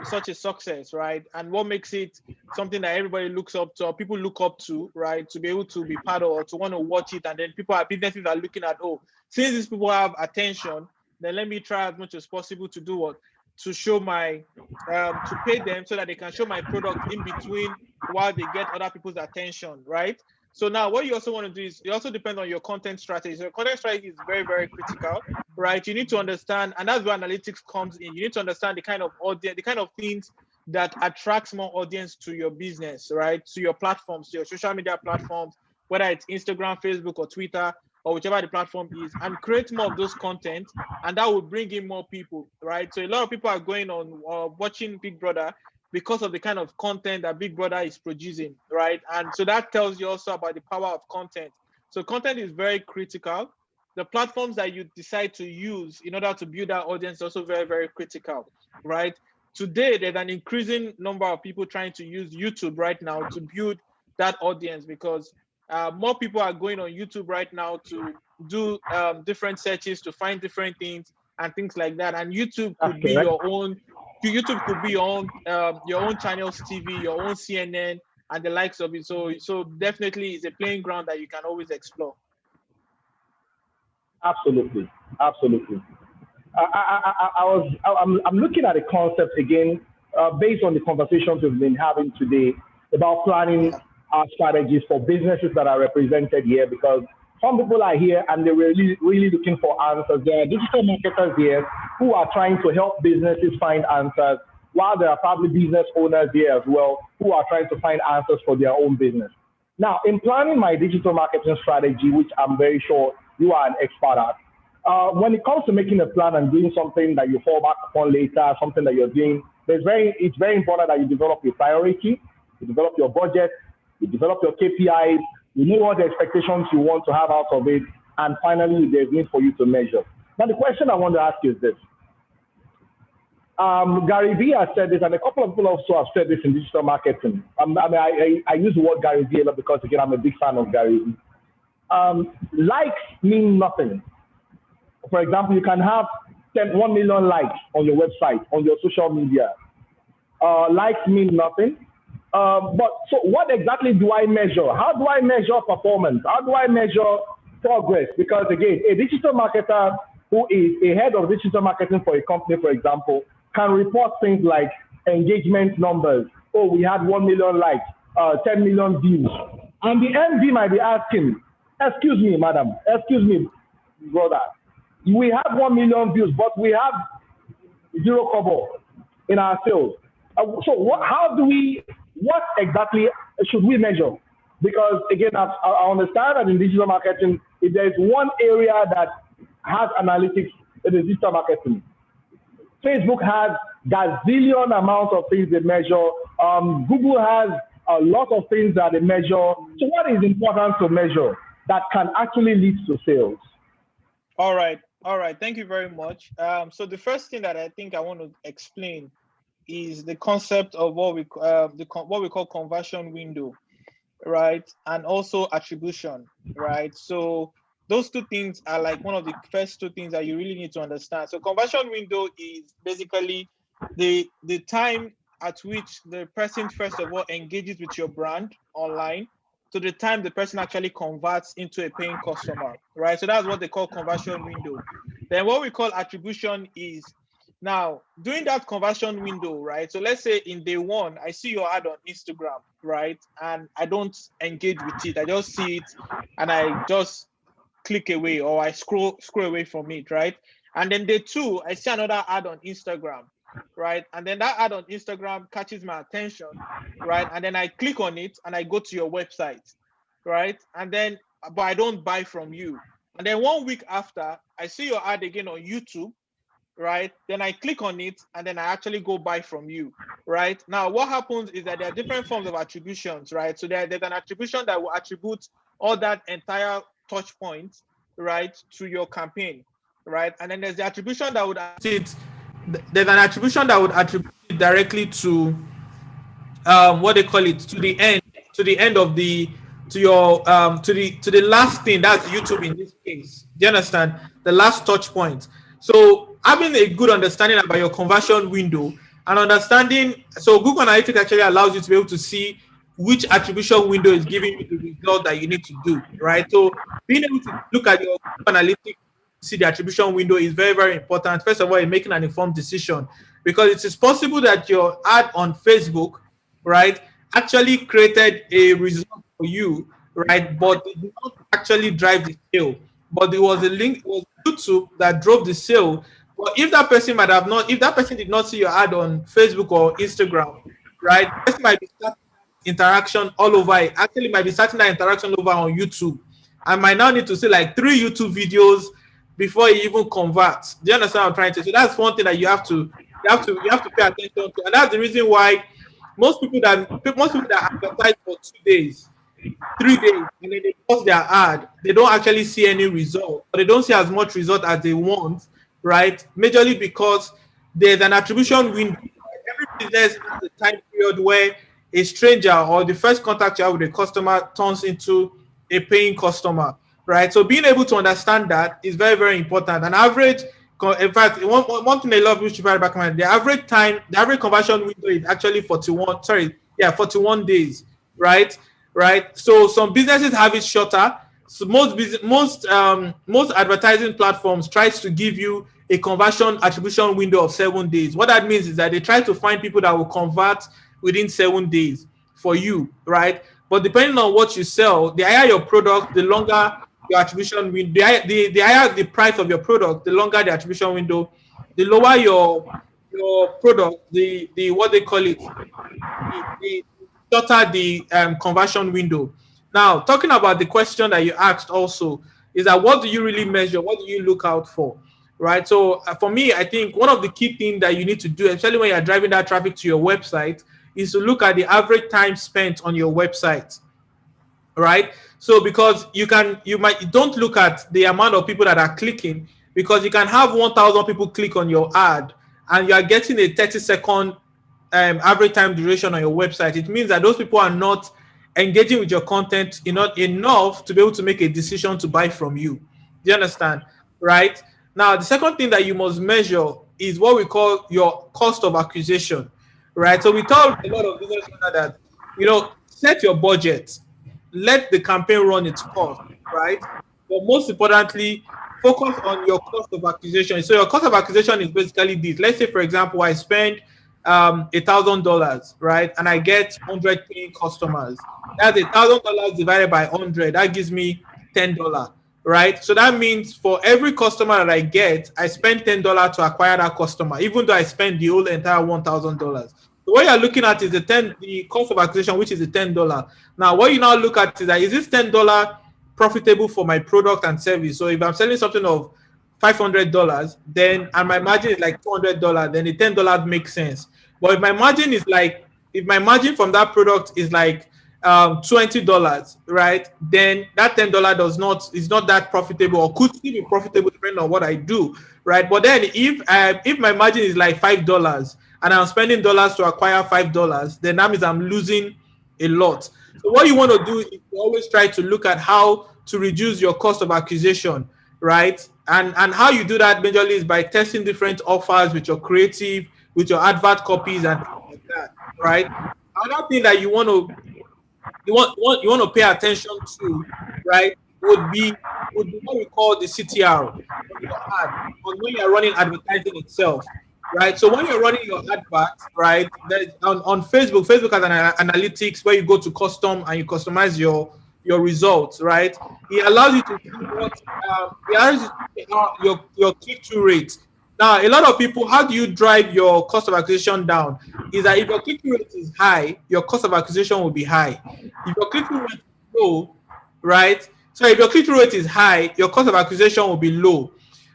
S8: such a success, right? And what makes it something that everybody looks up to, or people look up to, right? To be able to be part of, or to want to watch it, and then businesses are looking at, oh, since these people have attention, then let me try as much as possible to do what? To show my, to pay them so that they can show my product in between while they get other people's attention, right? So now what you also want to do is, it also depends on your content strategy. So your content strategy is very, very critical, right? You need to understand, and that's where analytics comes in. You need to understand the kind of audience, the kind of things that attracts more audience to your business, right? To your platforms, to your social media platforms, whether it's Instagram, Facebook, or Twitter, or whichever the platform is, and create more of those content, and that will bring in more people, right? So a lot of people are going on watching Big Brother because of the kind of content that Big Brother is producing, right? And so that tells you also about the power of content. So content is very critical. The platforms that you decide to use in order to build that audience is also very, very critical, right? Today, there's an increasing number of people trying to use YouTube right now to build that audience, because more people are going on YouTube right now to do different searches, to find different things and things like that. And YouTube could be your own. YouTube could be your own channels, TV, your own CNN, and the likes of it. So definitely, it's a playing ground that you can always explore.
S4: Absolutely, absolutely. I'm looking at the concept again, based on the conversations we've been having today about planning our strategies for businesses that are represented here, because some people are here and they're really looking for answers. There are digital marketers here who are trying to help businesses find answers, while there are probably business owners here as well who are trying to find answers for their own business. Now, in planning my digital marketing strategy, which I'm very sure you are an expert at, when it comes to making a plan and doing something that you fall back upon later, something that you're doing, it's very important that you develop your priority, you develop your budget, you develop your KPIs, you know what the expectations you want to have out of it, and finally, there's need for you to measure. Now, the question I want to ask you is this. Gary Vee has said this, and a couple of people also have said this in digital marketing. I use the word Gary Vee a lot because, again, I'm a big fan of Gary Vee. Likes mean nothing. For example, you can have 1 million likes on your website, on your social media. Likes mean nothing. But so what exactly do I measure? How do I measure performance? How do I measure progress? Because again, a digital marketer who is a head of digital marketing for a company, for example, can report things like engagement numbers. Oh, we had 1 million likes, 10 million views. And the MD might be asking, excuse me, madam, excuse me, brother, we have 1 million views, but we have 0 kobo in our sales. So what exactly should we measure? Because again, I understand that in digital marketing, if there is one area that has analytics, it is digital marketing. Facebook has gazillion amounts of things they measure. Google has a lot of things that they measure. So what is important to measure that can actually lead to sales?
S8: All right. Thank you very much. So the first thing that I think I want to explain is the concept of what we call conversion window, right? And also attribution, right? So those two things are like one of the first two things that you really need to understand. So conversion window is basically the time at which the person first of all engages with your brand online to the time the person actually converts into a paying customer, right? So that's what they call conversion window. Then what we call attribution is now during that conversion window, right? So let's say in day one, I see your ad on Instagram, right? And I don't engage with it. I just see it and I just click away or I scroll away from it, right? And then day two, I see another ad on Instagram, right? And then that ad on Instagram catches my attention, right? And then I click on it and I go to your website, right? And then, but I don't buy from you. And then 1 week after, I see your ad again on YouTube, right? Then I click on it and then I actually go buy from you, right? Now, what happens is that there are different forms of attributions, right? So there's an attribution that will attribute all that entire touch points, right, to your campaign, right? And then there's the attribution that would attribute it directly to what they call it, to the end of the to the last thing, that's YouTube in this case. Do you understand? The last touch point. So having a good understanding about your conversion window and understanding, so Google Analytics actually allows you to be able to see which attribution window is giving you the result that you need to do, right? So being able to look at your Google Analytics, see the attribution window is very, very important. First of all, in making an informed decision, because it is possible that your ad on Facebook, right, actually created a result for you, right, but it did not actually drive the sale. But there was a link, it was YouTube that drove the sale, But if that person might have not, if that person did not see your ad on Facebook or Instagram, right, the person might be starting interaction all over it. Actually, might be starting that interaction over on YouTube. I might now need to see like 3 YouTube videos before it even converts. Do you understand what I'm trying to say? So that's one thing that you have to pay attention to, and that's the reason why most people that advertise for 2 days, 3 days, and then they post their ad, they don't actually see any result, or they don't see as much result as they want, right? Majorly because there's an attribution window. Every business has a time period where a stranger or the first contact you have with a customer turns into a paying customer, right? So being able to understand that is very, very important. An average, in fact, one thing I love which you back mind, the average conversion window is actually 41 days, right? Right. So some businesses have it shorter. So most advertising platforms tries to give you a conversion attribution window of 7 days. What that means is that they try to find people that will convert within 7 days for you, right? But depending on what you sell, the higher your product, the longer your attribution window. The higher the price of your product, the longer the attribution window. The lower your product, the what they call it, the shorter the conversion window. Now, talking about the question that you asked also is that what do you really measure? What do you look out for? Right. So for me, I think one of the key things that you need to do, especially when you're driving that traffic to your website, is to look at the average time spent on your website. Right. So because you don't look at the amount of people that are clicking, because you can have 1,000 people click on your ad and you are getting a 30-second average time duration on your website. It means that those people are not engaging with your content enough to be able to make a decision to buy from you. Do you understand? Right. Now, the second thing that you must measure is what we call your cost of acquisition, right? So we tell a lot of business owners that, set your budget, let the campaign run its course, right? But most importantly, focus on your cost of acquisition. So your cost of acquisition is basically this. Let's say, for example, I spend $1,000, right? And I get 100 paying customers. That's $1,000 divided by 100. That gives me $10. Right, so that means for every customer that I get, I spend $10 to acquire that customer, even though I spend the whole entire $1,000. So what you're looking at is the cost of acquisition, which is the $10. Now, what you now look at is that is this $10 profitable for my product and service? So if I'm selling something of $500, then and my margin is like $200, then the $10 makes sense. But if my margin from that product is like $20, right? Then that $10 is not that profitable, or could still be profitable depending on what I do, right? But then if my margin is like $5 and I'm spending dollars to acquire $5, then that means I'm losing a lot. So what you want to do is to always try to look at how to reduce your cost of acquisition, right? And how you do that majorly is by testing different offers with your creative, with your advert copies and things like that, right? Another thing that you want to pay attention to, right, would be what we call the CTR on your ad, on when you're running advertising itself, right? So when you're running your advert, right, on Facebook has an analytics where you go to custom and you customize your results, right? It allows you to see your click-through rate. Now, a lot of people, how do you drive your cost of acquisition down? Is that if your click-through rate is high, your cost of acquisition will be high. If your click-through rate is low, right? So if your click-through rate is high, your cost of acquisition will be low,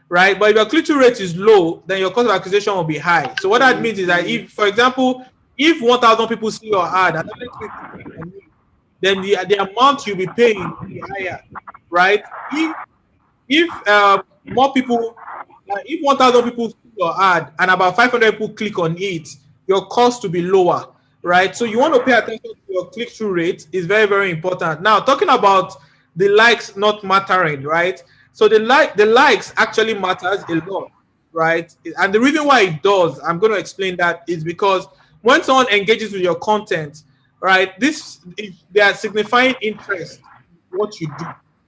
S8: right? But if your click-through rate is low, then your cost of acquisition will be high. So what that means is that if, for example, if 1,000 people see your ad and only click on you, then the amount you'll be paying will be higher, right? If more people, if 1,000 people see your ad and about 500 people click on it, your cost will be lower, right? So you want to pay attention to your click-through rate. Is very, very important. Now, talking about the likes not mattering, right? So the likes actually matters a lot, right? And the reason why it does, I'm going to explain that, is because when someone engages with your content, right, they are signifying interest in what you do.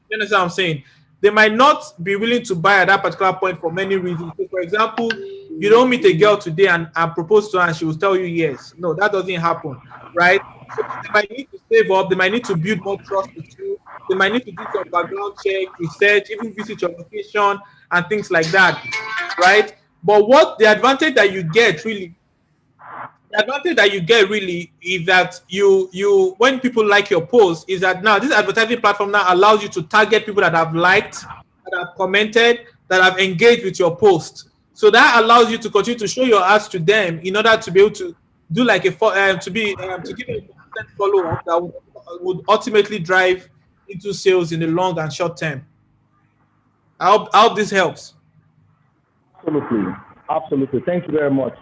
S8: You understand what I'm saying? They might not be willing to buy at that particular point for many reasons. So for example, you don't meet a girl today and propose to her and she will tell you yes. No, that doesn't happen, right? So they might need to save up. They might need to build more trust with you. They might need to do some background check, research, even visit your location and things like that, right? But what the advantage that you get really, is that you when people like your post, is that now this advertising platform now allows you to target people that have liked, that have commented, that have engaged with your post. So that allows you to continue to show your ads to them in order to be able to do like a to give a follow up that would ultimately drive into sales in the long and short term. I hope this helps.
S4: Absolutely. Absolutely. Thank you very much.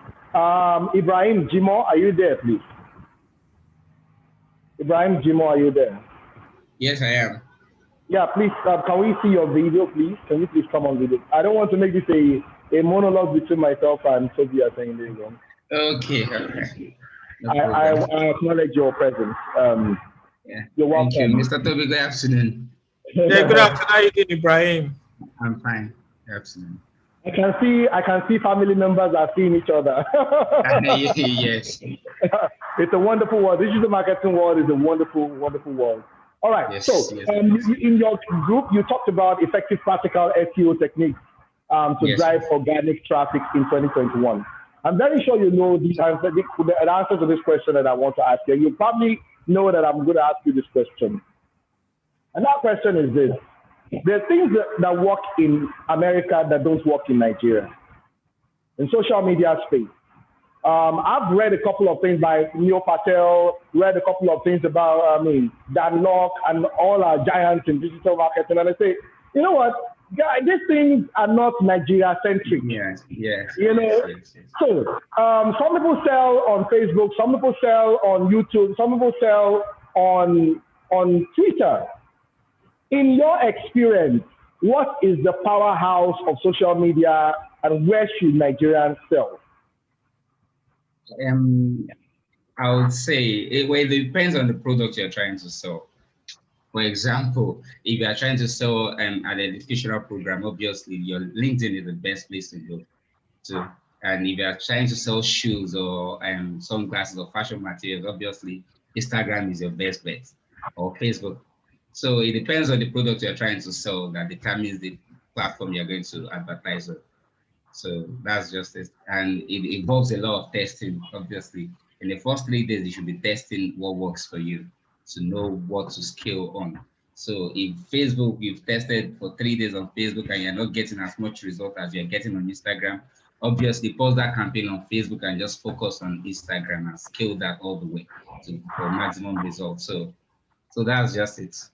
S4: Ibrahim Jiman, are you there, please? Ibrahim Jiman, are you there?
S9: Yes, I am.
S4: Yeah, please, can we see your video, please? Can you please come on video? I don't want to make this a monologue between myself and Toby saying this one.
S9: Okay, okay. No
S4: I acknowledge your presence.
S9: Yeah.
S4: You're welcome.
S9: Thank you. Mr. Toby, good afternoon.
S8: Yeah, good afternoon. How are you doing, Ibrahim?
S9: I'm fine. Good afternoon.
S4: I can see family members are seeing each other.
S9: Yes.
S4: It's a wonderful world. Digital marketing world is a wonderful, wonderful world. All right.
S9: Yes,
S4: So
S9: yes.
S4: in your group, you talked about effective practical SEO techniques to drive organic traffic in 2021. I'm very sure you know the answer to this question that I want to ask you. You probably know that I'm going to ask you this question. And that question is this. There are things that work in America that don't work in Nigeria, in social media space. I've read a couple of things by Neil Patel, read a couple of things about, Dan Locke and all our giants in digital marketing. And I say, you know what, guys, these things are not Nigeria-centric.
S9: Yes.
S4: You know, so some people sell on Facebook, some people sell on YouTube, some people sell on Twitter. In your experience, what is the powerhouse of social media and where should Nigerians sell?
S9: I would say it depends on the product you're trying to sell. For example, if you are trying to sell an educational program, obviously your LinkedIn is the best place to go to. And if you are trying to sell shoes or sunglasses or fashion materials, obviously Instagram is your best bet, or Facebook. So it depends on the product you're trying to sell that determines the platform you're going to advertise on. So that's just it. And it involves a lot of testing, obviously. In the first 3 days, you should be testing what works for you to know what to scale on. So if Facebook, you've tested for 3 days on Facebook and you're not getting as much result as you're getting on Instagram, obviously pause that campaign on Facebook and just focus on Instagram and scale that all the way for maximum results. So that's just it.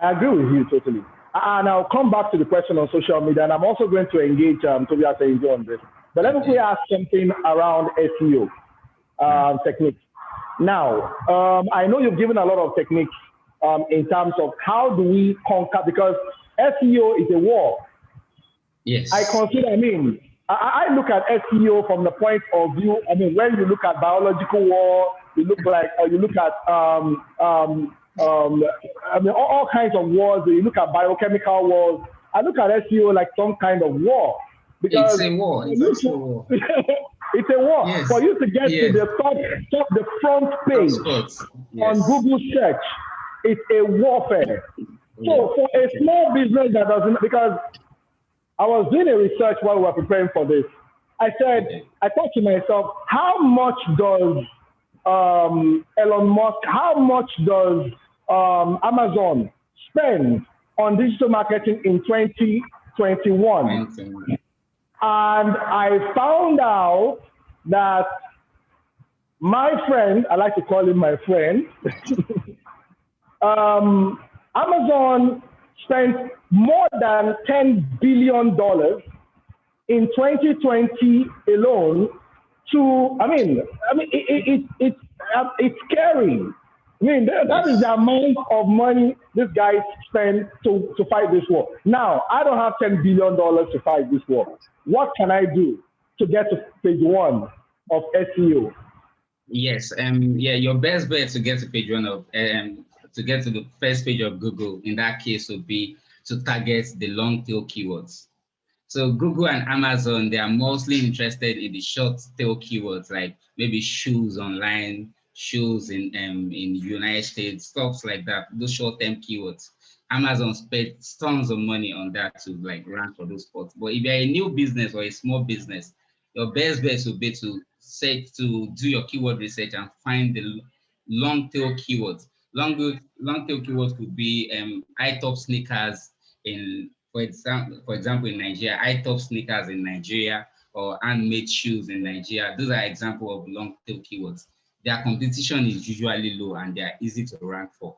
S4: I agree with you totally. And I'll come back to the question on social media, and I'm also going to engage Tobias and on this. But let me ask something around SEO techniques. Now, I know you've given a lot of techniques in terms of how do we conquer, because SEO is a war.
S9: Yes.
S4: I consider, I look at SEO from the point of view, when you look at biological war, you look at all kinds of wars. You look at biochemical wars. I look at SEO like some kind of war. Because
S9: it's a war. It's a war.
S4: It's a war.
S9: Yes.
S4: For you to get to the front page on Google search, it's a warfare. So for a small business that doesn't, because I was doing a research while we were preparing for this, I thought to myself, how much does Elon Musk, how much does Amazon spend on digital marketing in 2021? And I found out that my friend, I like to call him my friend, Amazon spent more than $10 billion in 2020 alone to, it's scary. That is the amount of money this guy spent to fight this war. Now, I don't have $10 billion to fight this war. What can I do to get to page 1 of SEO?
S9: Yes, your best bet to get to page 1 of to get to the first page of Google in that case would be to target the long tail keywords. So Google and Amazon, they are mostly interested in the short tail keywords like maybe shoes online, shoes in United States, stuff like that, those short-term keywords. Amazon spent tons of money on that to like rank for those spots. But if you're a new business or a small business, your best bet would be to do your keyword research and find the long tail keywords. Long tail keywords could be high top sneakers for example in Nigeria, high top sneakers in Nigeria, or handmade shoes in Nigeria. Those are examples of long tail keywords. Their competition is usually low and they are easy to rank for.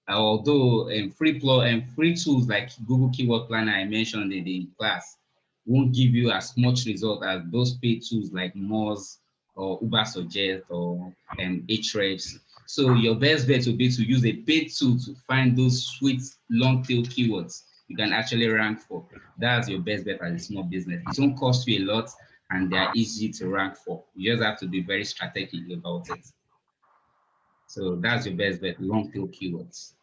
S9: Although free tools like Google Keyword Planner I mentioned in the class won't give you as much result as those paid tools like Moz or Uber Suggest or Ahrefs. So your best bet would be to use a paid tool to find those sweet long tail keywords you can actually rank for. That's your best bet as a small business. It won't cost you a lot and they're easy to rank for. You just have to be very strategic about it. So that's your best bet, long tail keywords.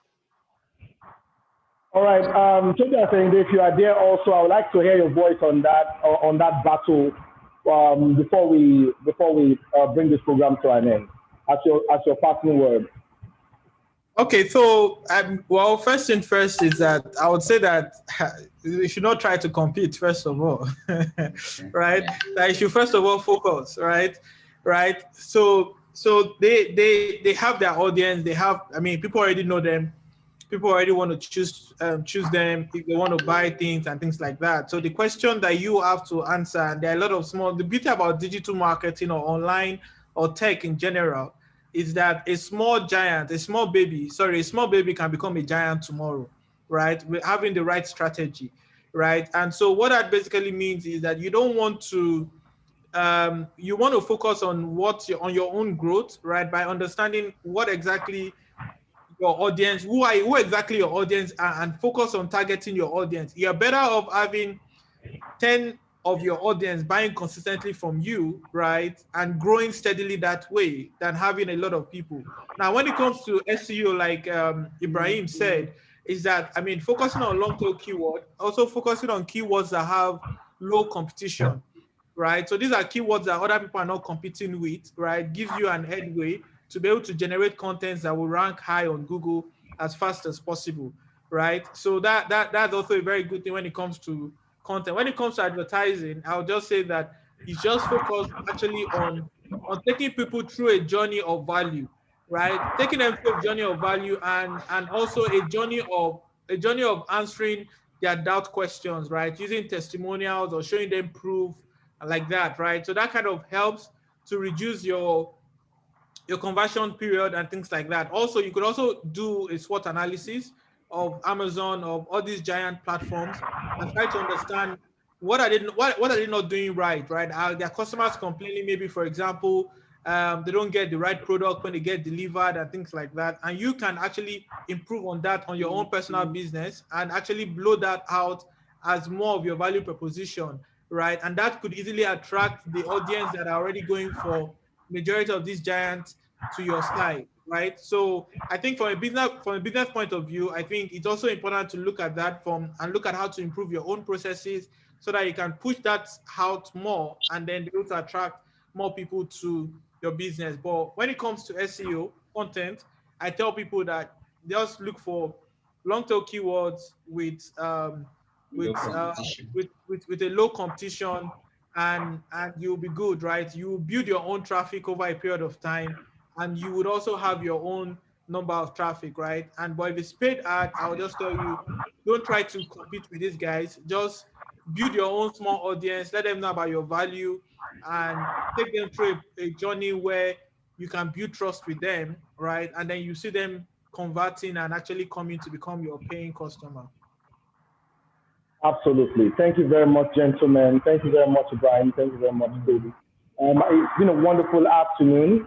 S4: All right, Toby, if you are there also, I would like to hear your voice on that battle before we bring this program to an end. As your parting word.
S8: Okay, so well, first thing first is that I would say that you should not try to compete first of all, right? That you should first of all focus, right? So they have their audience. They have, I mean, people already know them. People already want to choose them if they want to buy things and things like that. So the question that you have to answer, and there are a lot of the beauty about digital marketing or online or tech in general, is that a small baby can become a giant tomorrow, right? We're having the right strategy, right? And so what that basically means is that you don't want to, you want to focus on on your own growth, right? By understanding what exactly your audience, who exactly your audience are, and focus on targeting your audience. You're better off having 10 of your audience buying consistently from you, right, and growing steadily that way than having a lot of people. Now, when it comes to SEO, like Ibrahim said, is that, I mean, focusing on long tail keyword, also focusing on keywords that have low competition, right? So these are keywords that other people are not competing with, right? Gives you an headway to be able to generate contents that will rank high on Google as fast as possible, right? So that's also a very good thing when it comes to content. When it comes to advertising, I'll just say that it's just focused actually on taking people through a journey of value, right? Taking them through a journey of value and also a journey of answering their doubt questions, right? Using testimonials or showing them proof like that, right? So that kind of helps to reduce your conversion period and things like that. Also, you could also do a SWOT analysis of Amazon, of all these giant platforms, and try to understand what are they not doing right? Are their customers complaining, maybe, for example, they don't get the right product when they get delivered and things like that. And you can actually improve on that on your own personal business and actually blow that out as more of your value proposition, right? And that could easily attract the audience that are already going for majority of these giants to your site, right? So I think from a business point of view, I think it's also important to look at that and look at how to improve your own processes so that you can push that out more and then be able to attract more people to your business. But when it comes to SEO content, I tell people that just look for long tail keywords with a low competition, and you'll be good, right? You build your own traffic over a period of time, and you would also have your own number of traffic, right? But if it's paid ad, I'll just tell you, don't try to compete with these guys. Just build your own small audience, let them know about your value, and take them through a journey where you can build trust with them, right? And then you see them converting and actually coming to become your paying customer.
S4: Absolutely. Thank you very much, gentlemen. Thank you very much, Ibrahim. Thank you very much, Toby. It's been a wonderful afternoon.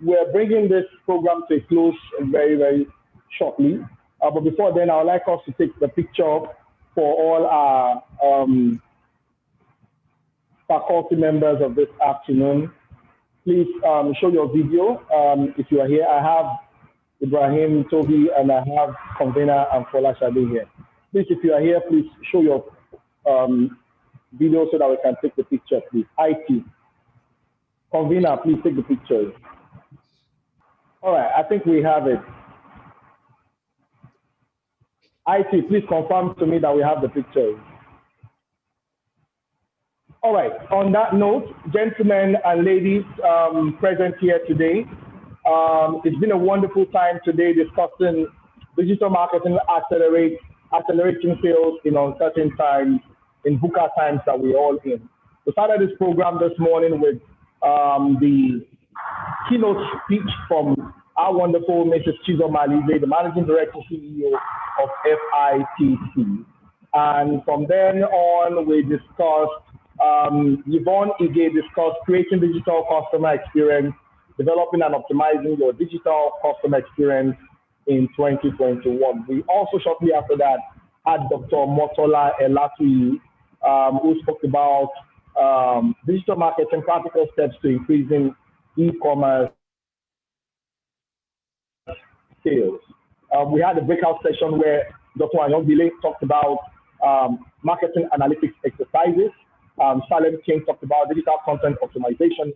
S4: We're bringing this program to a close very, very shortly. But before then, I would like us to take the picture for all our faculty members of this afternoon. Please show your video if you are here. I have Ibrahim, Toby, and I have Convener and Fola Shade here. Please, if you are here, please show your video so that we can take the picture, please. IT. Convener, please take the pictures. All right, I think we have it. IT, please confirm to me that we have the pictures. All right, on that note, gentlemen and ladies present here today, it's been a wonderful time today discussing digital marketing accelerating sales in uncertain times, in VUCA times that we're all in. We started this program this morning with the keynote speech from our wonderful Mrs. Chizo Malize, the Managing Director, CEO of FITC. And from then on, we discussed, Yvonne Ige discussed creating digital customer experience, developing and optimizing your digital customer experience in 2021. We also shortly after that had Dr. Motola Elatui, who spoke about digital marketing practical steps to increasing e-commerce sales. We had a breakout session where Dr. Anyobile talked about marketing analytics exercises. Salem King talked about digital content optimization.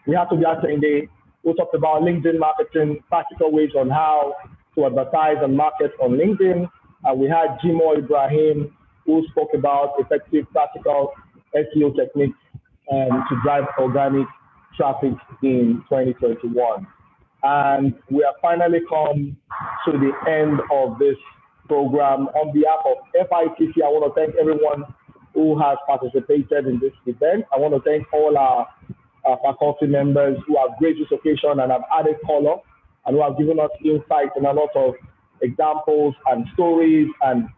S4: We had Tobias Inde, who talked about LinkedIn marketing, practical ways on how to advertise and market on LinkedIn. We had Jimo Ibrahim, who spoke about effective practical SEO techniques to drive organic traffic in 2021. And we have finally come to the end of this program. On behalf of FITC, I want to thank everyone who has participated in this event. I want to thank all our faculty members who have graced this occasion and have added color and who have given us insight and a lot of examples and stories and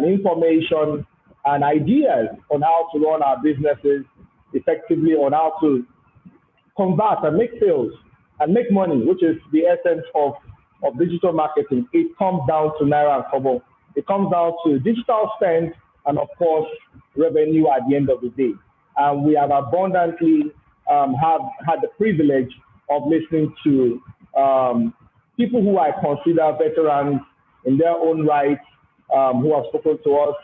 S4: information and ideas on how to run our businesses effectively, on how to convert and make sales and make money, which is the essence of digital marketing. It comes down to Naira and Kobo. It comes down to digital spend and, of course, revenue at the end of the day. And we have abundantly have had the privilege of listening to people who I consider veterans in their own right, who have spoken to us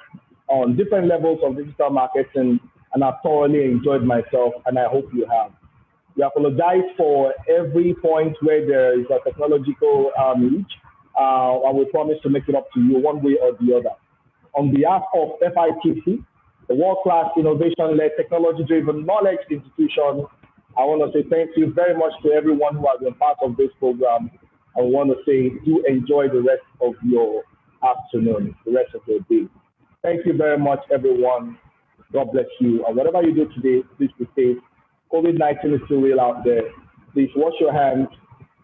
S4: on different levels of digital marketing, and I've thoroughly enjoyed myself, and I hope you have. We apologize for every point where there is a technological glitch, and we promise to make it up to you one way or the other. On behalf of FITC, the world-class innovation-led technology-driven knowledge institution, I want to say thank you very much to everyone who has been part of this program. I want to say do enjoy the rest of your afternoon, the rest of your day. Thank you very much, everyone. God bless you. And whatever you do today, please be safe. COVID-19 is still real out there. Please wash your hands,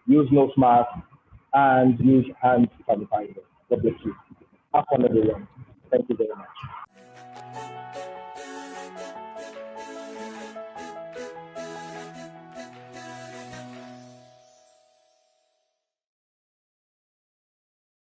S4: use nose mask, and use hand sanitizer. God bless you. Have fun, everyone.